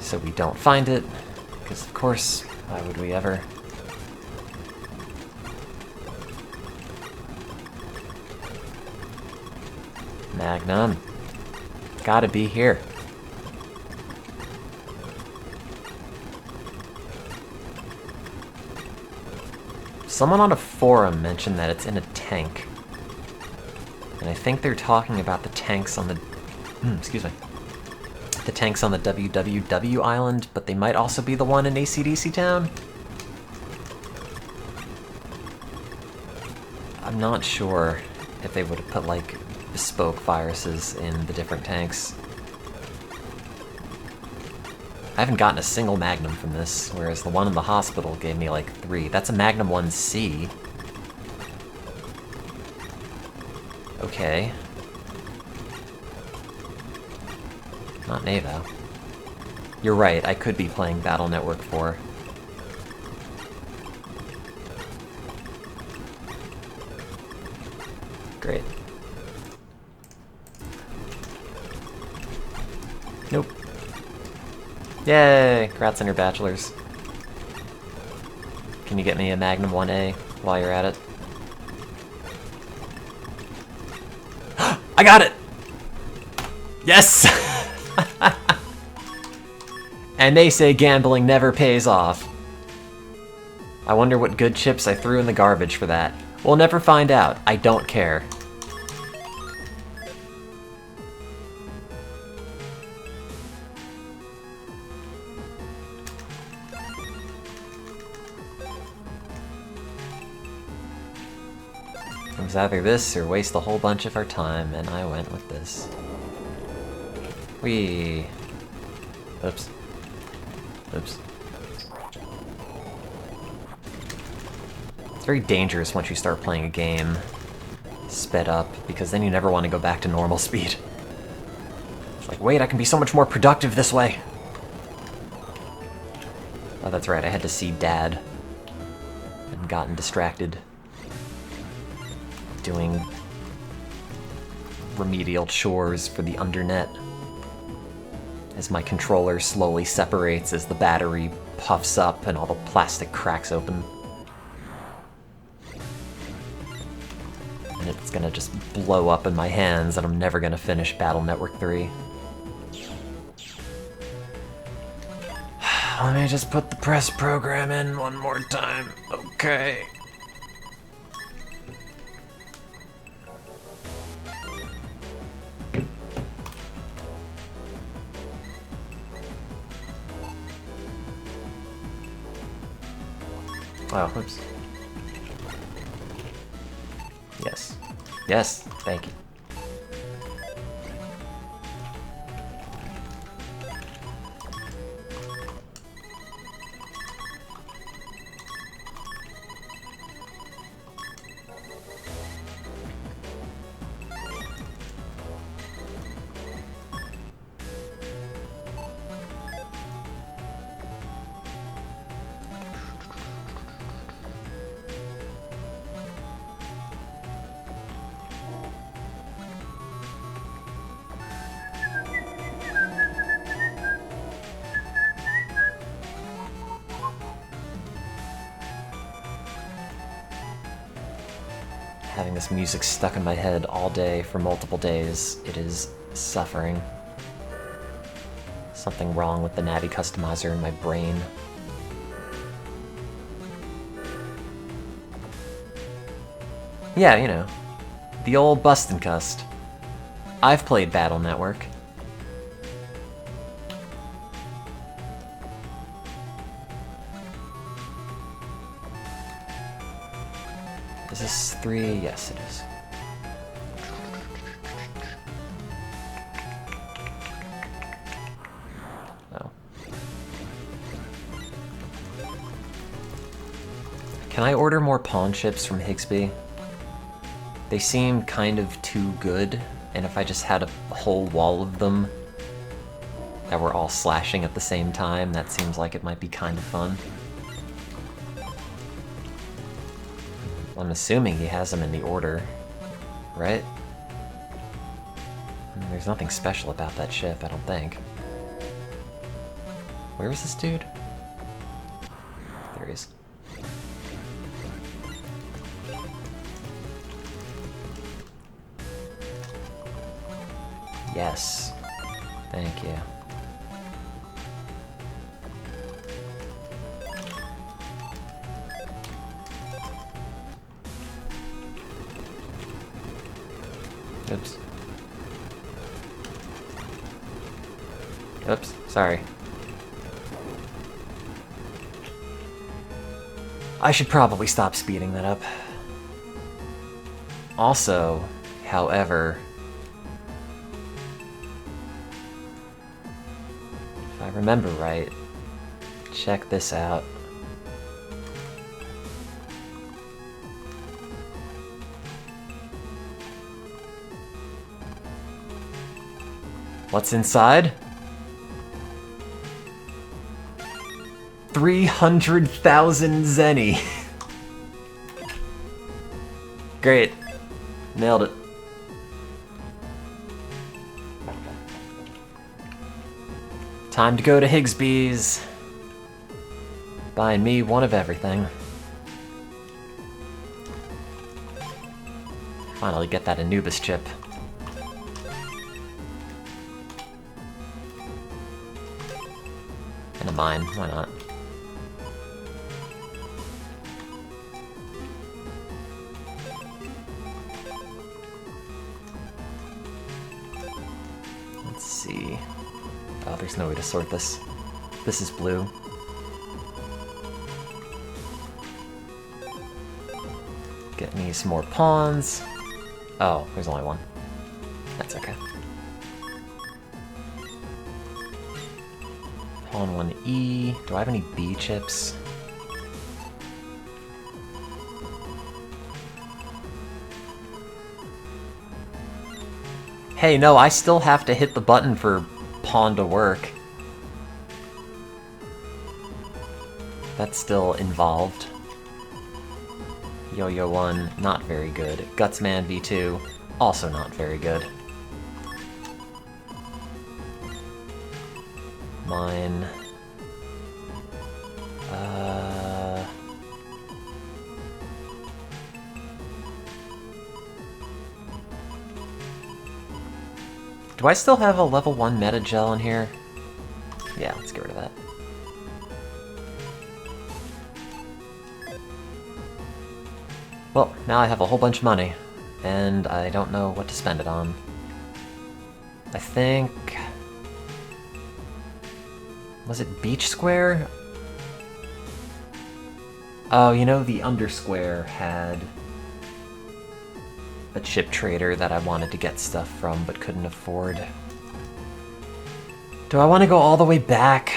so we don't find it, because of course, why would we ever? Magnum. Gotta be here. Someone on a forum mentioned that it's in a tank. And I think they're talking about the tanks on the... excuse me. The tanks on the WWW island, but they might also be the one in AC/DC Town? I'm not sure if they would have put, like, bespoke viruses in the different tanks. I haven't gotten a single Magnum from this, whereas the one in the hospital gave me like 3. That's a Magnum 1C. Okay. Not Navo. You're right, I could be playing Battle Network 4. Great. Nope. Yay! Congrats on your bachelor's. Can you get me a Magnum 1A while you're at it? I got it! Yes! And they say gambling never pays off. I wonder what good chips I threw in the garbage for that. We'll never find out. I don't care. It was either this or waste a whole bunch of our time, and I went with this. Whee! Oops. Oops. It's very dangerous once you start playing a game sped up, because then you never want to go back to normal speed. It's like, wait, I can be so much more productive this way! Oh, that's right, I had to see Dad. And gotten distracted. Doing remedial chores for the undernet. As my controller slowly separates as the battery puffs up and all the plastic cracks open. And it's gonna just blow up in my hands and I'm never gonna finish Battle Network 3. Let me just put the press program in one more time. Okay. Oh, oops. Yes. Yes, thank you. Having this music stuck in my head all day for multiple days, it is suffering. Something wrong with the Navi customizer in my brain. Yeah, you know, the old bust and cust. I've played Battle Network. Is this 3? Yes, it is. Oh. Can I order more pawn chips from Higsby? They seem kind of too good, and if I just had a whole wall of them that were all slashing at the same time, that seems like it might be kind of fun. I'm assuming he has them in the order, right? There's nothing special about that ship, I don't think. Where is this dude? There he is. Yes. Thank you. Oops. Oops, sorry. I should probably stop speeding that up. Also, however, if I remember right, check this out. What's inside? 300,000 zenny. Great. Nailed it. Time to go to Higsby's. Buying me one of everything. Finally get that Anubis chip. And a mine, why not? Let's see. Oh, there's no way to sort this. This is blue. Get me some more pawns. Oh, there's only one. That's okay. Pawn 1E. Do I have any B chips? Hey, no, I still have to hit the button for pawn to work. That's still involved. Yo-Yo 1, not very good. Gutsman V2, also not very good. Mine. Do I still have a level 1 meta gel in here? Yeah, let's get rid of that. Well, now I have a whole bunch of money, and I don't know what to spend it on. I think... Was it Beach Square? Oh, you know, the Undersquare had a chip trader that I wanted to get stuff from but couldn't afford. Do I want to go all the way back?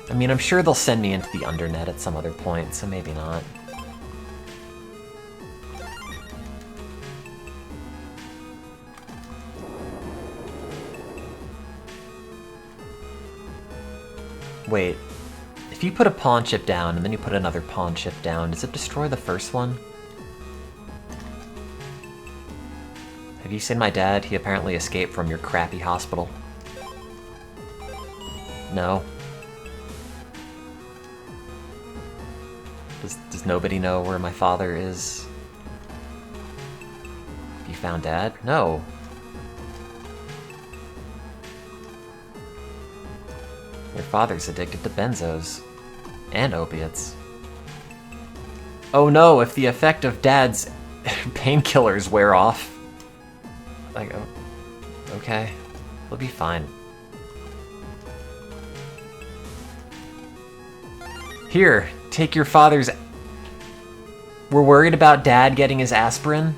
I mean, I'm sure they'll send me into the Undernet at some other point, so maybe not. Wait, if you put a pawn chip down and then you put another pawn chip down, does it destroy the first one? Have you seen my dad? He apparently escaped from your crappy hospital. No? Does nobody know where my father is? found Dad. No. Your father's addicted to benzos. And opiates. Oh no, if the effect of Dad's painkillers wear off. Like, oh, okay. He'll be fine. Here, take your father's... We're worried about Dad getting his aspirin?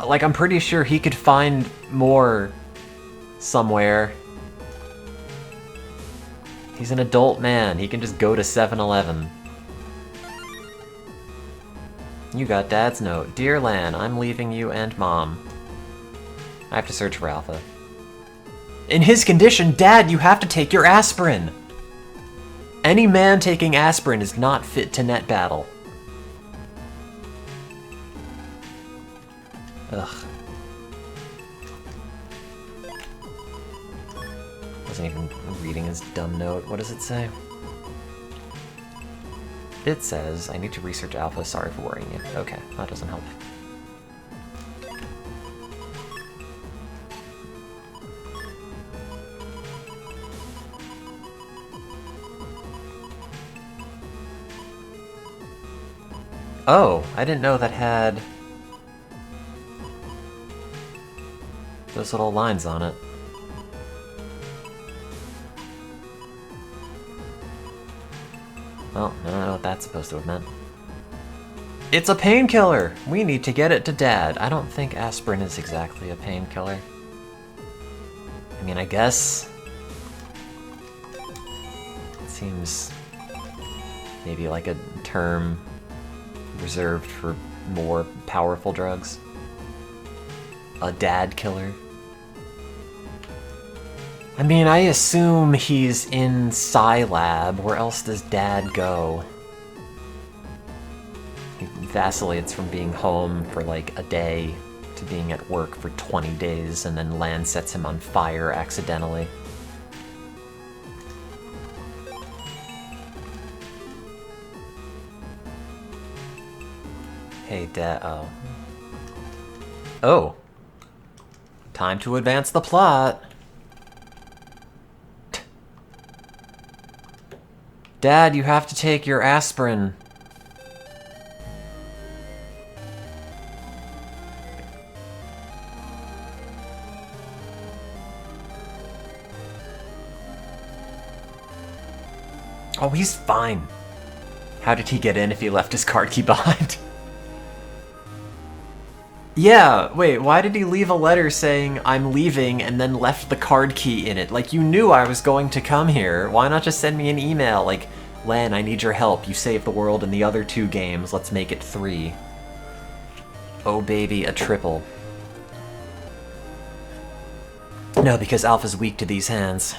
Like, I'm pretty sure he could find more somewhere. He's an adult man. He can just go to 7-Eleven. You got Dad's note. Dear Lan, I'm leaving you and Mom. I have to search for Alpha. In his condition, Dad, you have to take your aspirin! Any man taking aspirin is not fit to net battle. Ugh. Wasn't even reading his dumb note. What does it say? It says, I need to research Alpha. Sorry for worrying you. Okay, that doesn't help. Oh, I didn't know that had those little lines on it. Well, I don't know what that's supposed to have meant. It's a painkiller! We need to get it to Dad. I don't think aspirin is exactly a painkiller. I mean, I guess... It seems maybe like a term reserved for more powerful drugs. A dad killer. I mean, I assume he's in Psi Lab. Where else does Dad go? He vacillates from being home for like a day to being at work for 20 days, and then Lan sets him on fire accidentally. Hey, Dad. Oh. Oh. Time to advance the plot. Dad, you have to take your aspirin. Oh, he's fine. How did he get in if he left his card key behind? Yeah, wait, why did he leave a letter saying, I'm leaving, and then left the card key in it? Like, you knew I was going to come here. Why not just send me an email, like, Len, I need your help. You saved the world in the other 2 games. Let's make it 3. Oh, baby, a triple. No, because Alpha's weak to these hands.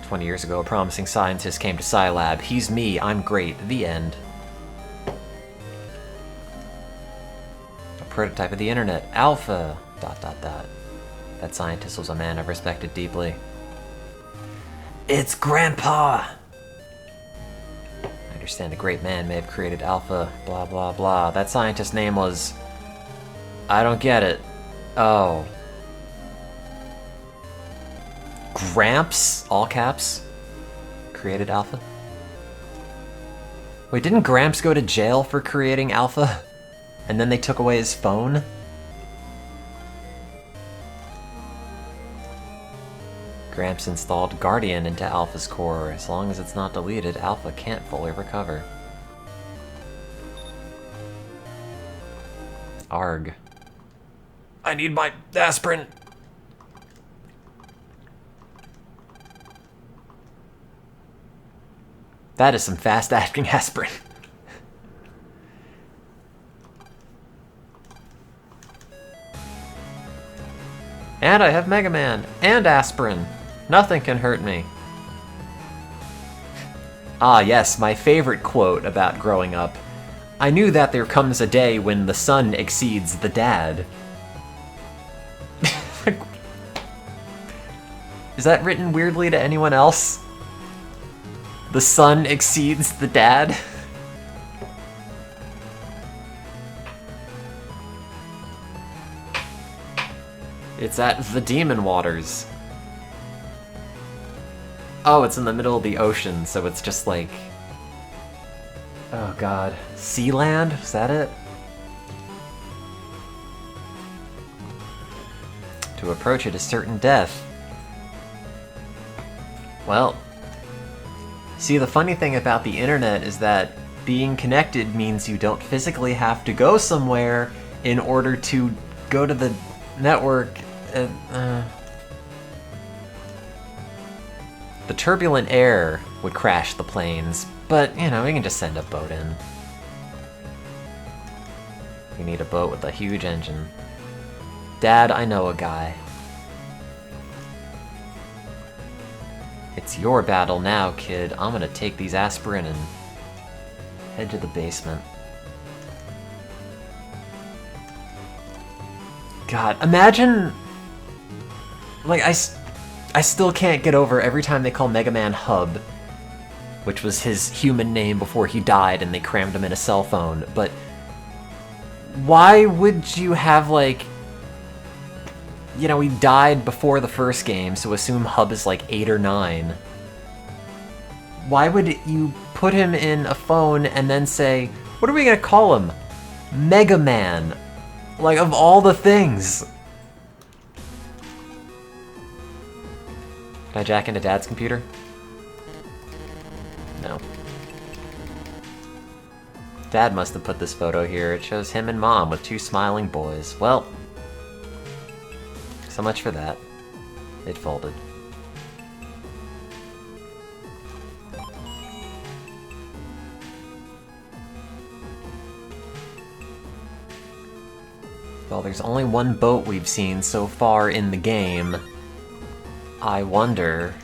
20 years ago, a promising scientist came to Psi Lab. He's me, I'm great. The end. Prototype of the internet, Alpha, ... That scientist was a man I've respected deeply. It's Grandpa! I understand a great man may have created Alpha, blah blah blah. That scientist's name was... I don't get it. Oh. Gramps, all caps, created Alpha? Wait, didn't Gramps go to jail for creating Alpha? And then they took away his phone? Gramps installed Guardian into Alpha's core. As long as it's not deleted, Alpha can't fully recover. Arg. I need my aspirin! That is some fast-acting aspirin. And I have Mega Man, and aspirin. Nothing can hurt me. Ah yes, my favorite quote about growing up. I knew that there comes a day when the son exceeds the dad. Is that written weirdly to anyone else? The son exceeds the dad? It's at the Demon Waters. Oh, it's in the middle of the ocean, so it's just like... Oh god. Sealand? Is that it? To approach it is certain death. Well... See, the funny thing about the internet is that being connected means you don't physically have to go somewhere in order to go to the network. The turbulent air would crash the planes, but, you know, we can just send a boat in. We need a boat with a huge engine. Dad, I know a guy. It's your battle now, kid. I'm gonna take these aspirin and head to the basement. God, imagine... Like, I still can't get over every time they call Mega Man Hub, which was his human name before he died and they crammed him in a cell phone, but... Why would you have, like... You know, he died before the first game, so assume Hub is like 8 or 9. Why would you put him in a phone and then say, what are we gonna call him? Mega Man. Like, of all the things. Can I jack into Dad's computer? No. Dad must have put this photo here. It shows him and Mom with 2 smiling boys. Well... So much for that. It folded. Well, there's only one boat we've seen so far in the game. I wonder...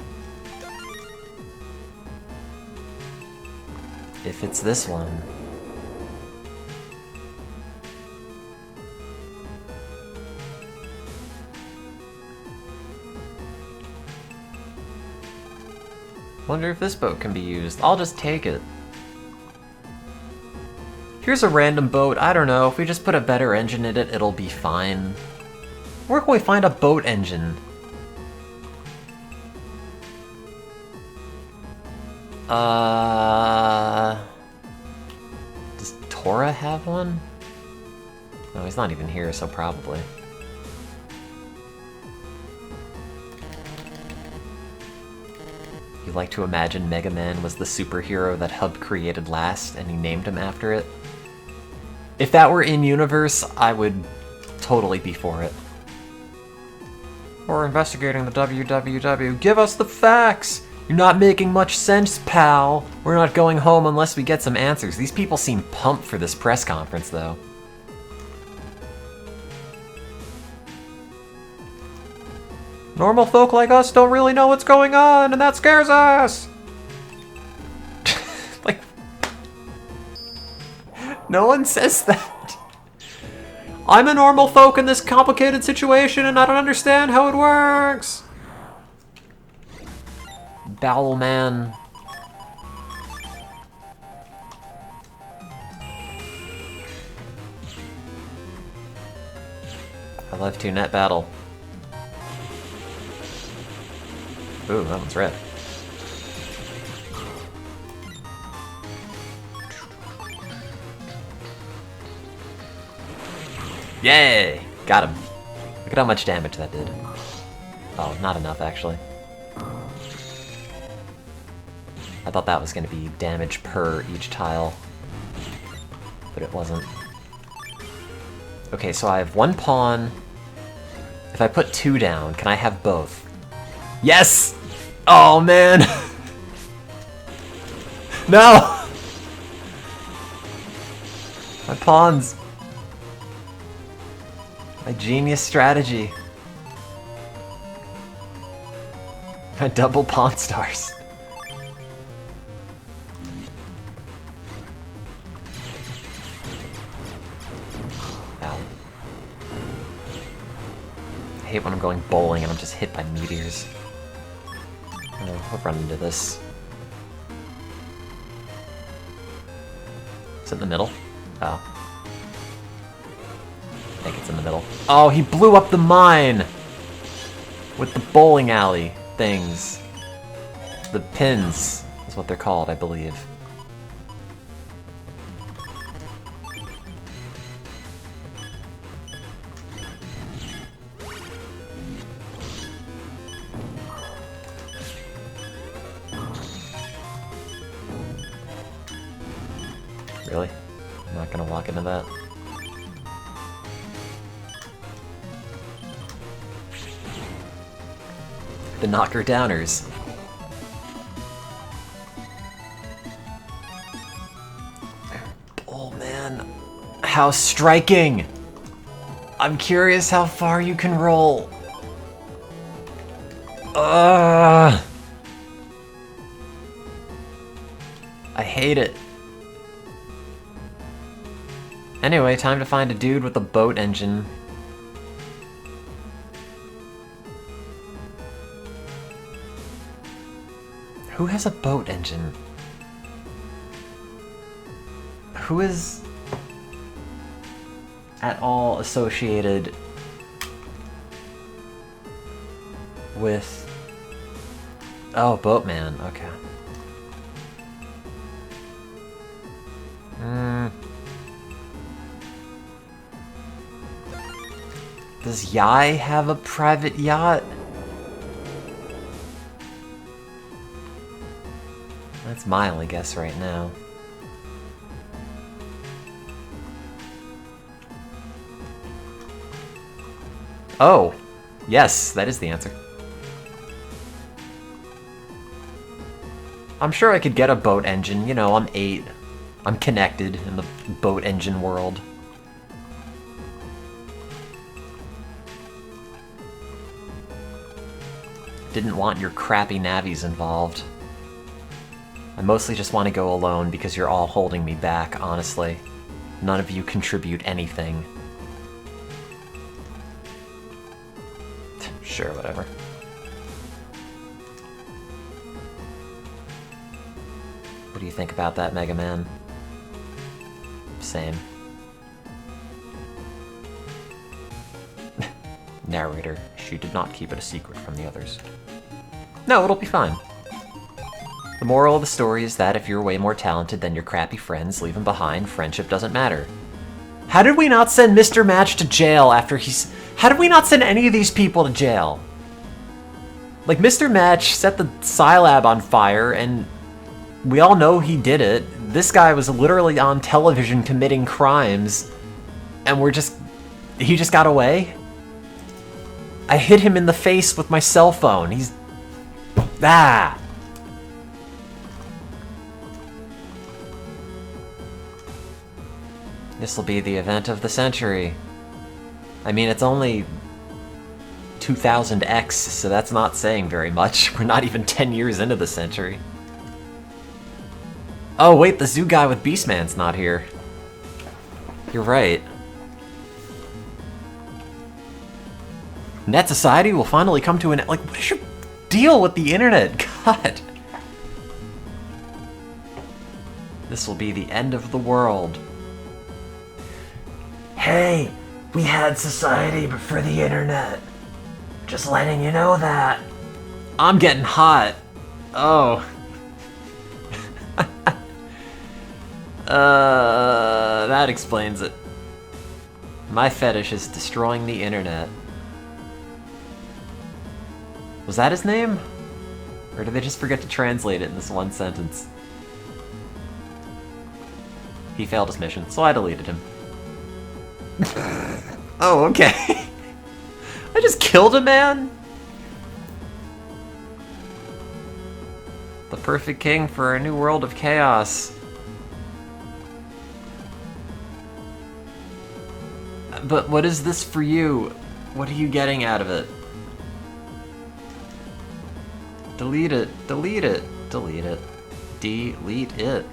if it's this one. Wonder if this boat can be used. I'll just take it. Here's a random boat. I don't know. If we just put a better engine in it, it'll be fine. Where can we find a boat engine? Does Tora have one? No, he's not even here, so probably. You like to imagine Mega Man was the superhero that Hub created last, and he named him after it? If that were in-universe, I would totally be for it. We're investigating the WWW. Give us the facts! You're not making much sense, pal. We're not going home unless we get some answers. These people seem pumped for this press conference, though. Normal folk like us don't really know what's going on, and that scares us! Like... No one says that. I'm a normal folk in this complicated situation, and I don't understand how it works! Bowel man. I love to net battle. Ooh, that one's red. Yay! Got him. Look at how much damage that did. Oh, not enough, actually. I thought that was going to be damage per each tile, but it wasn't. Okay, so I have 1 pawn. If I put 2 down, can I have both? Yes! Oh, man! No! My pawns. My genius strategy. My double pawn stars. Ow. I hate when I'm going bowling and I'm just hit by meteors. Oh, we'll run into this. Is it in the middle? Oh. I think it's in the middle. Oh, he blew up the mine! With the bowling alley things. The pins is what they're called, I believe. Really? I'm not gonna walk into that. The knocker downers. Oh man, how striking! I'm curious how far you can roll. I hate it. Anyway, time to find a dude with a boat engine. Who has a boat engine? Who is at all associated with... Oh, Boatman, okay. Does Yai have a private yacht? That's my only guess right now. Oh, yes, that is the answer. I'm sure I could get a boat engine. You know, I'm 8. I'm connected in the boat engine world. Didn't want your crappy navies involved. I mostly just want to go alone because you're all holding me back, honestly. None of you contribute anything. Sure, whatever. What do you think about that, Mega Man? Same. Narrator, she did not keep it a secret from the others. No, it'll be fine. The moral of the story is that if you're way more talented than your crappy friends, leave them behind, friendship doesn't matter. How did we not send Mr. Match to jail after he's... How did we not send any of these people to jail? Like, Mr. Match set the Scilab on fire, and we all know he did it. This guy was literally on television committing crimes, and he just got away? I hit him in the face with my cell phone. He's... Ah! This'll be the event of the century. I mean, it's only 2000X, so that's not saying very much. We're not even 10 years into the century. Oh wait, the zoo guy with Beastman's not here. You're right. Net society will finally come to an... Like, what is your deal with the internet? God. This will be the end of the world. Hey, we had society before the internet. Just letting you know that. I'm getting hot. Oh. That explains it. My fetish is destroying the internet. Was that his name? Or did they just forget to translate it in this one sentence? He failed his mission, so I deleted him. Oh, okay. I just killed a man? The perfect king for a new world of chaos. But what is this for you? What are you getting out of it? Delete it. Delete it. Delete it. Delete it.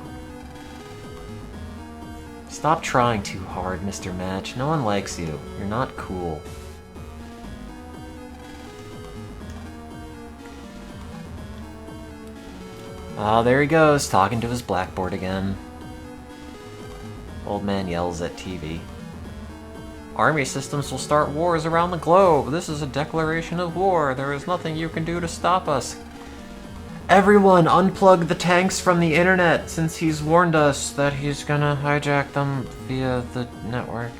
Stop trying too hard, Mr. Match. No one likes you. You're not cool. Oh, there he goes, talking to his blackboard again. Old man yells at TV. Army systems will start wars around the globe. This is a declaration of war. There is nothing you can do to stop us. Everyone, unplug the tanks from the internet, since he's warned us that he's gonna hijack them via the network.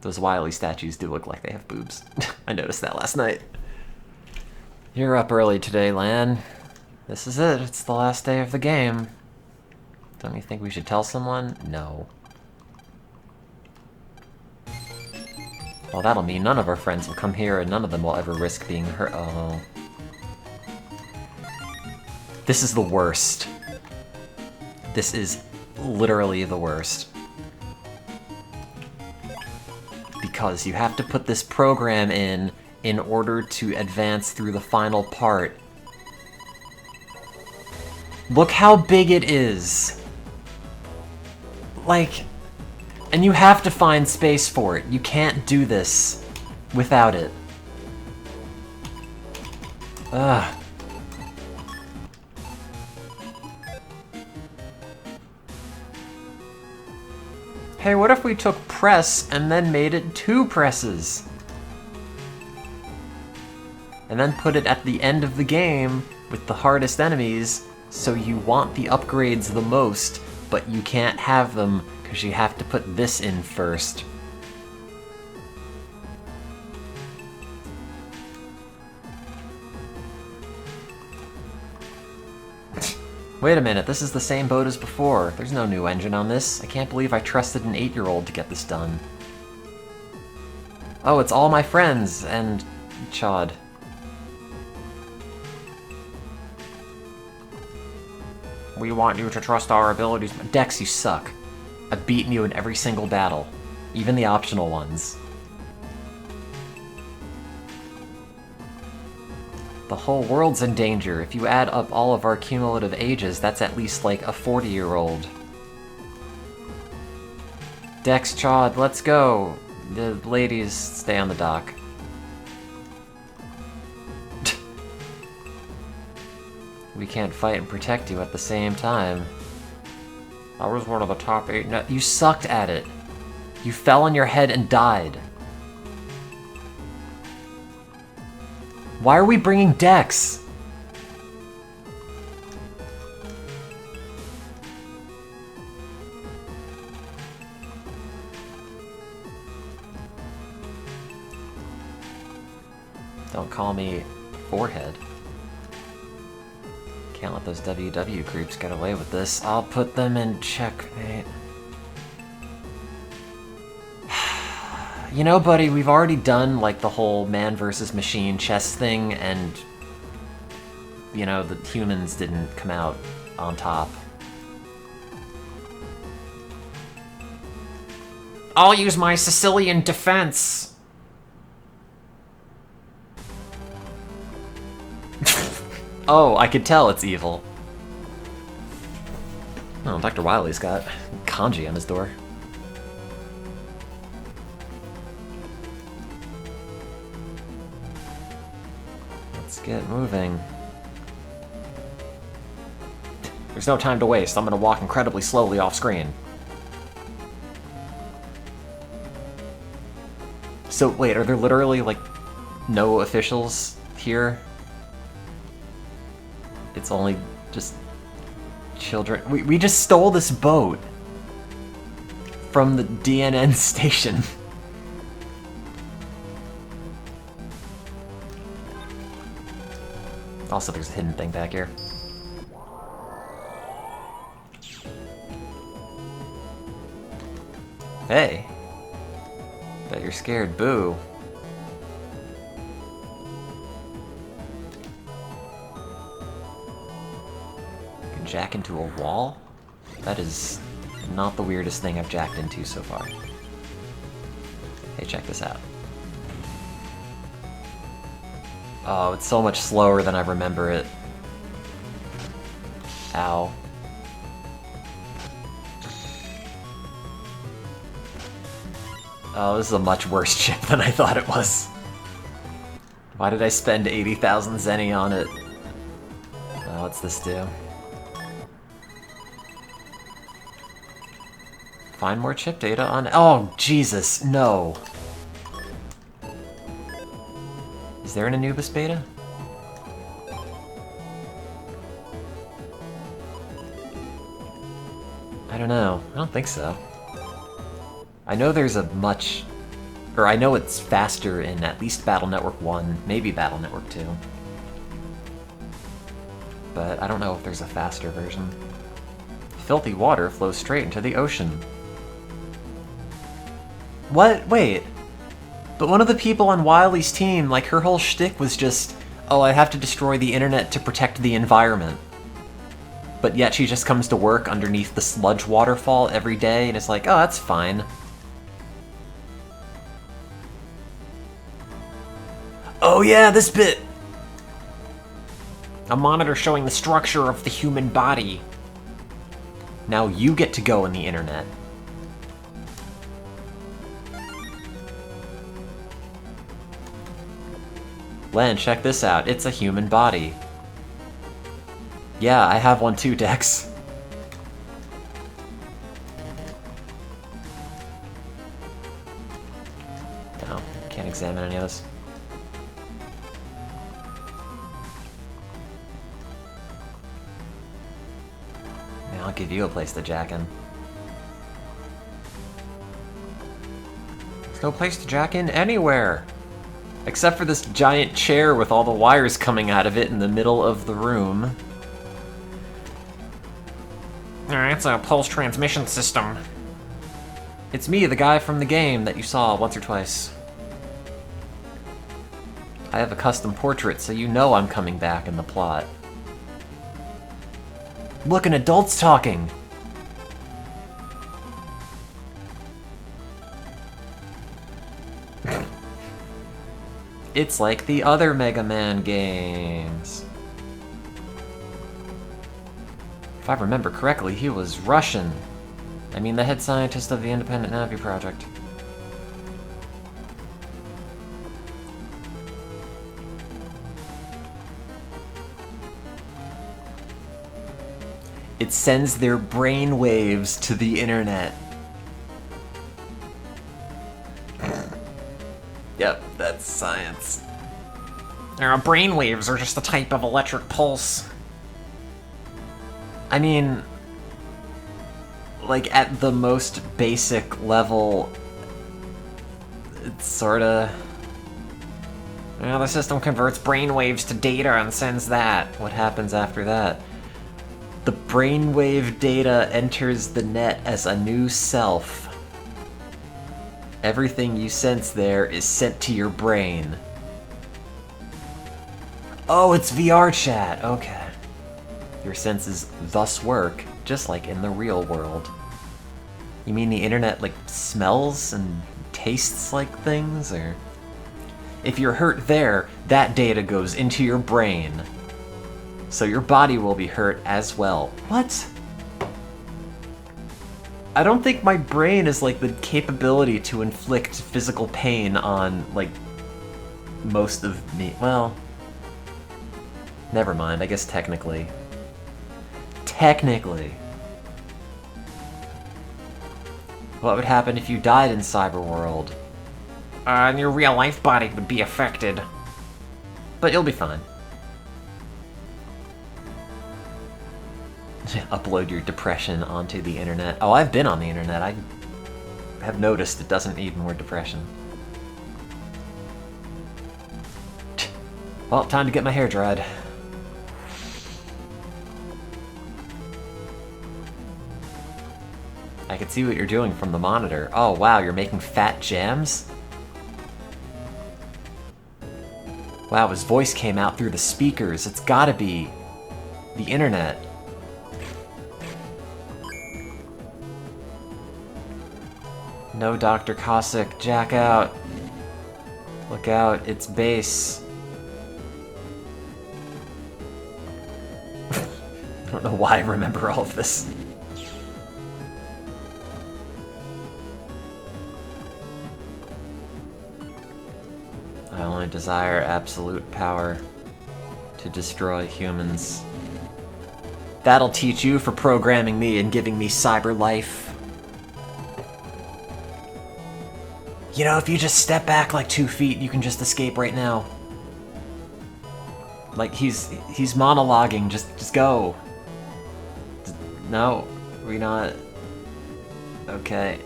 Those Wily statues do look like they have boobs. I noticed that last night. You're up early today, Lan. This is it. It's the last day of the game. Don't you think we should tell someone? No. Well, that'll mean none of our friends will come here and none of them will ever risk being hurt. Oh. This is the worst. This is literally the worst. Because you have to put this program in order to advance through the final part. Look how big it is. Like, and you have to find space for it. You can't do this without it. Ugh. Hey, what if we took press and then made it 2 presses? And then put it at the end of the game with the hardest enemies, so you want the upgrades the most, but you can't have them because you have to put this in first. Wait a minute, this is the same boat as before. There's no new engine on this. I can't believe I trusted an 8-year-old to get this done. Oh, it's all my friends, and Chod. We want you to trust our abilities. Dex, you suck. I've beaten you in every single battle. Even the optional ones. The whole world's in danger. If you add up all of our cumulative ages, that's at least like a 40-year-old. Dex, Chod, let's go. The ladies stay on the dock. We can't fight and protect you at the same time. I was one of the top 8. No, you sucked at it. You fell on your head and died. Why are we bringing Dex? Don't call me forehead. Can't let those WW creeps get away with this. I'll put them in checkmate. You know, buddy, we've already done, like, the whole man versus machine chess thing, and, you know, the humans didn't come out on top. I'll use my Sicilian defense! Oh, I could tell it's evil. Oh, Dr. Wily's got kanji on his door. Let's get moving. There's no time to waste. I'm gonna walk incredibly slowly off screen. So, wait, are there literally, like, no officials here? It's only just children. We just stole this boat from the DNN station. Also, there's a hidden thing back here. Hey. Bet you're scared, boo. Jack into a wall? That is not the weirdest thing I've jacked into so far. Hey, check this out. Oh, it's so much slower than I remember it. Ow. Oh, this is a much worse chip than I thought it was. Why did I spend 80,000 zenny on it? Oh, what's this do? Find more chip data on... Oh, Jesus, no. Is there an Anubis beta? I don't know. I don't think so. I know there's a much... Or I know it's faster in at least Battle Network 1, maybe Battle Network 2. But I don't know if there's a faster version. Filthy water flows straight into the ocean. What? Wait. But one of the people on Wily's team, like, her whole shtick was just, oh, I have to destroy the internet to protect the environment. But yet she just comes to work underneath the sludge waterfall every day and is like, oh, that's fine. Oh yeah, this bit! A monitor showing the structure of the human body. Now you get to go on the internet. Len, check this out. It's a human body. Yeah, I have one too, Dex. No, can't examine any of this. Yeah, I'll give you a place to jack in. There's no place to jack in anywhere! Except for this giant chair with all the wires coming out of it in the middle of the room. It's a pulse transmission system. It's me, the guy from the game that you saw once or twice. I have a custom portrait, so you know I'm coming back in the plot. Look, an adult's talking! It's like the other Mega Man games. If I remember correctly, he was Russian. I mean, the head scientist of the Independent Navi Project. It sends their brain waves to the internet. Yep, that's science. Brainwaves are just a type of electric pulse. I mean, like, at the most basic level, it's sorta... The system converts brainwaves to data and sends that. What happens after that? The brainwave data enters the net as a new self. Everything you sense there is sent to your brain. Oh, it's VR chat, okay. Your senses thus work, just like in the real world. You mean the internet, like, smells and tastes like things, or? If you're hurt there, that data goes into your brain. So your body will be hurt as well. What? I don't think my brain has, like, the capability to inflict physical pain on, like, most of me. Well, never mind, I guess technically. Technically. What would happen if you died in Cyberworld? And your real life body would be affected. But you'll be fine. Upload your depression onto the internet. Oh, I've been on the internet. I have noticed it doesn't need more depression. Well, time to get my hair dried. I can see what you're doing from the monitor. Oh, wow, you're making fat jams? Wow, his voice came out through the speakers. It's gotta be the internet. No, Dr. Cossack, jack out. Look out, it's base. I don't know why I remember all of this. I only desire absolute power to destroy humans. That'll teach you for programming me and giving me cyber life. You know, if you just step back like 2 feet, you can just escape right now. Like, he's monologuing, just go. No, we not. Okay.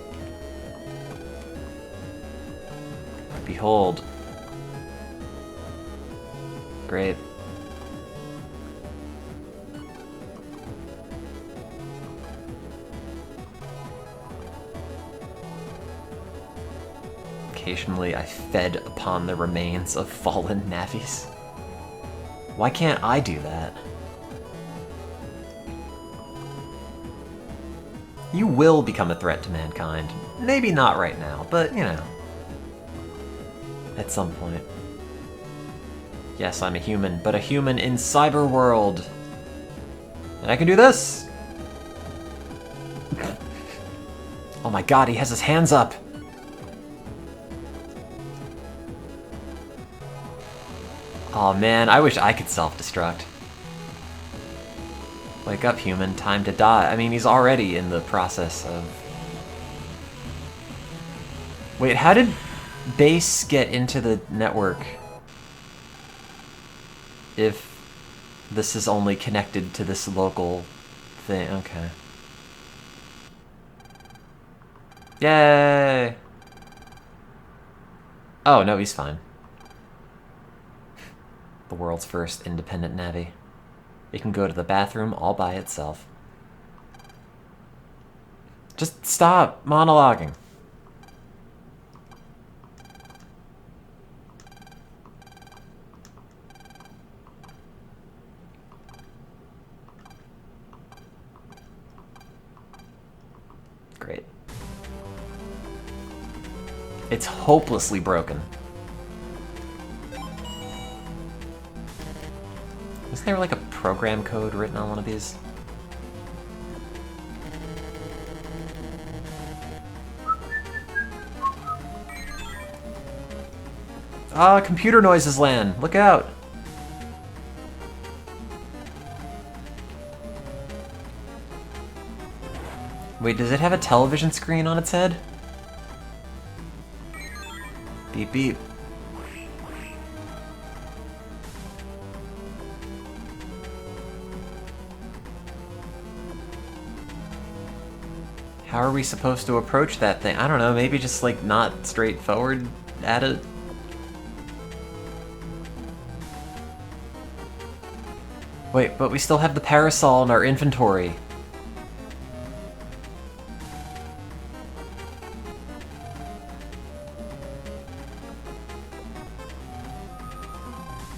Behold. Great. Occasionally, I fed upon the remains of fallen navies. Why can't I do that? You will become a threat to mankind. Maybe not right now, but, you know. At some point. Yes, I'm a human, but a human in cyber world. And I can do this! Oh my god, he has his hands up! Oh man, I wish I could self-destruct. Wake up, human. Time to die. I mean, he's already in the process of... Wait, how did base get into the network? If this is only connected to this local thing. Okay. Yay! Oh, no, he's fine. The world's first independent navvy. It can go to the bathroom all by itself. Just stop monologuing. Great. It's hopelessly broken. Is there like a program code written on one of these? Ah, computer noises land. Look out. Wait, does it have a television screen on its head? Beep beep. How are we supposed to approach that thing? I don't know, maybe just like not straightforward at it? Wait, but we still have the parasol in our inventory.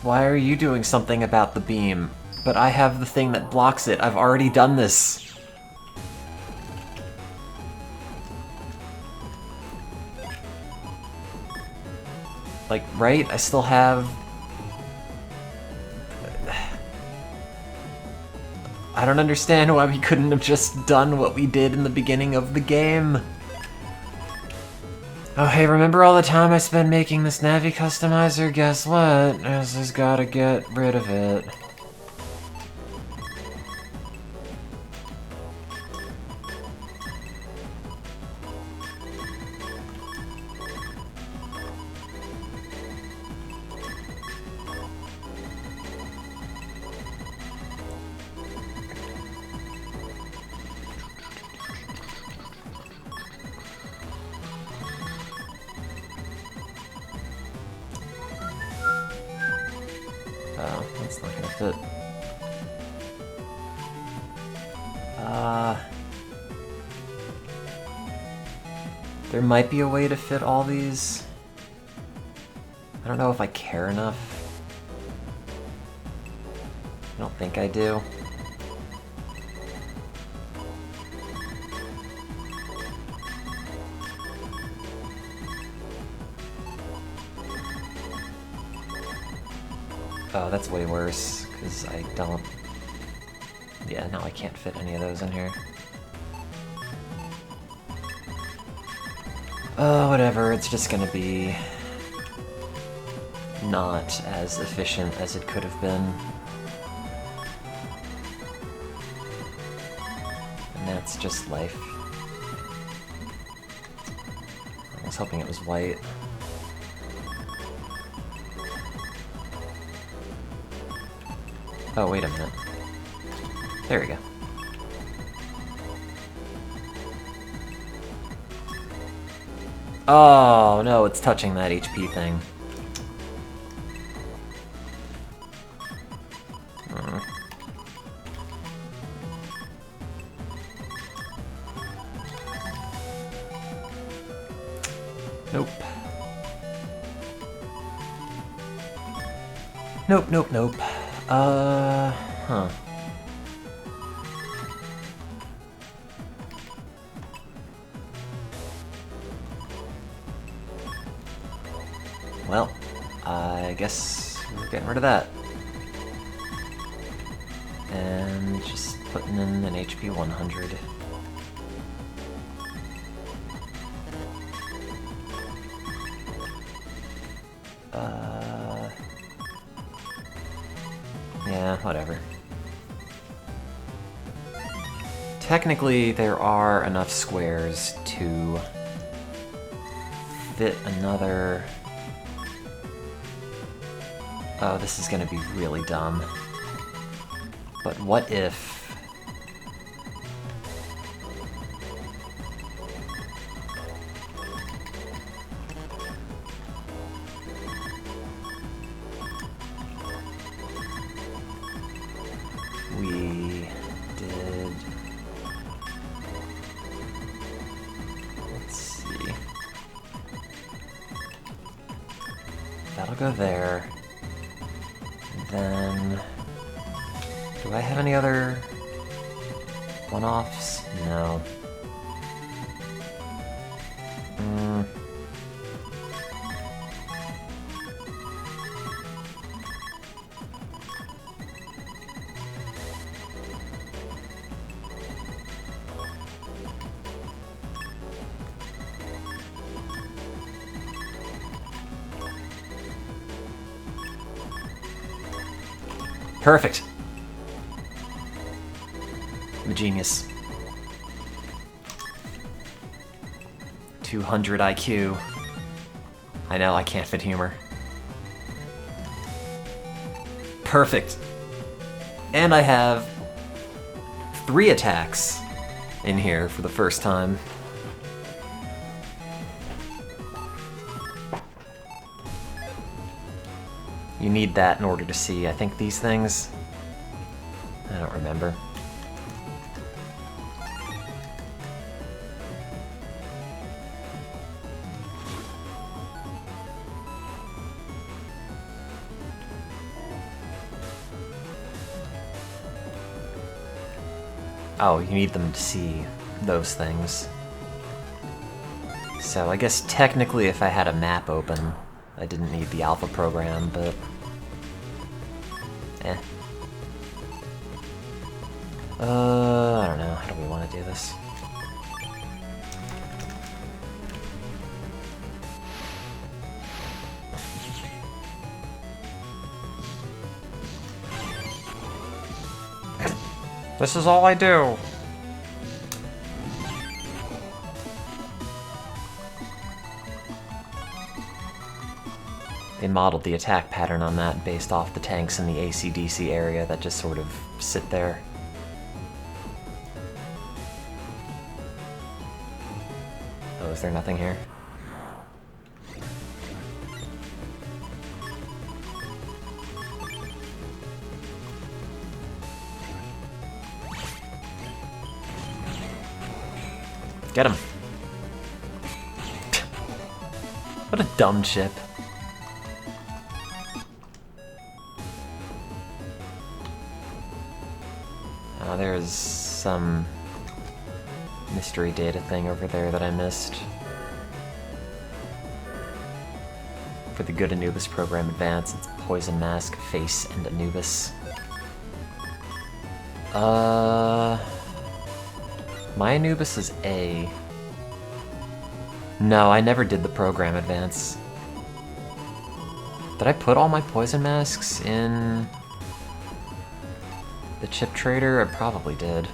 Why are you doing something about the beam? But I have the thing that blocks it. I've already done this. Like, right? I still have... I don't understand why we couldn't have just done what we did in the beginning of the game. Oh, hey, remember all the time I spent making this Navi customizer? Guess what? This has gotta get rid of it. Oh, that's not gonna fit. There might be a way to fit all these. I don't know if I care enough. I don't think I do. Oh, that's way worse, because I don't... Yeah, no, I can't fit any of those in here. Oh, whatever, it's just gonna be... not as efficient as it could have been. And that's just life. I was hoping it was white. Oh, wait a minute. There we go. Oh, no, it's touching that HP thing. Nope. Nope, nope, nope. Huh. Well, I guess we're getting rid of that. And just putting in an HP 100. Yeah, whatever. Technically, there are enough squares to fit another... Oh, this is gonna be really dumb. But what if... we did... Let's see... That'll go there. And then... Do I have any other one-offs? No. Perfect. I'm a genius. 200 IQ. I know, I can't fit humor. Perfect. And I have 3 attacks in here for the first time. You need that in order to see, I think, these things. I don't remember. Oh, you need them to see those things. So I guess technically if I had a map open, I didn't need the alpha program, but... eh. I don't know. How do we want to do this? This is all I do. They modeled the attack pattern on that based off the tanks in the AC/DC area that just sort of sit there. Oh, is there nothing here? Get him. What a dumb chip. There's some mystery data thing over there that I missed. For the Good Anubis program advance, it's Poison Mask, Face, and Anubis. My Anubis is A. No, I never did the program advance. Did I put all my Poison Masks in the chip trader? I probably did.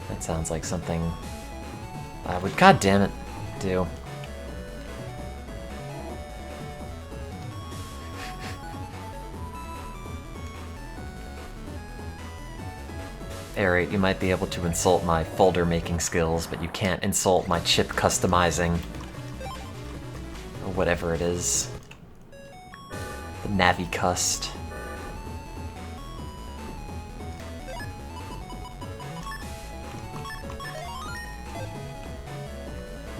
That sounds like something I would... God damn it. do. Aerate, you might be able to insult my folder making skills, but you can't insult my chip customizing. Or whatever it is. The Navi-cust.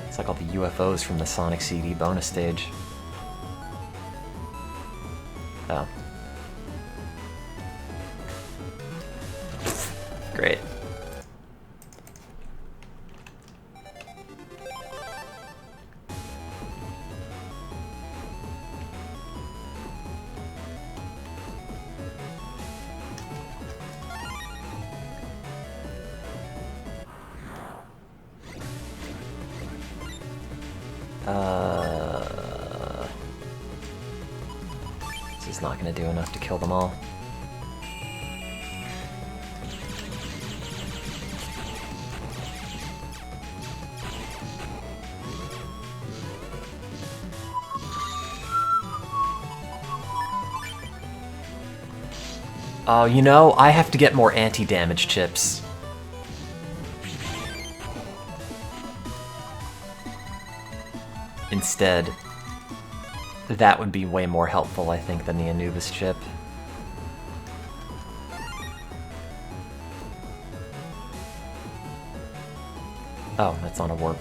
It's like all the UFOs from the Sonic CD bonus stage. Oh. Great. This is not gonna do enough to kill them all. Oh, you know, I have to get more anti-damage chips. Instead. That would be way more helpful, I think, than the Anubis chip. Oh, that's on a warp.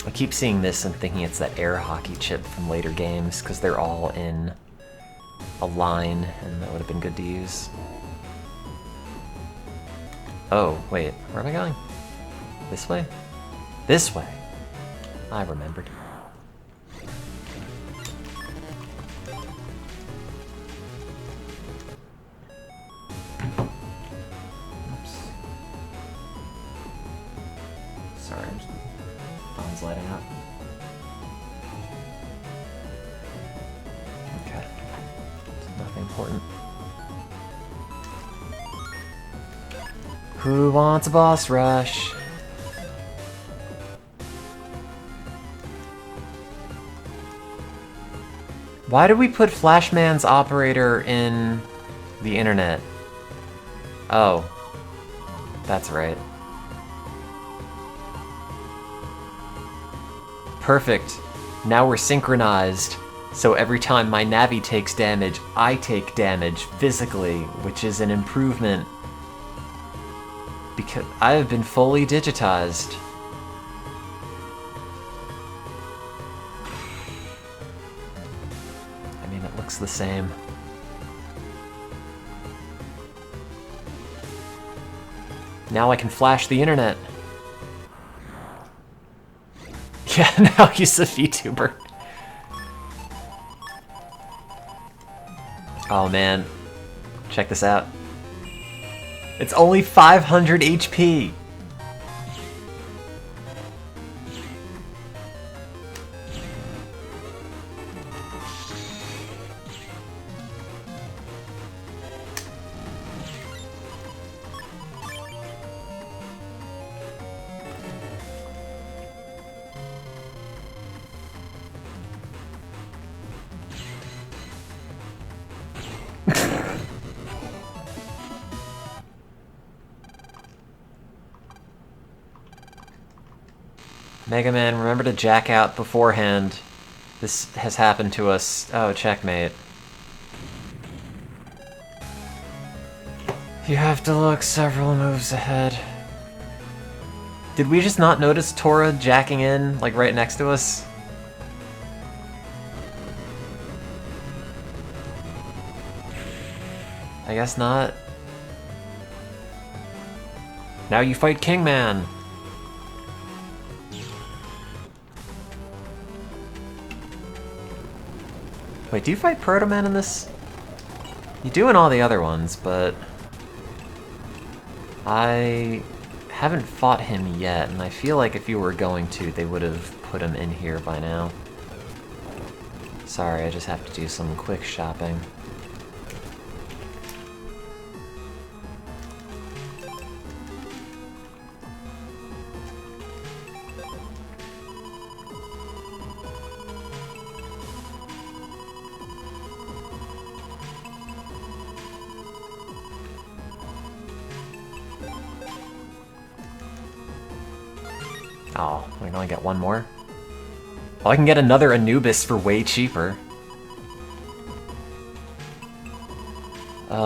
I keep seeing this and thinking it's that air hockey chip from later games, because they're all in a line, and that would have been good to use. Oh, wait, where am I going? This way? This way! I remembered. Oops. Sorry, phone's lighting up. Okay. Nothing important. Who wants a boss rush? Why did we put Flashman's operator in the internet? Oh. That's right. Perfect. Now we're synchronized. So every time my Navi takes damage, I take damage physically, which is an improvement. Because I have been fully digitized. I mean, it looks the same. Now I can flash the internet. Yeah, now he's a VTuber. Oh man, check this out. It's only 500 HP! Mega Man, remember to jack out beforehand. This has happened to us. Oh, checkmate. You have to look several moves ahead. Did we just not notice Tora jacking in, like, right next to us? I guess not. Now you fight Kingman! Wait, do you fight Proto Man in this? You do in all the other ones, but I haven't fought him yet, and I feel like if you were going to, they would have put him in here by now. Sorry, I just have to do some quick shopping. Oh, we can only get one more? Oh, I can get another Anubis for way cheaper. Do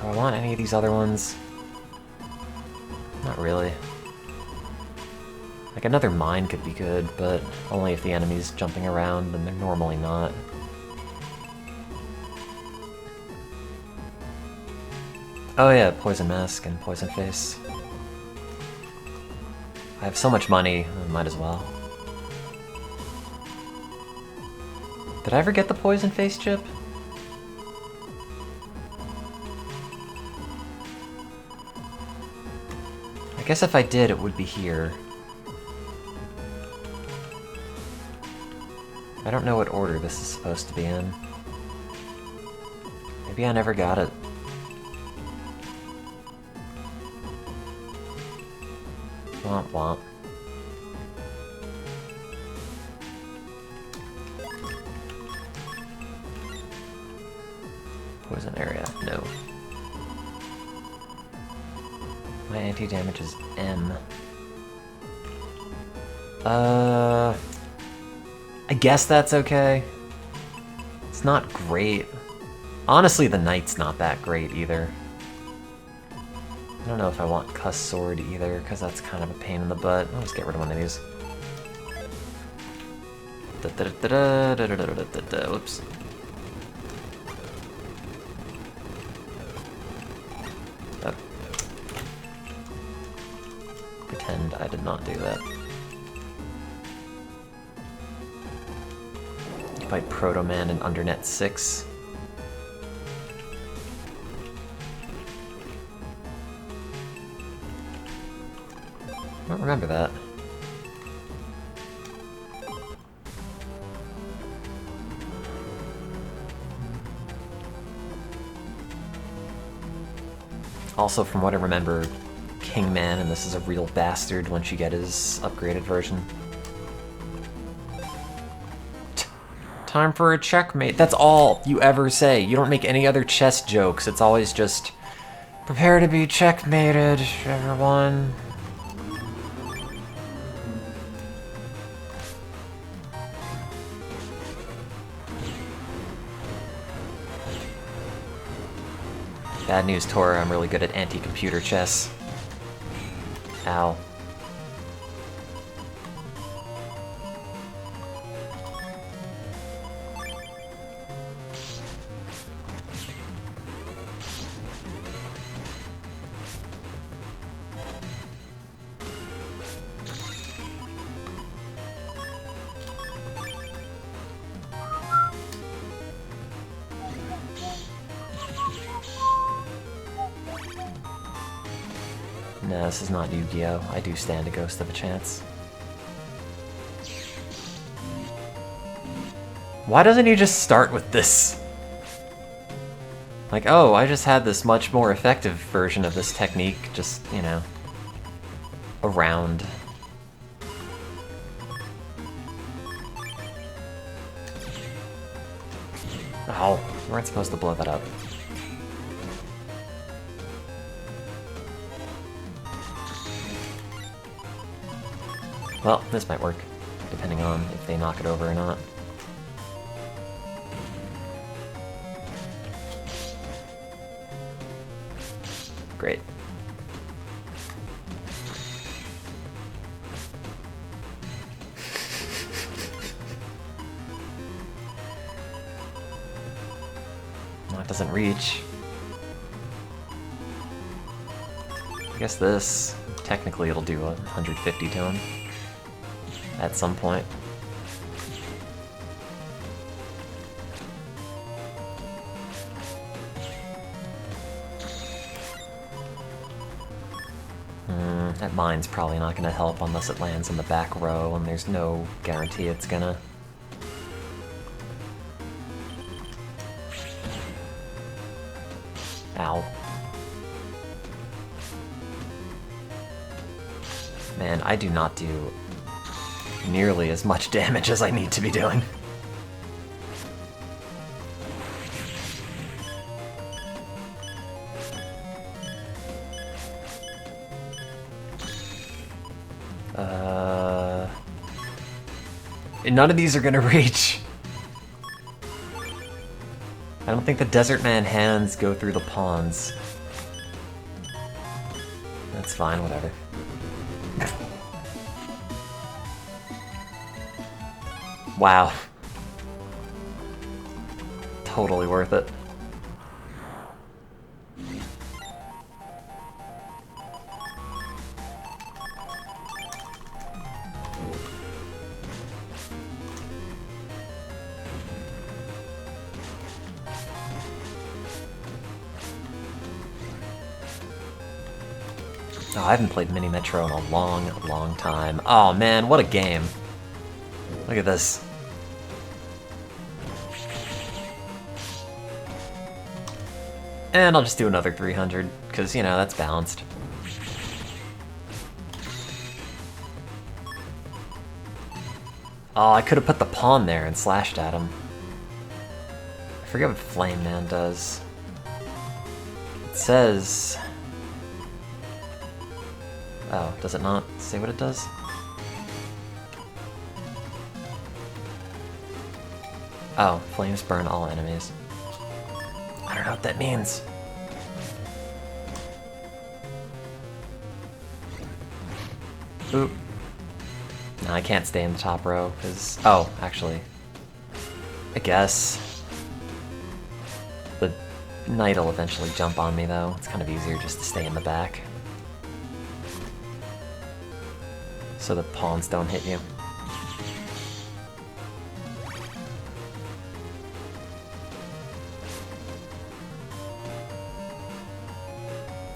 I want any of these other ones? Not really. Like, another mine could be good, but only if the enemy's jumping around, and they're normally not. Oh yeah, Poison Mask and Poison Face. I have so much money, I might as well. Did I ever get the Poison Face chip? I guess if I did, it would be here. I don't know what order this is supposed to be in. Maybe I never got it. Womp womp. Poison area, no. My anti-damage is M. I guess that's okay. It's not great. Honestly, the knight's not that great either. I don't know if I want Cuss Sword either, because that's kind of a pain in the butt. I'll just get rid of one of these. Whoops. Pretend I did not do that. Fight Proto Man in Undernet 6. I don't remember that. Also, from what I remember, Kingman, and this is a real bastard once you get his upgraded version. Time for a checkmate. That's all you ever say. You don't make any other chess jokes. It's always just, prepare to be checkmated, everyone. Bad news, Tora. I'm really good at anti-computer chess. Ow. No, this is not Yu-Gi-Oh! I do stand a ghost of a chance. Why doesn't he just start with this? Like, oh, I just had this much more effective version of this technique, just, you know, around. Oh, we weren't supposed to blow that up. Well, this might work, depending on if they knock it over or not. Great. No, it doesn't reach. I guess this, technically it'll do 150 to him. At some point. That mine's probably not gonna help unless it lands in the back row, and there's no guarantee it's gonna. Ow. Man, I do not do nearly as much damage as I need to be doing. None of these are gonna reach. I don't think the Desert Man hands go through the ponds. That's fine, whatever. Wow. Totally worth it. Oh, I haven't played Mini Metro in a long, long time. Oh man, what a game. Look at this. And I'll just do another 300, because, you know, that's balanced. Oh, I could have put the pawn there and slashed at him. I forget what Flame Man does. It says... Oh, does it not say what it does? Oh, flames burn all enemies. I don't know what that means. Oop. No, I can't stay in the top row, because... Oh, actually. I guess. The knight will eventually jump on me, though. It's kind of easier just to stay in the back. So the pawns don't hit you.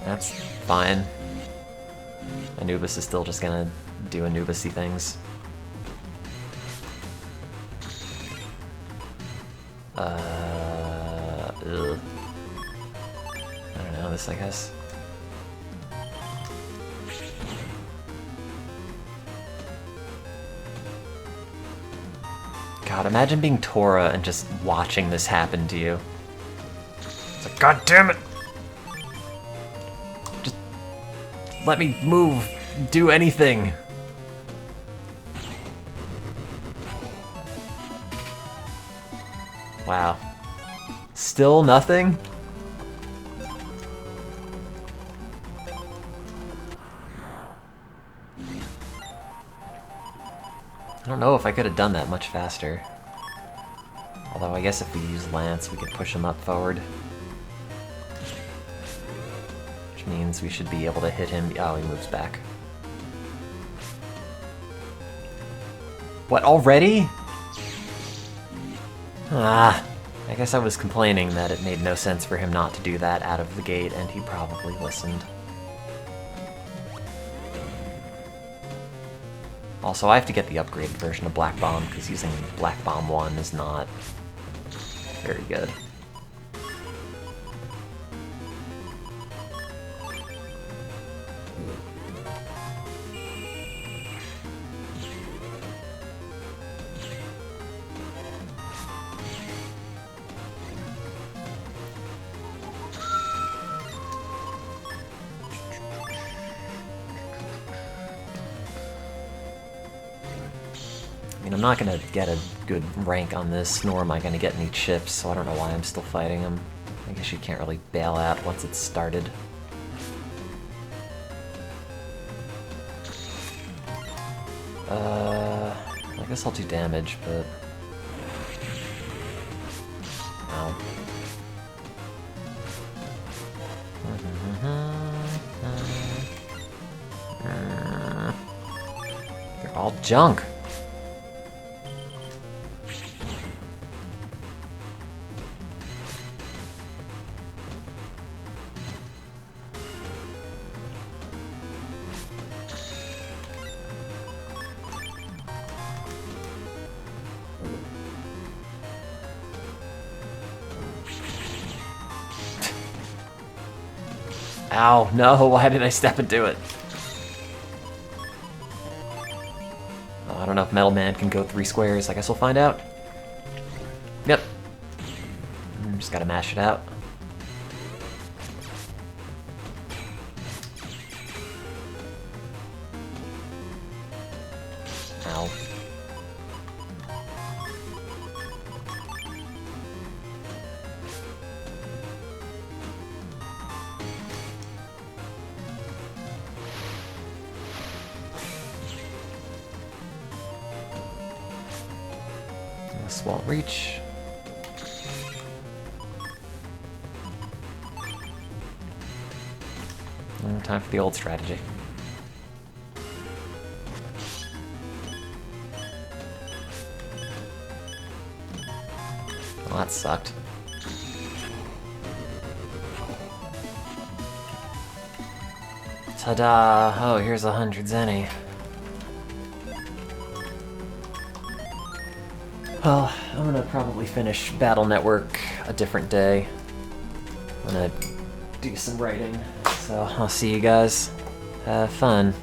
That's fine. Anubis is still just gonna do Anubis-y things. Ugh. I don't know, this I guess. God, imagine being Tora and just watching this happen to you. It's like, God damn it! Just let me move, do anything. Wow. Still nothing? I don't know if I could have done that much faster. Although I guess if we use Lance, we could push him up forward. Which means we should be able to hit him. Oh, he moves back. What, already? Ah, I guess I was complaining that it made no sense for him not to do that out of the gate, and he probably listened. Also, I have to get the upgraded version of Black Bomb, because using Black Bomb 1 is not very good. I'm not gonna get a good rank on this, nor am I gonna get any chips, so I don't know why I'm still fighting him. I guess you can't really bail out once it's started. I guess I'll do damage, but... Ow. They're all junk! Ow, no, why did I step into it? Oh, I don't know if Metal Man can go 3 squares. I guess we'll find out. Yep. Just gotta mash it out. Ow. This won't reach. Time for the old strategy. Well, that sucked. Ta-da! Oh, here's 100 zenny. Well, I'm gonna probably finish Battle Network a different day. I'm gonna do some writing, so I'll see you guys. Have fun.